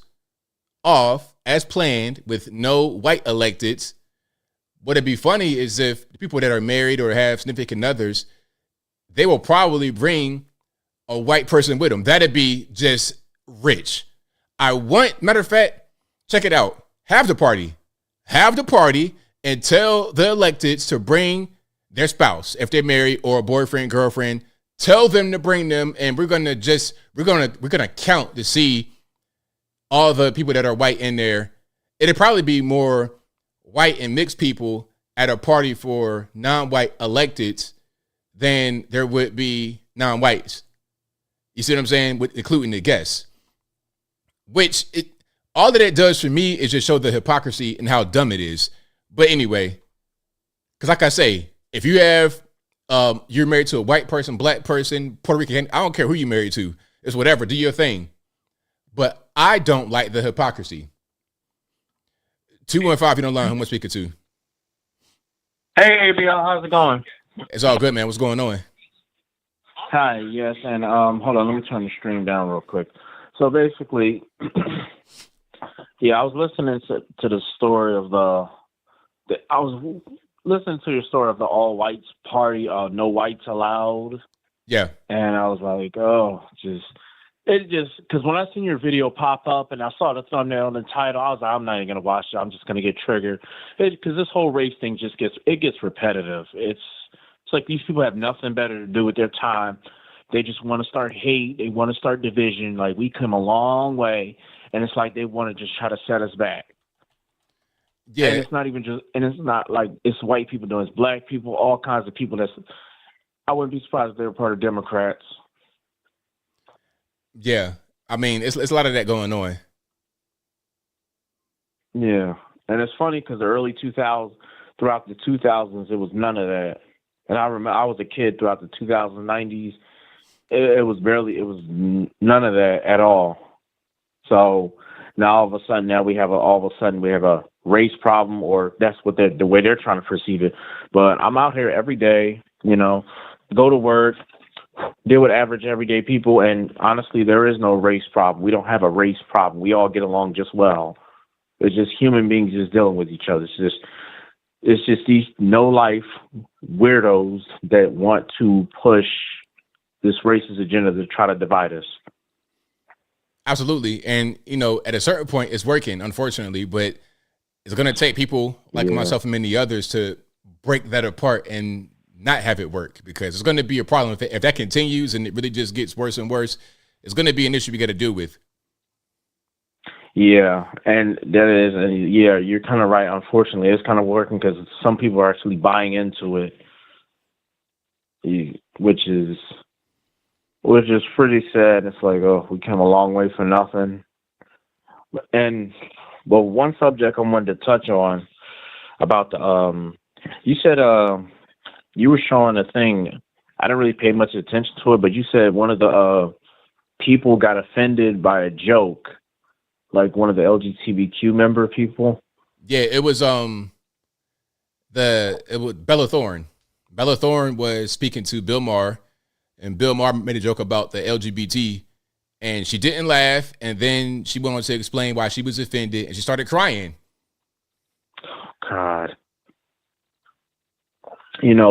off as planned with no white electeds, what'd be funny is if the people that are married or have significant others, they will probably bring a white person with them. That'd be just rich. Matter of fact, check it out. Have the party and tell the electeds to bring their spouse, if they're married or a boyfriend, girlfriend, tell them to bring them, and we're gonna count to see all the people that are white in there. It'd probably be more white and mixed people at a party for non-white electeds than there would be non-whites. You see what I'm saying? Including the guests. All that it does for me is just show the hypocrisy and how dumb it is. But anyway, Because like I say, if you have, you're married to a white person, black person, Puerto Rican, I don't care who you're married to. It's whatever. Do your thing. But I don't like the hypocrisy. 215, you don't learn who I'm speaking to. Hey, ABL, how's it going? It's all good, man. What's going on? Hi, yes, and hold on, let me turn the stream down real quick. So basically, yeah, I was listening to the story of I was listening to your story of the all whites party, no whites allowed. Yeah. And I was like, because when I seen your video pop up and I saw the thumbnail and the title, I was like, I'm not even gonna watch it. I'm just gonna get triggered because this whole race thing just gets repetitive. It's like these people have nothing better to do with their time. They just want to start hate. They want to start division. Like, we come a long way, and it's like they want to just try to set us back. Yeah. And it's not even just, and it's not like it's white people doing it. It's black people, all kinds of people. I wouldn't be surprised if they were part of Democrats. Yeah. I mean, it's a lot of that going on. Yeah. And it's funny because the early 2000s, throughout the 2000s, it was none of that. And I remember I was a kid throughout the 2090s. It was none of that at all. So now all of a sudden, we have a race problem, or that's what the way they're trying to perceive it. But I'm out here every day, go to work, deal with average everyday people, and honestly, there is no race problem. We don't have a race problem. We all get along just well. It's just human beings just dealing with each other. It's just these no-life weirdos that want to push this racist agenda to try to divide us. Absolutely. And, at a certain point, it's working, unfortunately, but it's going to take people like myself and many others to break that apart and not have it work, because it's going to be a problem. If that continues and it really just gets worse and worse, it's going to be an issue we got to deal with. Yeah, and you're kind of right. Unfortunately, it's kind of working because some people are actually buying into it, which is pretty sad. It's like, we came a long way for nothing. But one subject I wanted to touch on about you said you were showing a thing. I didn't really pay much attention to it, but you said one of the people got offended by a joke. Like one of the LGBTQ member people. Yeah, it was Bella Thorne. Bella Thorne was speaking to Bill Maher, and Bill Maher made a joke about the LGBT, and she didn't laugh, and then she went on to explain why she was offended, and she started crying. God.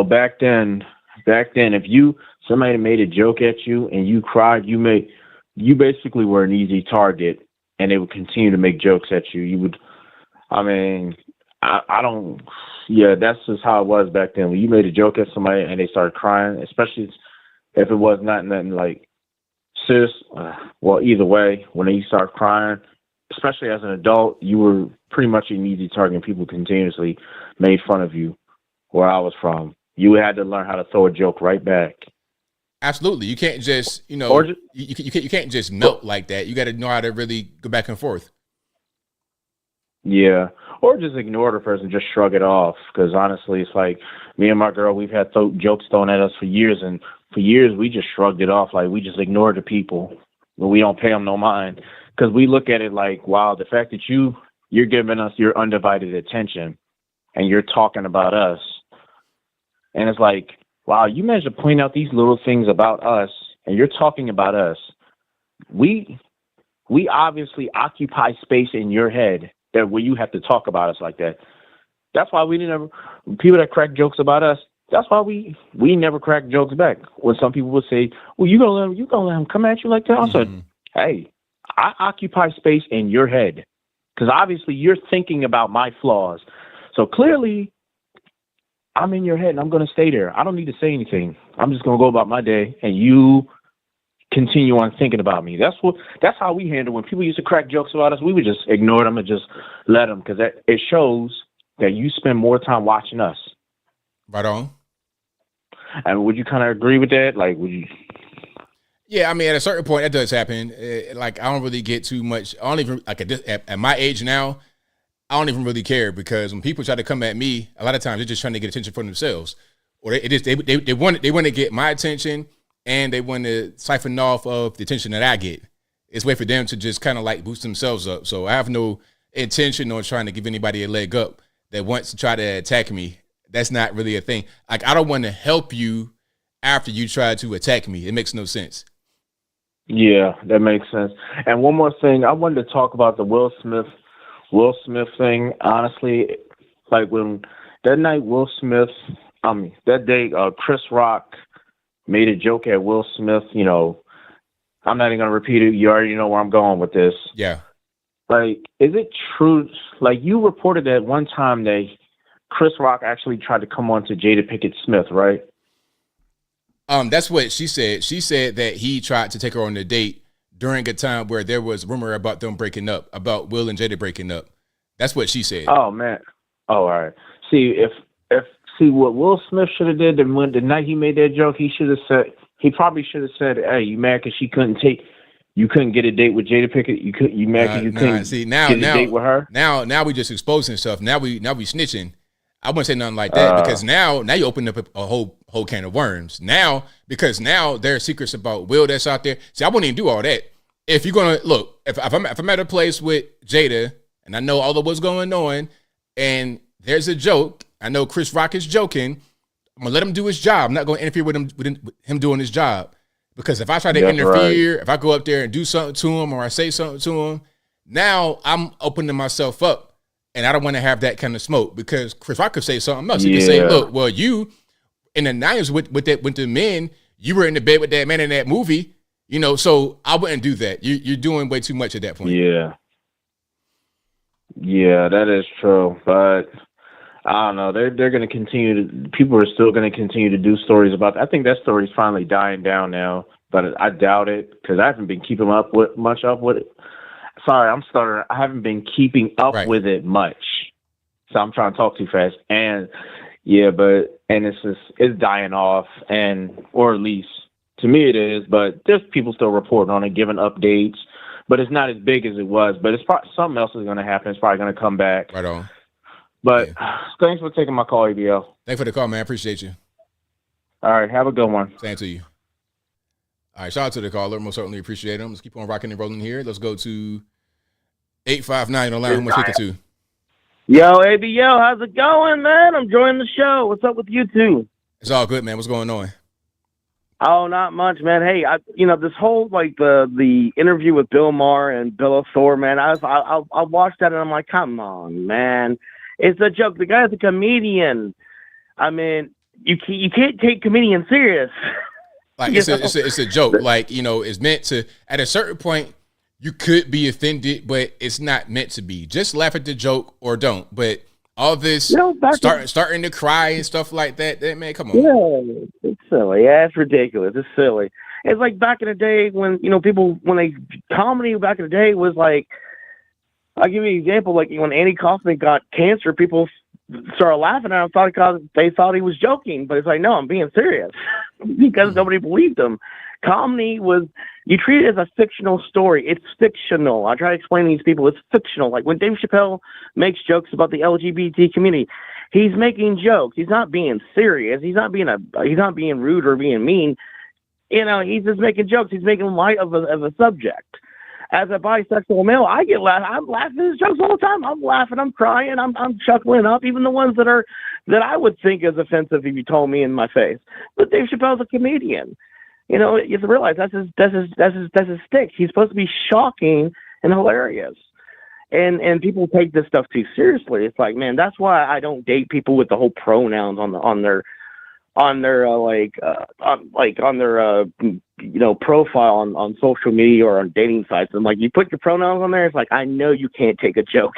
Back then, if somebody made a joke at you and you cried, you basically were an easy target. And they would continue to make jokes at you. That's just how it was back then. When you made a joke at somebody and they started crying, especially if it was nothing like serious, either way, when they start crying, especially as an adult, you were pretty much an easy target, and people continuously made fun of you where I was from. You had to learn how to throw a joke right back. Absolutely. You can't just, you can't just melt like that. You got to know how to really go back and forth. Yeah. Or just ignore the person, just shrug it off. Because honestly, it's like me and my girl, we've had jokes thrown at us for years. And for years, we just shrugged it off. Like, we just ignored the people. But we don't pay them no mind. Because we look at it like, wow, the fact that you're giving us your undivided attention and you're talking about us. And it's like, wow, you managed to point out these little things about us, and you're talking about us. We obviously occupy space in your head where you have to talk about us like that. That's why people that crack jokes about us, that's why we never crack jokes back. When some people would say, well, you gonna let him come at you like that? I said, hey, I occupy space in your head because obviously you're thinking about my flaws. So clearly, I'm in your head and I'm going to stay there. I don't need to say anything. I'm just going to go about my day and you continue on thinking about me. That's how we handle when people used to crack jokes about us. We would just ignore them and just let them, because it shows that you spend more time watching us. Right on. And would you kind of agree with that? Like, would you? Yeah, I mean, at a certain point, that does happen. Like, I don't really get too much. I don't even, like, at my age now, I don't even really care, because when people try to come at me, a lot of times they're just trying to get attention from themselves, or they want to get my attention, and they want to siphon off of the attention that I get. It's a way for them to just kind of like boost themselves up. So I have no intention on trying to give anybody a leg up that wants to try to attack me. That's not really a thing. Like, I don't want to help you after you try to attack me. It makes no sense. Yeah, that makes sense. And one more thing, I wanted to talk about the Will Smith thing. Honestly, like when that night that day Chris Rock made a joke at Will Smith, you know, I'm not even gonna repeat it. You already know where I'm going with this. Yeah. Like, is it true? Like, you reported that one time that Chris Rock actually tried to come on to Jada Pinkett Smith, right? That's what she said. She said that he tried to take her on a date during a time where there was rumor about them breaking up, about Will and Jada breaking up. That's what she said. Oh man. Oh, all right. See, if what Will Smith should have did, and when the night he made that joke, he probably should have said, "Hey, you mad because you couldn't get a date with Jada Pinkett? You mad because you couldn't get a date with her?" Now we just exposing stuff. Now we snitching. I wouldn't say nothing like that, because now you open up a whole can of worms. Now, because now there are secrets about Will that's out there. See, I wouldn't even do all that. If you're gonna look, if I'm at a place with Jada and I know all of what's going on, and there's a joke, I know Chris Rock is joking, I'm gonna let him do his job. I'm not gonna interfere with him doing his job, because if I try to interfere, if I go up there and do something to him, or I say something to him, now I'm opening myself up. And I don't want to have that kind of smoke, because Chris Rock could say something else. He could say, "Look, well, you in the 90s with the men, you were in the bed with that man in that movie, you know." So I wouldn't do that. You're doing way too much at that point. Yeah, that is true. But I don't know. They're going to continue. People are still going to continue to do stories about that. I think that story's finally dying down now, but I doubt it, because I haven't been keeping much up with it. Sorry, I'm stuttering. I haven't been keeping up with it much, so I'm trying to talk too fast. And yeah, it's dying off, or at least to me it is. But there's people still reporting on it, giving updates, but it's not as big as it was. But it's probably something else is going to happen. It's probably going to come back. Right on. But thanks for taking my call, ABL. Thanks for the call, man. I appreciate you. All right, have a good one. Same to you. All right, shout out to the caller. Most certainly appreciate him. Let's keep on rocking and rolling here. Let's go to 859 on line. Who am I speaking to? Yo, ABL, how's it going, man? I'm enjoying the show. What's up with you two? It's all good, man. What's going on? Oh, not much, man. Hey, this whole the interview with Bill Maher and Bill Thor, man. I watched that and I'm like, come on, man. It's a joke. The guy's a comedian. I mean, you can't take comedians serious. Like, it's a joke. Like, you know, it's meant to, at a certain point, you could be offended, but it's not meant to be. Just laugh at the joke or don't. But all this starting to cry and stuff like that, man, come on. Yeah, it's silly. Yeah, it's ridiculous. It's silly. It's like back in the day when, comedy back in the day was like, I'll give you an example. Like when Andy Kaufman got cancer, people started laughing at him because they thought he was joking. But it's like, no, I'm being serious because nobody believed him. Comedy was, you treat it as a fictional story. It's fictional. I try to explain to these people it's fictional. Like when Dave Chappelle makes jokes about the LGBT community, he's making jokes. He's not being serious. He's not being rude or being mean. He's just making jokes. He's making light of a subject. As a bisexual male, I'm laughing at his jokes all the time. I'm laughing, I'm crying, I'm chuckling up, even the ones that I would think is offensive if you told me in my face. But Dave Chappelle's a comedian. You have to realize that's his stick. He's supposed to be shocking and hilarious. And people take this stuff too seriously. It's like, man, that's why I don't date people with the whole pronouns on their profile on social media or on dating sites. I'm like, you put your pronouns on there, it's like, I know you can't take a joke.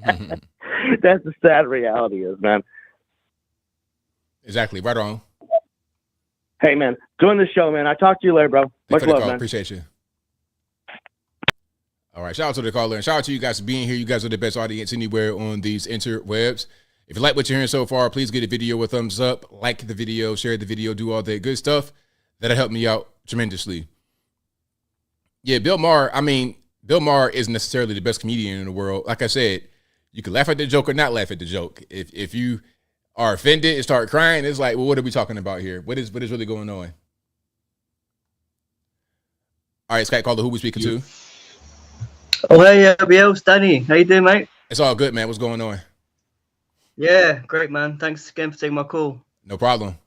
That's the sad reality is, man. Exactly. Right on. Hey, man, doing the show, man. I talk to you later, bro. Much love, man. Appreciate you. All right, shout out to the caller and shout out to you guys for being here. You guys are the best audience anywhere on these interwebs. If you like what you're hearing so far, please give the video a thumbs up, like the video, share the video, do all that good stuff. That'll help me out tremendously. Yeah, Bill Maher isn't necessarily the best comedian in the world. Like I said, You can laugh at the joke or not laugh at the joke. If you are offended and start crying, it's like, well, what are we talking about here? What is really going on? All right, Skype caller, who we speaking to? Oh, hey, ABL, Danny. How you doing, mate? It's all good, man. What's going on? Yeah, great, man. Thanks again for taking my call. No problem.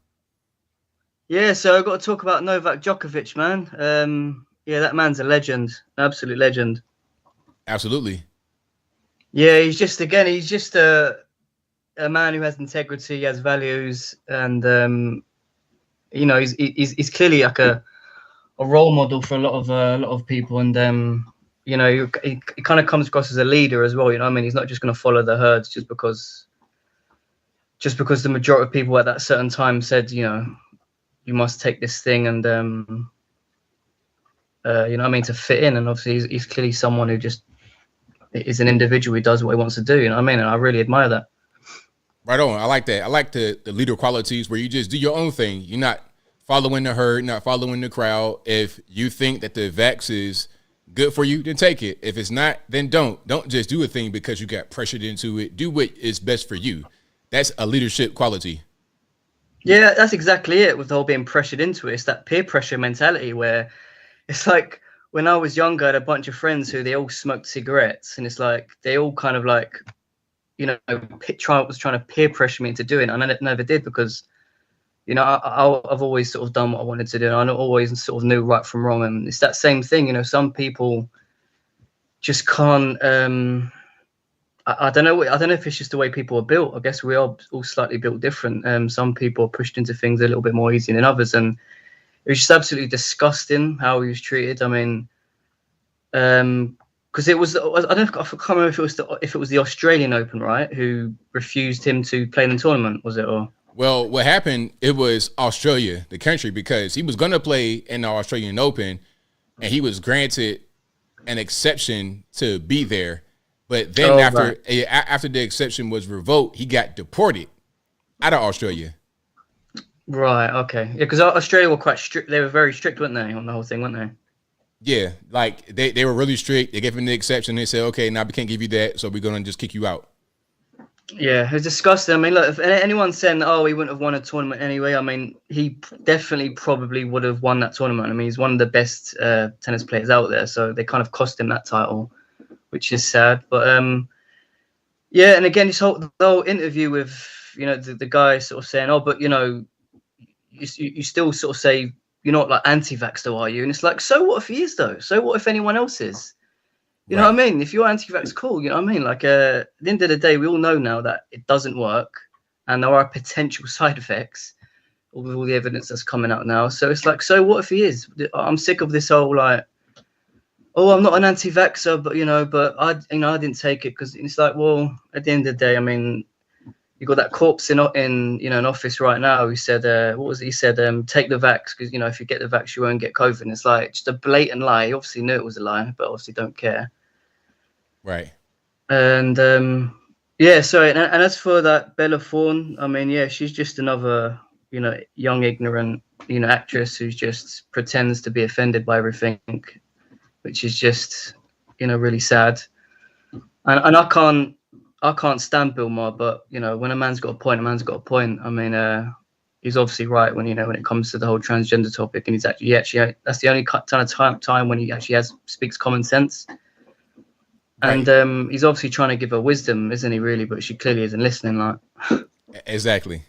Yeah, so I've got to talk about Novak Djokovic, man. Yeah, that man's a legend, an absolute legend. Absolutely. Yeah, he's just a man who has integrity, he has values, and you know, he's clearly like a role model for a lot of people, and you know, he kind of comes across as a leader as well. You know what I mean? He's not just going to follow the herds just because the majority of people at that certain time said, you know, you must take this thing, and you know what I mean, to fit in. And obviously he's clearly someone who just is an individual who does what he wants to do. You know what I mean? And I really admire that. Right on. I like that. I like the leader qualities where you just do your own thing. You're not following the herd, not following the crowd. If you think that the vax is good for you, then take it. If it's not, then don't. Don't just do a thing because you got pressured into it. Do what is best for you. That's a leadership quality. Yeah, that's exactly it with the whole being pressured into it. It's that peer pressure mentality where it's like when I was younger, I had a bunch of friends who they all smoked cigarettes, and it's like they all kind of like, you know, was trying to peer pressure me into doing it. And I never did because, you know, I've always sort of done what I wanted to do. And I always sort of knew right from wrong. And it's that same thing, you know, some people just can't, I don't know if it's just the way people are built. I guess we are all slightly built different. Some people are pushed into things a little bit more easy than others. And it was just absolutely disgusting how he was treated. I mean, because it was, I can't remember if it was the Australian Open, right? Who refused him to play in the tournament, was it? Or well, what happened? It was Australia, the country, because he was going to play in the Australian Open, and he was granted an exception to be there. But then after the exception was revoked, he got deported out of Australia. Right. Okay. Yeah, because Australia were quite strict. They were very strict, weren't they, on the whole thing, weren't they? Yeah, like they were really strict. They gave him the exception. They said, okay, now we can't give you that, so we're going to just kick you out. Yeah, it was disgusting. I mean, look, if anyone's saying, oh, he wouldn't have won a tournament anyway, I mean, he definitely probably would have won that tournament. I mean, he's one of the best tennis players out there, so they kind of cost him that title, which is sad. But yeah, and again, the whole interview with, you know, the guy sort of saying, oh, but, you know, you still sort of say, you're not like anti-vax though, are you? And it's like, so what if he is though? So what if anyone else is? You know what I mean? If you're anti-vax, cool. You know what I mean? Like at the end of the day, we all know now that it doesn't work, and there are potential side effects with all the evidence that's coming out now. So it's like, so what if he is? I'm sick of this whole like, oh, I'm not an anti-vaxxer, but I didn't take it because it's like, well, at the end of the day, I mean, you got that corpse in an office right now who said, what was it? He said, take the vax because, you know, if you get the vax, you won't get COVID. And it's like just a blatant lie. He obviously knew it was a lie, but obviously don't care. Right. And yeah, sorry. And as for that Bella Thorne, I mean, yeah, she's just another, you know, young, ignorant, you know, actress who just pretends to be offended by everything, which is just, you know, really sad. And I can't stand Bill Maher, but you know, when a man's got a point, a man's got a point. I mean, he's obviously right when it comes to the whole transgender topic, and he's actually that's the only time when he actually speaks common sense. Right. And he's obviously trying to give her wisdom, isn't he? Really, but she clearly isn't listening. Like, exactly.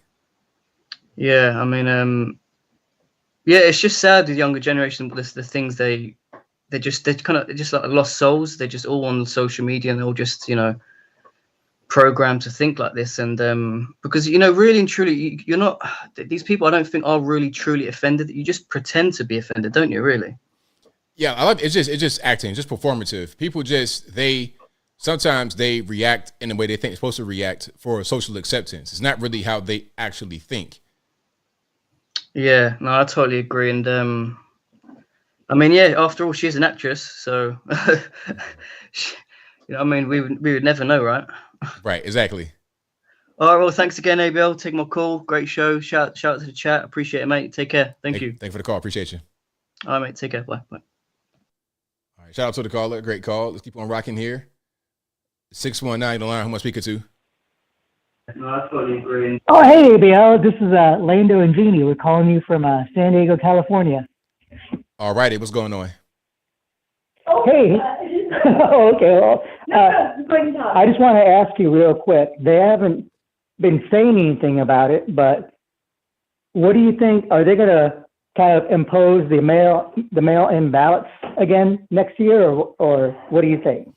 Yeah, I mean, yeah, it's just sad the younger generation. The things they're kind of just like lost souls. They're just all on social media, and they're all just, you know, programmed to think like this. And because, you know, really and truly, you're not, these people I don't think are really truly offended. You just pretend to be offended, don't you? Really? Yeah, I love it's just acting, just performative. People sometimes they react in the way they think they're supposed to react for social acceptance. It's not really how they actually think. Yeah, no, I totally agree. And I mean, yeah, after all, she's an actress, so you know, I mean, we would never know, right? Right, exactly. All right, well, thanks again, ABL. Take my call. Great show. Shout out to the chat. Appreciate it, mate. Take care. Thank you. Thanks for the call. Appreciate you. All right, mate. Take care. Bye. All right, shout out to the caller. Great call. Let's keep on rocking here. 619 on the line. Who am I speaking to? Oh, hey, ABL. This is Lando and Jeannie. We're calling you from San Diego, California. All righty. What's going on? Hey. Okay. Well, I just want to ask you real quick. They haven't been saying anything about it, but what do you think? Are they going to kind of impose the mail-in ballots again next year, or what do you think?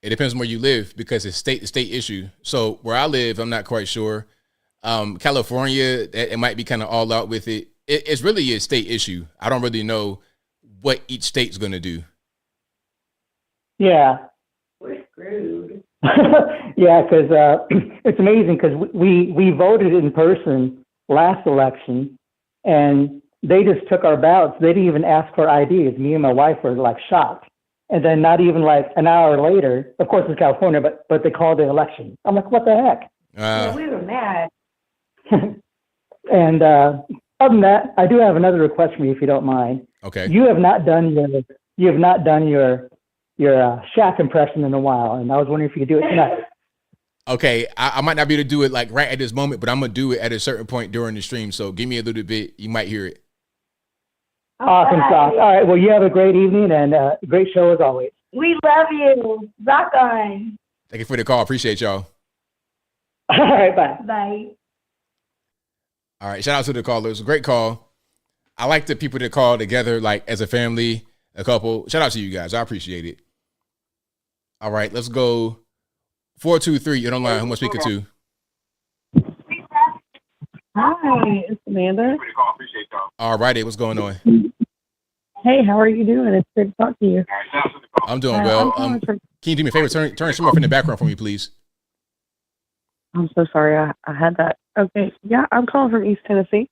It depends on where you live because it's state to state issue. So where I live, I'm not quite sure. California, it might be kind of all out with it. It's really a state issue. I don't really know what each state's going to do. Yeah. We're screwed. Yeah, because it's amazing because we voted in person last election, and they just took our ballots. They didn't even ask for IDs. Me and my wife were like shocked. And then not even like an hour later, of course it's California, but they called the election. I'm like, what the heck? Yeah, we were mad. And other than that, I do have another request for you, if you don't mind. Okay. You have not done your Shaq impression in a while, and I was wondering if you could do it tonight. Okay, I might not be able to do it like right at this moment, but I'm gonna do it at a certain point during the stream. So give me a little bit, you might hear it. Awesome sauce. All right, well, you have a great evening and great show as always. We love you. Rock on. Thank you for the call. Appreciate y'all. All right, bye. Bye. All right, shout out to the callers. Great call. I like the people that call together like as a family, a couple. Shout out to you guys. I appreciate it. All right, let's go. 423, you're online. Who am I speaking to? Hi, it's Amanda. All righty, what's going on? Hey, how are you doing? It's good to talk to you. I'm doing well. Can you do me a favor? Turn some off in the background for me, please. I'm so sorry. I had that. Okay. Yeah, I'm calling from East Tennessee.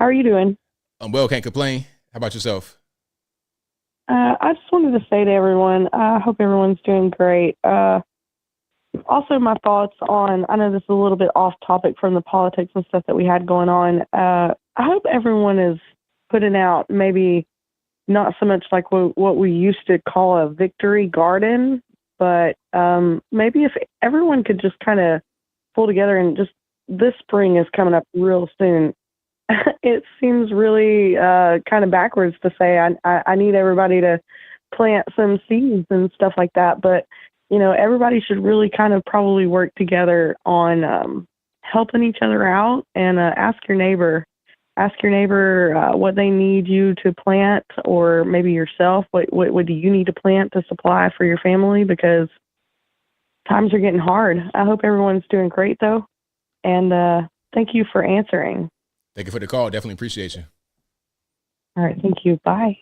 How are you doing? I'm well, can't complain. How about yourself? I just wanted to say to everyone, I hope everyone's doing great. Also, my thoughts on, I know this is a little bit off topic from the politics and stuff that we had going on. I hope everyone is putting out maybe not so much like what we used to call a victory garden, but maybe if everyone could just kind of pull together and just, this spring is coming up real soon. It seems really kind of backwards to say I need everybody to plant some seeds and stuff like that, but you know, everybody should really kind of probably work together on helping each other out and ask your neighbor what they need you to plant, or maybe yourself, what do you need to plant to supply for your family, because times are getting hard. I hope everyone's doing great though, and thank you for answering. Thank you for the call. Definitely appreciate you. All right, thank you. Bye.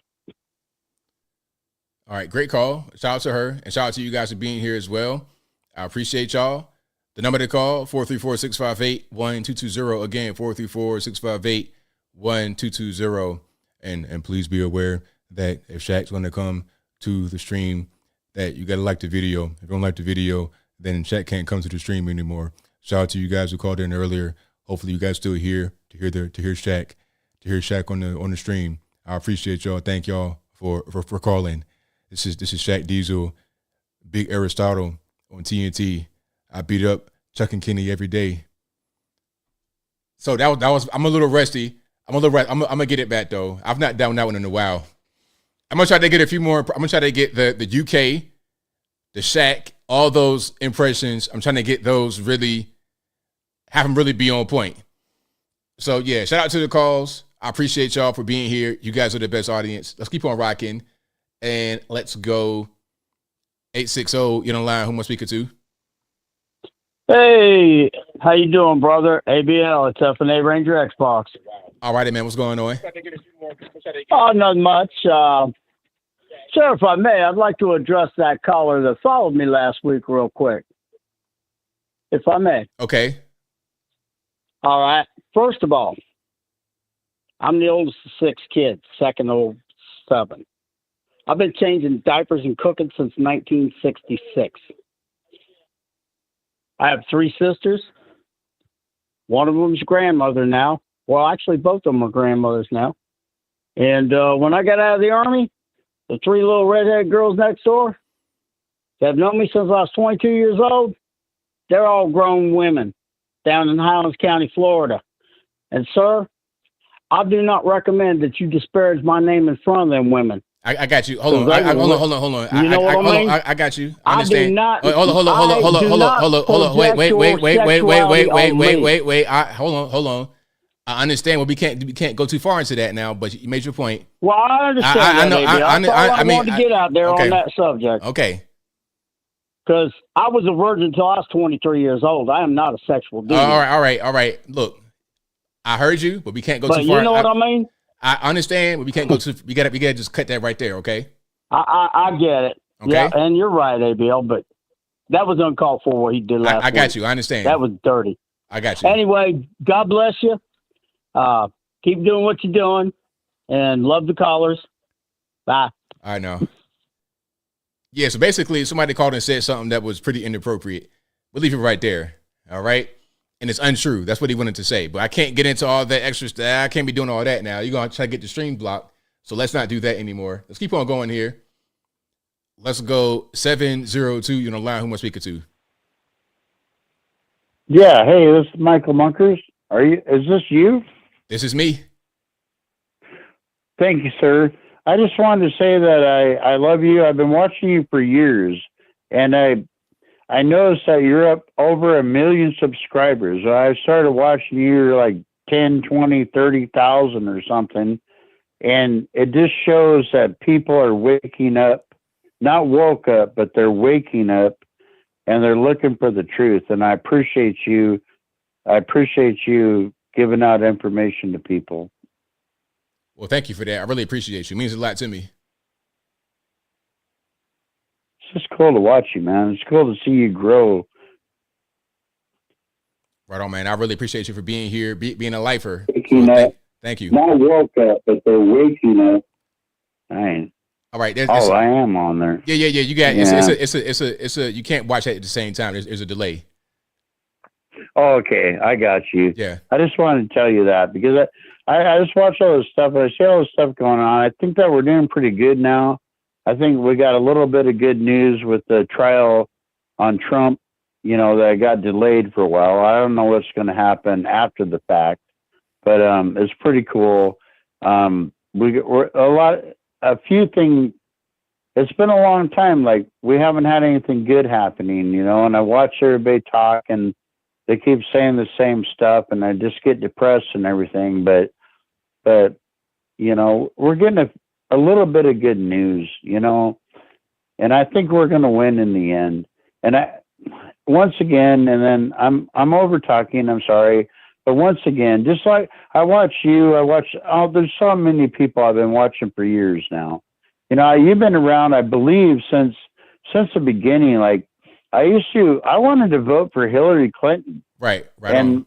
All right, great call. Shout out to her, and shout out to you guys for being here as well. I appreciate y'all. The number to call, 434-658-1220. Again, 434-658-1220. And please be aware that if Shaq's going to come to the stream, that you got to like the video. If you don't like the video, then Shaq can't come to the stream anymore. Shout out to you guys who called in earlier. Hopefully you guys still here to hear Shaq on the stream. I appreciate y'all. Thank y'all for calling. This is Shaq Diesel, Big Aristotle on TNT. I beat up Chuck and Kenny every day. So that was. I'm a little rusty. I'm gonna get it back though. I've not done that one in a while. I'm gonna try to get a few more. I'm gonna try to get the UK, the Shaq, all those impressions. I'm trying to get those really, have them really be on point. So yeah, shout out to the calls. I appreciate y'all for being here. You guys are the best audience. Let's keep on rocking. And let's go 860, you're on the line. Who am I speaking to? Hey, how you doing, brother? ABL, it's FNA Ranger Xbox. All righty, man. What's going on? Oh, not much. Sir, if I may, I'd like to address that caller that followed me last week real quick. If I may. Okay. All right. First of all, I'm the oldest of 6 kids, second old 7. I've been changing diapers and cooking since 1966. I have 3 sisters. One of them's a grandmother now. Well, actually, both of them are grandmothers now. And when I got out of the Army, the 3 little redhead girls next door, that have known me since I was 22 years old, they're all grown women down in Highlands County, Florida. And, sir, I do not recommend that you disparage my name in front of them women. I got you. Hold on. Hold on. You know what I mean? I got you. I understand. I do not. Hold on. Wait. Hold on. I understand. Well, we can't go too far into that now. But you made your point. Well, I understand. I know. I wanted to get out there on that subject. Okay. Because I was a virgin until I was 23 years old. I am not a sexual dude. All right. Look, I heard you, but we can't go too far. You know what I mean? I understand, but we can't go too. We gotta just cut that right there, okay? I get it. Okay. Yeah, and you're right, ABL, but that was uncalled for what he did last week. I got you. I understand. That was dirty. I got you. Anyway, God bless you. Keep doing what you're doing, and love the callers. Bye. I know. Yeah, so basically, somebody called and said something that was pretty inappropriate. We'll leave it right there, all right? And it's untrue. That's what he wanted to say. But I can't get into all that extra stuff. I can't be doing all that now. You're going to try to get the stream blocked. So let's not do that anymore. Let's keep on going here. Let's go 702. You're on the line. Who am I speaking to? Yeah. Hey, this is Michael Munkers. Is this you? This is me. Thank you, sir. I just wanted to say that I love you. I've been watching you for years. And I noticed that you're up over 1 million subscribers. I started watching you like 10, 20, 30,000 or something. And it just shows that people are waking up, not woke up, but they're waking up and they're looking for the truth. And I appreciate you. I appreciate you giving out information to people. Well, thank you for that. I really appreciate you. It means a lot to me. It's just cool to watch you, man. It's cool to see you grow. Right on, man. I really appreciate you for being here, being a lifer. Waking up. Thank you. Not woke up, but they're waking up. All right. I am on there. Yeah. You got it's a you can't watch that at the same time. There's a delay. Oh, okay, I got you. Yeah. I just wanted to tell you that because I just watch all this stuff and I see all this stuff going on. I think that we're doing pretty good now. I think we got a little bit of good news with the trial on Trump, that got delayed for a while. I don't know what's going to happen after the fact, but it's pretty cool. A few things. It's been a long time. Like we haven't had anything good happening, and I watch everybody talk and they keep saying the same stuff and I just get depressed and everything. But we're getting a little bit of good news, and I think we're going to win in the end. And once again, and then I'm over talking, I'm sorry. But once again, just like I watch you, there's so many people I've been watching for years now. You've been around, I believe, since the beginning. Like I wanted to vote for Hillary Clinton. Right. And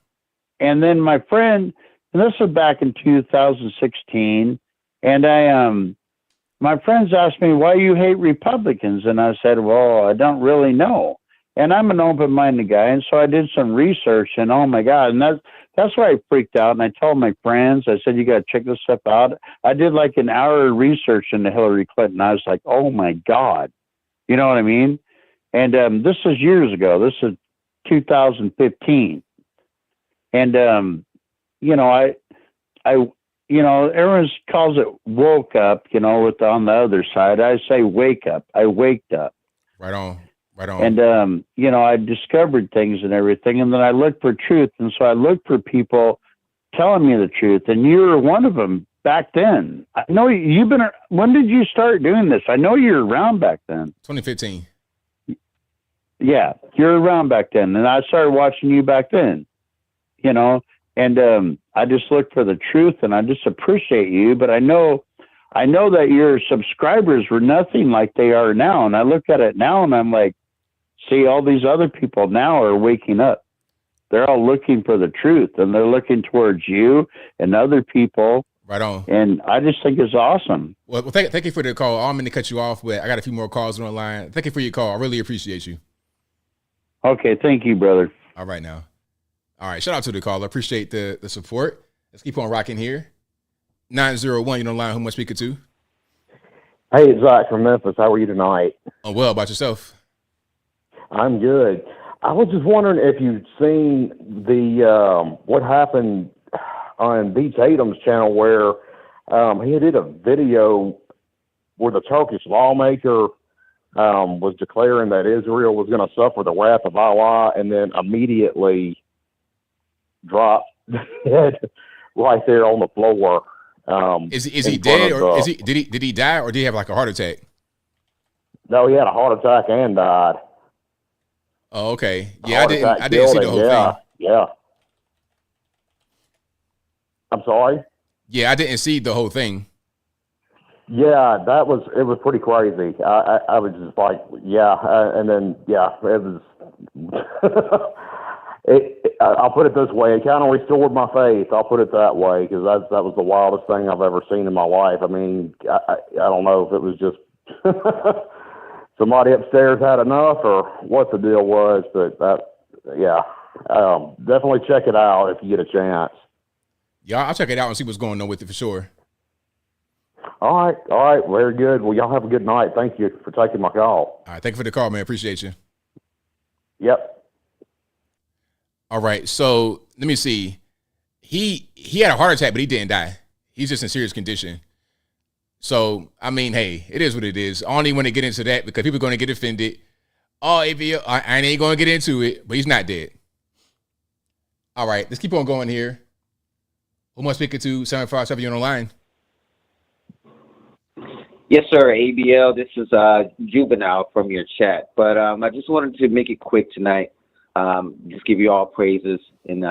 then my friend, and this was back in 2016, and my friends asked me, why you hate Republicans? And I said, well, I don't really know. And I'm an open-minded guy. And so I did some research and oh my God. And that's why I freaked out. And I told my friends, I said, you got to check this stuff out. I did like an hour of research into Hillary Clinton. I was like, oh my God. You know what I mean? And this was years ago. This is 2015. And, everyone calls it woke up, with on the other side. I say wake up. I waked up. Right on. And, I discovered things and everything. And then I looked for truth. And so I looked for people telling me the truth. And you were one of them back then. I know when did you start doing this? I know you were around back then. 2015. Yeah, you're around back then. And I started watching you back then, and I just looked for the truth and I just appreciate you. But I know that your subscribers were nothing like they are now. And I look at it now and I'm like, see, all these other people now are waking up. They're all looking for the truth and they're looking towards you and other people. Right on. And I just think it's awesome. Well, thank you for the call. I'm going to cut you off, but I got a few more calls on the line. Thank you for your call. I really appreciate you. Okay. Thank you, brother. All right now. All right. Shout out to the caller. Appreciate the support. Let's keep on rocking here. 901, you're on the line. Who am I speaking to? Hey, it's Zach from Memphis. How are you tonight? Oh, well, about yourself? I'm good. I was just wondering if you'd seen the what happened on B. Tatum's channel where he did a video where the Turkish lawmaker was declaring that Israel was going to suffer the wrath of Allah, and then immediately dropped dead right there on the floor. Is he dead, or did he die, or did he have like a heart attack? No, he had a heart attack and died. Oh, okay. Yeah, I didn't see the whole thing. Yeah. I'm sorry? Yeah, I didn't see the whole thing. Yeah, it was pretty crazy. I was just like, and then, it was, I'll put it this way, it kind of restored my faith. I'll put it that way, because that was the wildest thing I've ever seen in my life. I mean, I don't know if it was just somebody upstairs had enough or what the deal was, but definitely check it out if you get a chance. Yeah, I'll check it out and see what's going on with it for sure. All right, very good. Well, y'all have a good night. Thank you for taking my call. All right, thank you for the call, man. Appreciate you. Yep. All right, so let me see. He had a heart attack, but he didn't die. He's just in serious condition. So, I mean, hey, it is what it is. I don't even want to get into that because people are going to get offended. Oh, ABL, I ain't going to get into it, but he's not dead. All right, let's keep on going here. Who am I speaking to? 757, you're on the line. Yes, sir, ABL. This is Juvenile from your chat. But I just wanted to make it quick tonight. Just give you all praises and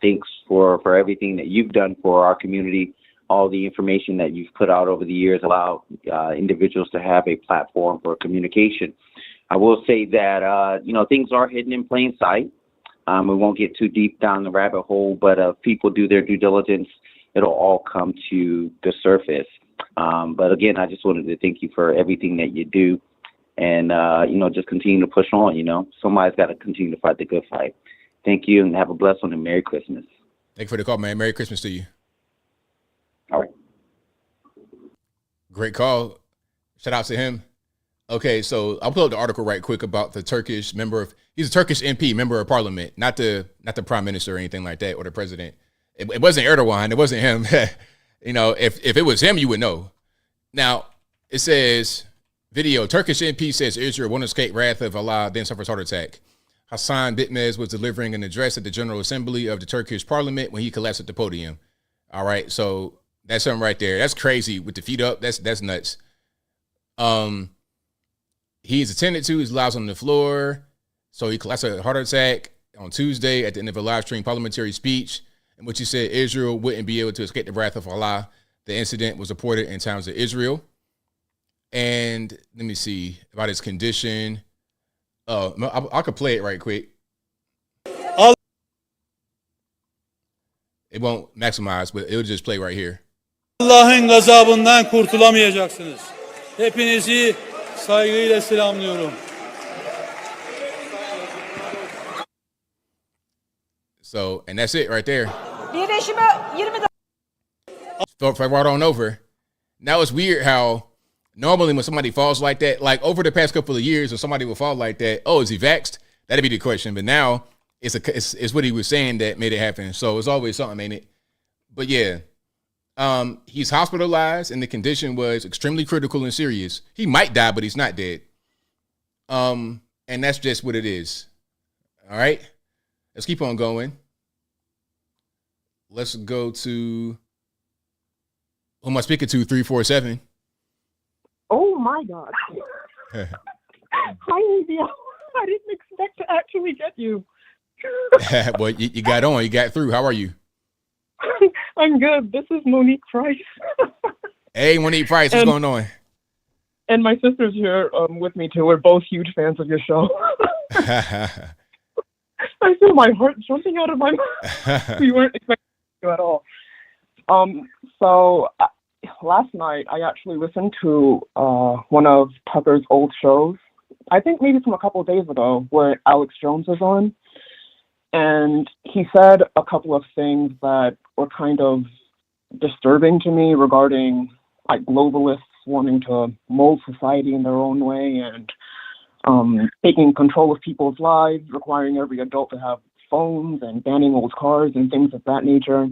thanks for everything that you've done for our community. All the information that you've put out over the years allow individuals to have a platform for communication. I will say that, things are hidden in plain sight. We won't get too deep down the rabbit hole, but if people do their due diligence, it'll all come to the surface. But again, I just wanted to thank you for everything that you do and, just continue to push on, Somebody's got to continue to fight the good fight. Thank you and have a blessed one and Merry Christmas. Thank you for the call, man. Merry Christmas to you. All right. Great call. Shout out to him. Okay, so I'll pull up the article right quick about the Turkish he's a Turkish MP, member of parliament, not the prime minister or anything like that, or the president. It wasn't Erdogan. It wasn't him. If it was him, you would know. Now, it says, video, Turkish MP says Israel won't escape wrath of Allah, then suffers heart attack. Hassan Bitmez was delivering an address at the General Assembly of the Turkish parliament when he collapsed at the podium. All right, so that's something right there. That's crazy with the feet up. That's nuts. He's attended to. He lies on the floor. So he collapsed a heart attack on Tuesday at the end of a live stream parliamentary speech in which he said Israel wouldn't be able to escape the wrath of Allah. The incident was reported in Times of Israel. And let me see about his condition. I could play it right quick. It won't maximize, but it'll just play right here. Allah'ın gazabından kurtulamayacaksınız. Hepinizi saygıyla selamlıyorum. So, and that's it right there. Bir right on over. Now it's weird how normally when somebody falls like that, like over the past couple of years, when somebody will fall like that, oh, is he vaxxed? That'd be the question. But now it's what he was saying that made it happen. So it's always something, ain't it? But yeah, he's hospitalized and the condition was extremely critical and serious. He might die, but he's not dead. And that's just what it is. All right, let's keep on going. Let's go to who am I speaking to? 347. Oh my God. Hi, Livia. I didn't expect to actually get you. Well, you got on. You got through. How are you? I'm good. This is Monique Price. Hey, Monique Price. What's going on? And my sister's here with me, too. We're both huge fans of your show. I feel my heart jumping out of my mouth. We weren't expecting you at all. Last night, I actually listened to one of Tucker's old shows. I think maybe from a couple of days ago, where Alex Jones was on. And he said a couple of things that were kind of disturbing to me regarding like globalists wanting to mold society in their own way and taking control of people's lives, requiring every adult to have phones and banning old cars and things of that nature.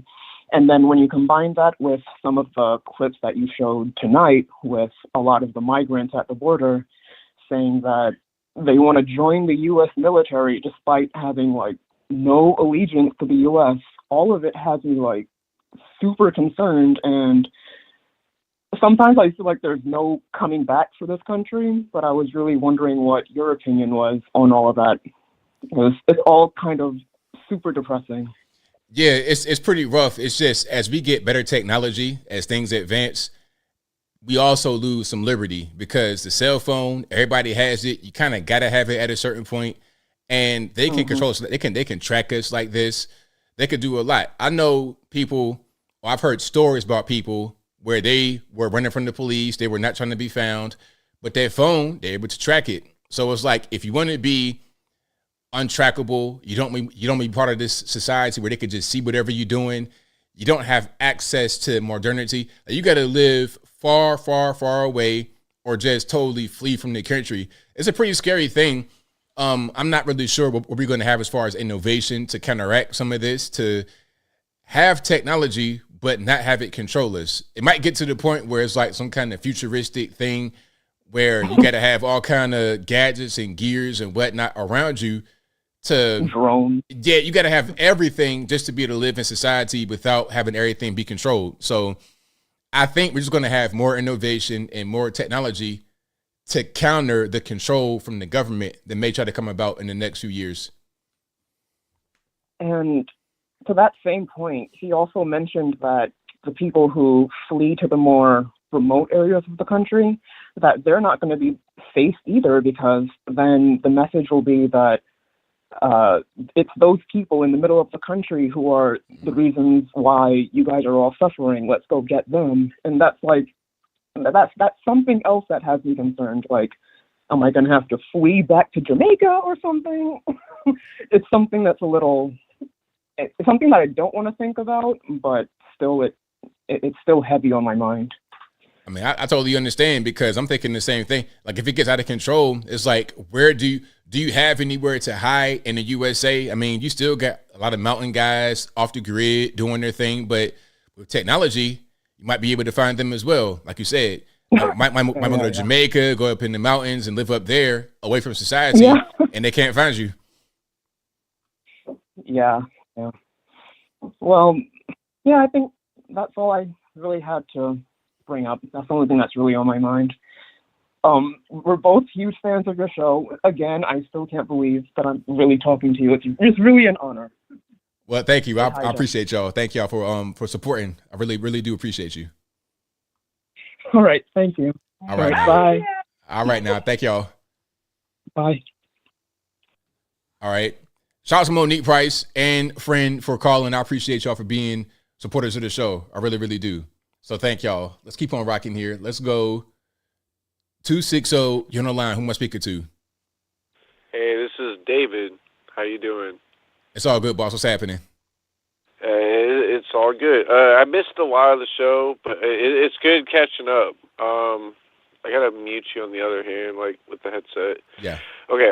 And then when you combine that with some of the clips that you showed tonight with a lot of the migrants at the border saying that they want to join the U.S. military despite having like no allegiance to the U.S., all of it has me like super concerned. And sometimes I feel like there's no coming back for this country, but I was really wondering what your opinion was on all of that. It's all kind of super depressing. Yeah, it's pretty rough. It's just as we get better technology, as things advance, we also lose some liberty because the cell phone, everybody has it. You kind of got to have it at a certain point, and they can control us. They can track us like this. They could do a lot. I know people, or I've heard stories about people where they were running from the police. They were not trying to be found, but their phone, they're able to track it. So it's like, if you want to be untrackable, you don't be part of this society where they could just see whatever you're doing. You don't have access to modernity. You got to live far, far, far away or just totally flee from the country. It's a pretty scary thing. I'm not really sure what we're going to have as far as innovation to counteract some of this, to have technology but not have it control us. It might get to the point where it's like some kind of futuristic thing where you got to have all kind of gadgets and gears and whatnot around you to drone. Yeah, you got to have everything just to be able to live in society without having everything be controlled. So I think we're just going to have more innovation and more technology to counter the control from the government that may try to come about in the next few years. And to that same point, he also mentioned that the people who flee to the more remote areas of the country, that they're not going to be safe either, because then the message will be that it's those people in the middle of the country who are the reasons why you guys are all suffering. Let's go get them. And that's like, that's something else that has me concerned. Like, am I going to have to flee back to Jamaica or something? It's something that's it's something that I don't want to think about, but still it's still heavy on my mind. I mean, I totally understand, because I'm thinking the same thing. Like, if it gets out of control, it's like, where do you have anywhere to hide in the USA? I mean, you still got a lot of mountain guys off the grid doing their thing, but with technology, you might be able to find them as well. Like you said, might go to Jamaica, go up in the mountains and live up there away from society, and they can't find you. Yeah. Well, yeah, I think that's all I really had to bring up. That's the only thing that's really on my mind. We're both huge fans of your show. Again, I still can't believe that I'm really talking to you. It's really an honor. Well, thank you. I appreciate y'all. Thank y'all for supporting. I really, really do appreciate you. All right. Thank you. All right. Bye. All right now. Thank y'all. Bye. All right. Shout out to Monique Price and friend for calling. I appreciate y'all for being supporters of the show. I really, really do. So thank y'all. Let's keep on rocking here. Let's go 260. You're on the line. Who am I speaking to? Hey, this is David. How you doing? It's all good, boss. What's happening? It's all good. I missed a lot of the show, but it's good catching up. I gotta mute you on the other hand, like with the headset. Yeah. Okay.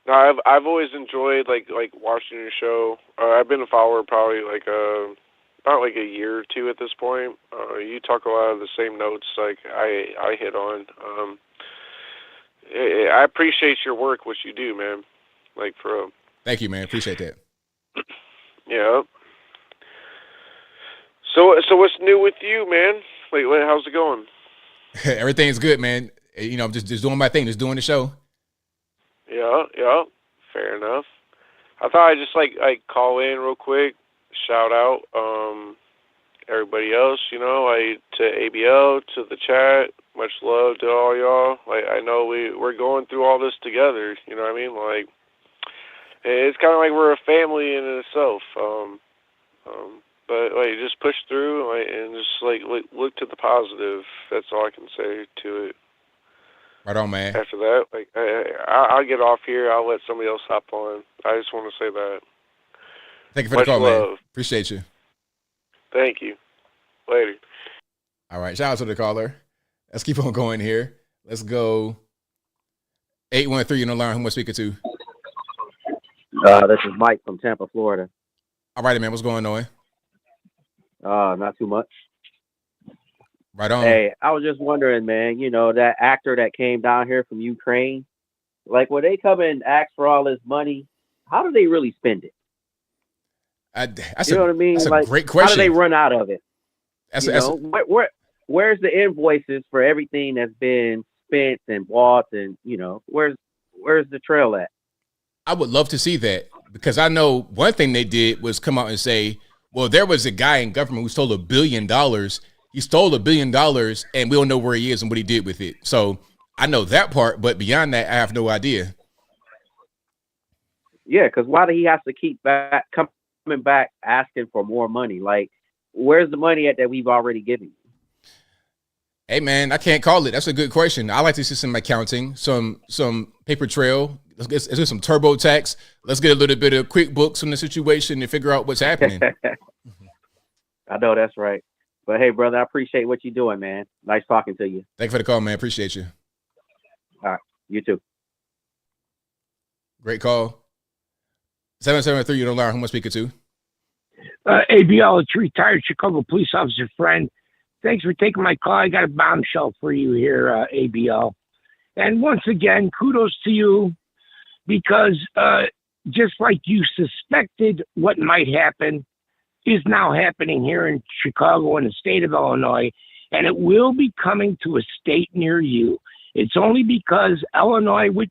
No, I've always enjoyed like watching your show. I've been a follower probably like about like a year or two at this point. You talk a lot of the same notes like I hit on. I appreciate your work, what you do, man. Like for real. Thank you, man. Appreciate that. Yeah. So what's new with you, man? Like, how's it going? Everything's good, man. You know, I'm just doing my thing, just doing the show. Yeah. Fair enough. I thought I'd just like call in real quick, shout out everybody else, you know, to ABL, to the chat. Much love to all y'all. Like, I know we're going through all this together, you know what I mean? Like, it's kind of like we're a family in itself. But like, just push through, like, and just like look to the positive. That's all I can say to it. Right on, man. After that, like, I'll get off here. I'll let somebody else hop on. I just want to say that. Thank you for the call, man. Appreciate you. Thank you. Later. All right. Shout out to the caller. Let's keep on going here. Let's go 813, you know, line. Who am I speaking to? This is Mike from Tampa, Florida. All right, man. What's going on? Not too much. Right on. Hey, I was just wondering, man, you know, that actor that came down here from Ukraine, like when they come and ask for all this money, how do they really spend it? You know what I mean? That's like, a great question. How do they run out of it? That's Where's the invoices for everything that's been spent and bought, and you know, where's the trail at? I would love to see that, because I know one thing they did was come out and say, well, there was a guy in government who stole $1 billion. He stole $1 billion and we don't know where he is and what he did with it. So I know that part, but beyond that, I have no idea. Yeah, because why do he have to keep coming back asking for more money? Like, where's the money at that we've already given you? Hey, man, I can't call it. That's a good question. I like to see some accounting, some paper trail. Let's get some TurboTax. Let's get a little bit of QuickBooks on the situation and figure out what's happening. I know that's right. But hey, brother, I appreciate what you're doing, man. Nice talking to you. Thank you for the call, man. Appreciate you. All right. You too. Great call. 773, you don't learn. Who am I speaking to? ABL, it's retired Chicago police officer friend. Thanks for taking my call. I got a bombshell for you here, ABL. And once again, kudos to you, because just like you suspected what might happen is now happening here in Chicago and the state of Illinois, and it will be coming to a state near you. It's only because Illinois with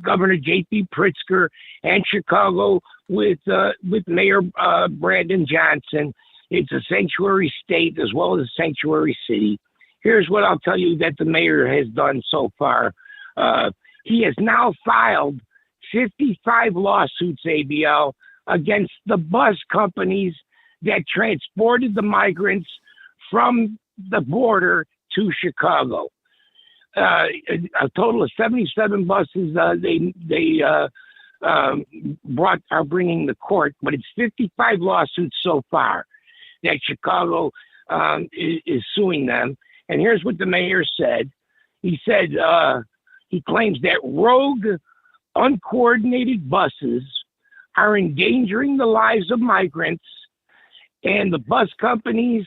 Governor J.P. Pritzker and Chicago with Mayor Brandon Johnson, it's a sanctuary state as well as a sanctuary city. Here's what I'll tell you that the mayor has done so far. He has now filed 55 lawsuits, ABL, against the bus companies that transported the migrants from the border to Chicago. A total of 77 buses they are bringing to court, but it's 55 lawsuits so far that Chicago is suing them. And here's what the mayor said. He said he claims that rogue, uncoordinated buses are endangering the lives of migrants, and the bus companies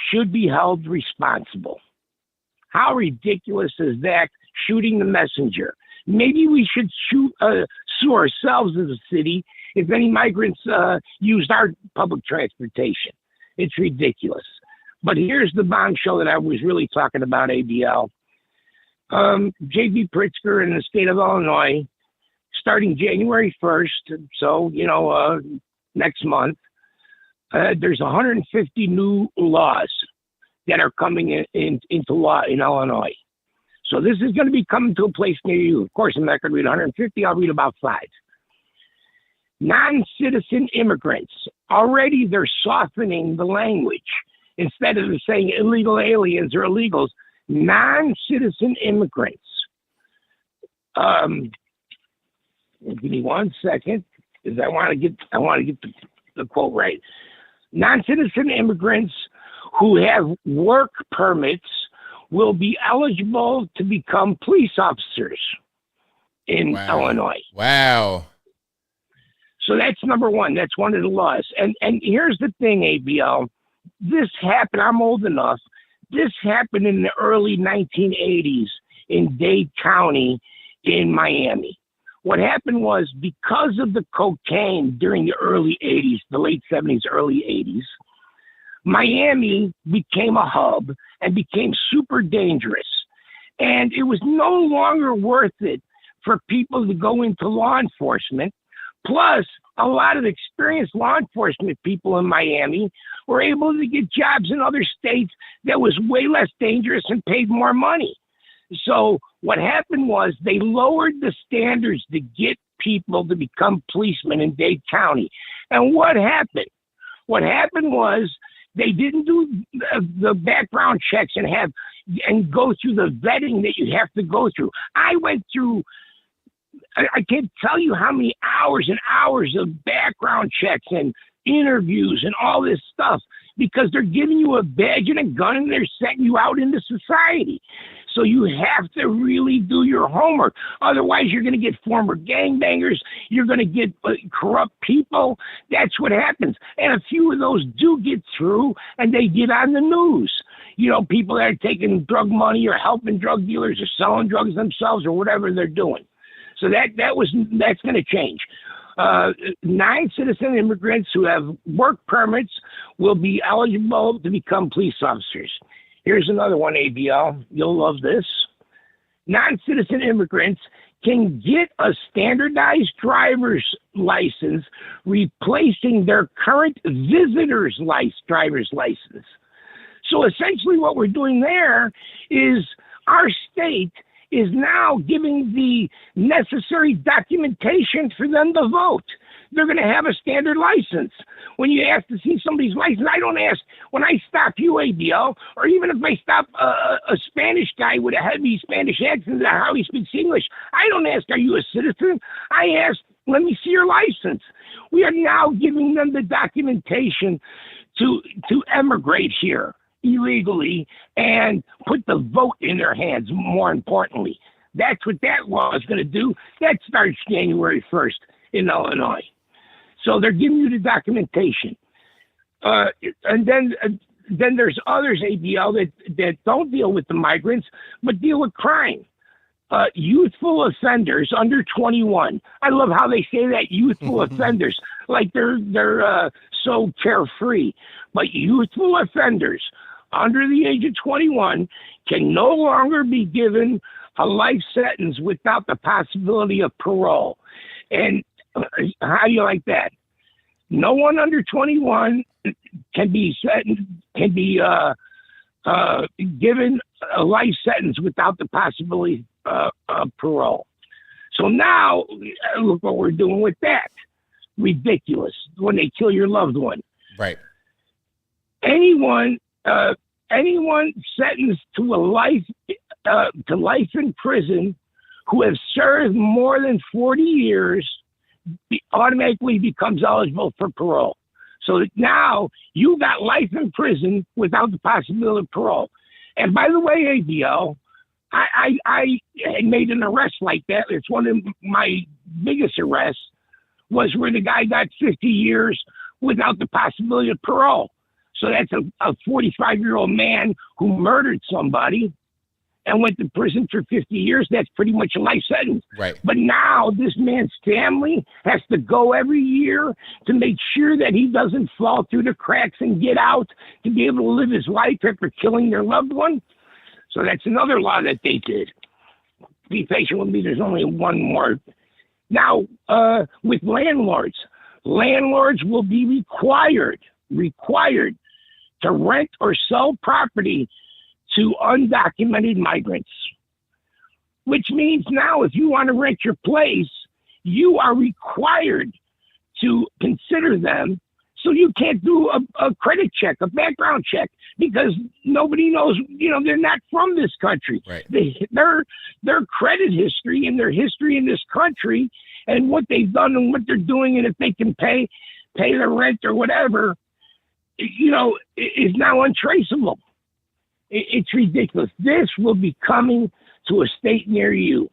should be held responsible. How ridiculous is that? Shooting the messenger. Maybe we should sue ourselves as a city if any migrants used our public transportation. It's ridiculous. But here's the bombshell that I was really talking about, ABL. J.B. Pritzker in the state of Illinois, starting January 1st, so, next month, there's 150 new laws that are coming into law in Illinois. So this is going to be coming to a place near you. Of course, I'm not going to read 150. I'll read about 5. Non-citizen immigrants. Already they're softening the language. Instead of saying illegal aliens or illegals, non-citizen immigrants. Give me 1 second, because I want to get the quote right. Non-citizen immigrants who have work permits will be eligible to become police officers in Illinois. Wow. So that's number one. That's one of the laws. And here's the thing, ABL. This happened, I'm old enough, this happened in the early 1980s in Dade County in Miami. What happened was, because of the cocaine during the early 80s, the late 70s, early 80s, Miami became a hub and became super dangerous. And it was no longer worth it for people to go into law enforcement. Plus, a lot of experienced law enforcement people in Miami were able to get jobs in other states that was way less dangerous and paid more money. So what happened was they lowered the standards to get people to become policemen in Dade County. And what happened? What happened was they didn't do the background checks and go through the vetting that you have to go through. I went through, I can't tell you how many hours and hours of background checks and interviews and all this stuff because they're giving you a badge and a gun and they're setting you out into society. So you have to really do your homework. Otherwise, you're going to get former gangbangers. You're going to get corrupt people. That's what happens. And a few of those do get through, and they get on the news. You know, people that are taking drug money or helping drug dealers or selling drugs themselves or whatever they're doing. So that's going to change. Non-citizen immigrants who have work permits will be eligible to become police officers. Here's another one, ABL. You'll love this. Non-citizen immigrants can get a standardized driver's license replacing their current visitor's driver's license. So essentially what we're doing there is our state is now giving the necessary documentation for them to vote. They're going to have a standard license. When you ask to see somebody's license, I don't ask, when I stop you, ABL, or even if I stop a Spanish guy with a heavy Spanish accent how he speaks English, I don't ask, are you a citizen? I ask, let me see your license. We are now giving them the documentation to emigrate here illegally and put the vote in their hands, more importantly. That's what that law is going to do. That starts January 1st in Illinois. So they're giving you the documentation. And then there's others, ABL, that don't deal with the migrants, but deal with crime. Youthful offenders under 21. I love how they say that, youthful offenders, like they're so carefree. But youthful offenders under the age of 21 can no longer be given a life sentence without the possibility of parole. And how do you like that? No one under 21 can be given a life sentence without the possibility of parole. So now, look what we're doing with that. Ridiculous. When they kill your loved one. Right. Anyone sentenced to life in prison who has served more than 40 years automatically becomes eligible for parole. So now you got life in prison without the possibility of parole. And by the way, ABL, I made an arrest like that. It's one of my biggest arrests, was where the guy got 50 years without the possibility of parole. So that's a 45-year-old man who murdered somebody and went to prison for 50 years. That's pretty much a life sentence. Right. But now this man's family has to go every year to make sure that he doesn't fall through the cracks and get out to be able to live his life after killing their loved one. So that's another law that they did. Be patient with me. There's only one more. Now, with landlords will be required to rent or sell property to undocumented migrants, which means now if you want to rent your place, you are required to consider them. So you can't do a credit check, a background check, because nobody knows, they're not from this country. Right. Their credit history and their history in this country and what they've done and what they're doing, and if they can pay their rent or whatever, is now untraceable. It's ridiculous. This will be coming to a state near you.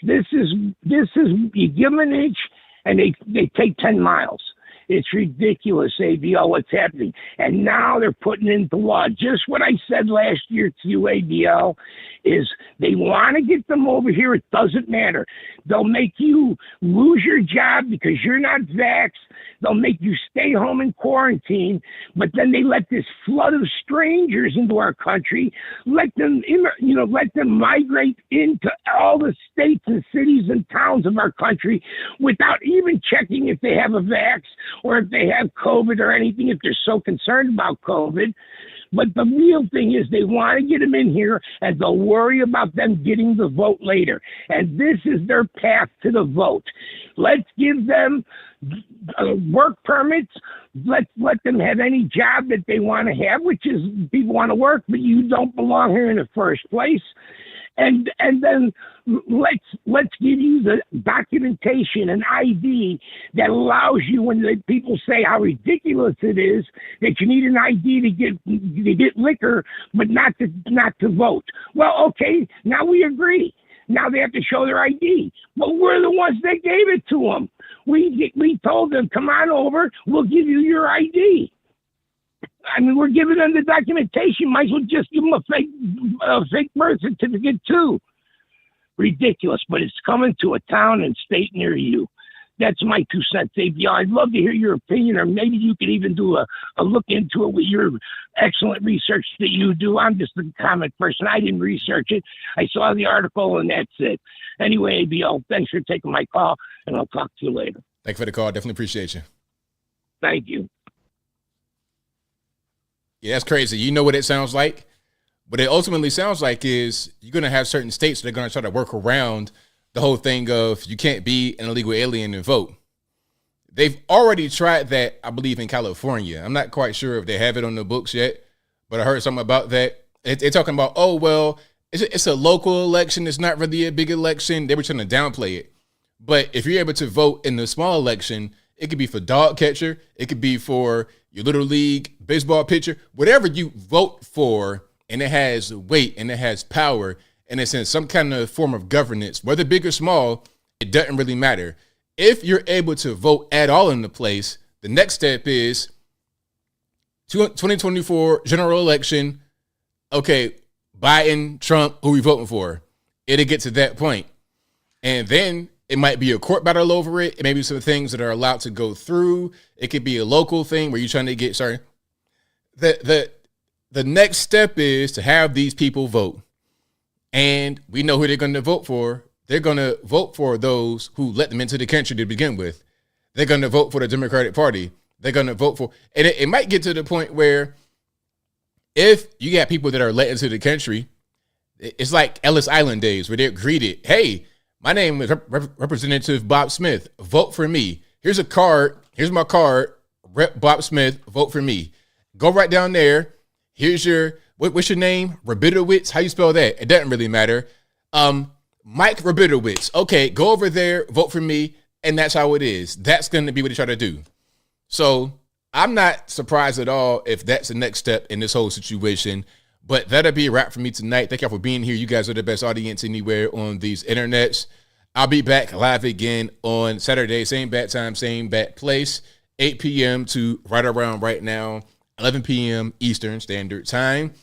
This is you give them an inch and they take 10 miles. It's ridiculous, ABL, what's happening. And now they're putting into law just what I said last year to you, ABL, is they want to get them over here. It doesn't matter. They'll make you lose your job because you're not vaxxed. They'll make you stay home in quarantine, but then they let this flood of strangers into our country, let them migrate into all the states and cities and towns of our country without even checking if they have a vax or if they have COVID or anything, if they're so concerned about COVID. But the real thing is they want to get them in here and they'll worry about them getting the vote later. And this is their path to the vote. Let's give them work permits. Let them have any job that they want to have, which is people want to work, but you don't belong here in the first place. and then let's give you the documentation and ID that allows you, when the people say how ridiculous it is that you need an ID to get liquor, but not to vote. Well, okay, now we agree. Now they have to show their ID. But we're the ones that gave it to them. We told them, come on over, we'll give you your ID. I mean, we're giving them the documentation. Might as well just give them a fake birth certificate too. Ridiculous, but it's coming to a town and state near you. That's my 2 cents, ABL. I'd love to hear your opinion, or maybe you could even do a look into it with your excellent research that you do. I'm just a comic person. I didn't research it. I saw the article, and that's it. Anyway, ABL, thanks for taking my call, and I'll talk to you later. Thank you for the call. Definitely appreciate you. Thank you. Yeah, that's crazy. You know what it sounds like? What it ultimately sounds like is you're going to have certain states that are going to try to work around the whole thing of you can't be an illegal alien and vote. They've already tried that, I believe, in California. I'm not quite sure if they have it on the books yet, but I heard something about that. They're talking about, oh, well, it's a local election. It's not really a big election. They were trying to downplay it. But if you're able to vote in the small election, it could be for dog catcher. It could be for your little league baseball pitcher, whatever you vote for, and it has weight and it has power and it's in some kind of form of governance, whether big or small, it doesn't really matter. If you're able to vote at all in the place, the next step is 2024 general election. Okay, Biden, Trump, who we voting for? It'll get to that point. And then it might be a court battle over it. It may be some things that are allowed to go through. It could be a local thing where you're trying to get, the next step is to have these people vote. And we know who they're going to vote for. They're going to vote for those who let them into the country to begin with. They're going to vote for the Democratic Party. They're going to vote for, and it might get to the point where if you got people that are let into the country, it's like Ellis Island days where they're greeted. Hey, my name is Representative Bob Smith. Vote for me. Here's a card. Here's my card. Rep Bob Smith. Vote for me. Go right down there. Here's your, what's your name? Rabidowitz? How you spell that? It doesn't really matter. Mike Rabidowitz. Okay, go over there. Vote for me. And that's how it is. That's going to be what they try to do. So I'm not surprised at all if that's the next step in this whole situation. But that'll be a wrap for me tonight. Thank y'all for being here. You guys are the best audience anywhere on these internets. I'll be back live again on Saturday, same bat time, same bat place, 8 p.m. to right around right now, 11 p.m. Eastern Standard Time.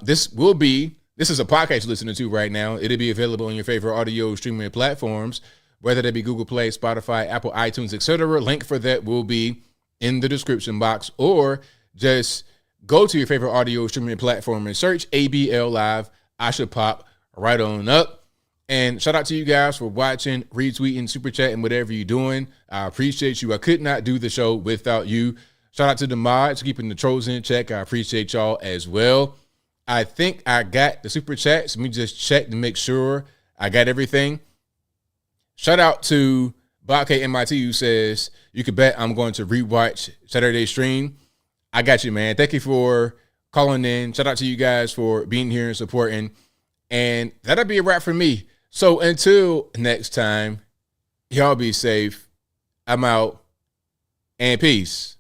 This is a podcast you're listening to right now. It'll be available on your favorite audio streaming platforms, whether that be Google Play, Spotify, Apple, iTunes, etc. Link for that will be in the description box, or just go to your favorite audio streaming platform and search ABL Live. I should pop right on up. And shout out to you guys for watching, retweeting, super chatting, whatever you're doing. I appreciate you. I could not do the show without you. Shout out to the mods keeping the trolls in check. I appreciate y'all as well. I think I got the super chats. Let me just check to make sure I got everything. Shout out to Bobcat MIT who says, you can bet I'm going to rewatch Saturday's stream. I got you, man. Thank you for calling in. Shout out to you guys for being here and supporting. And that'll be a wrap for me. So until next time, y'all be safe. I'm out. And peace.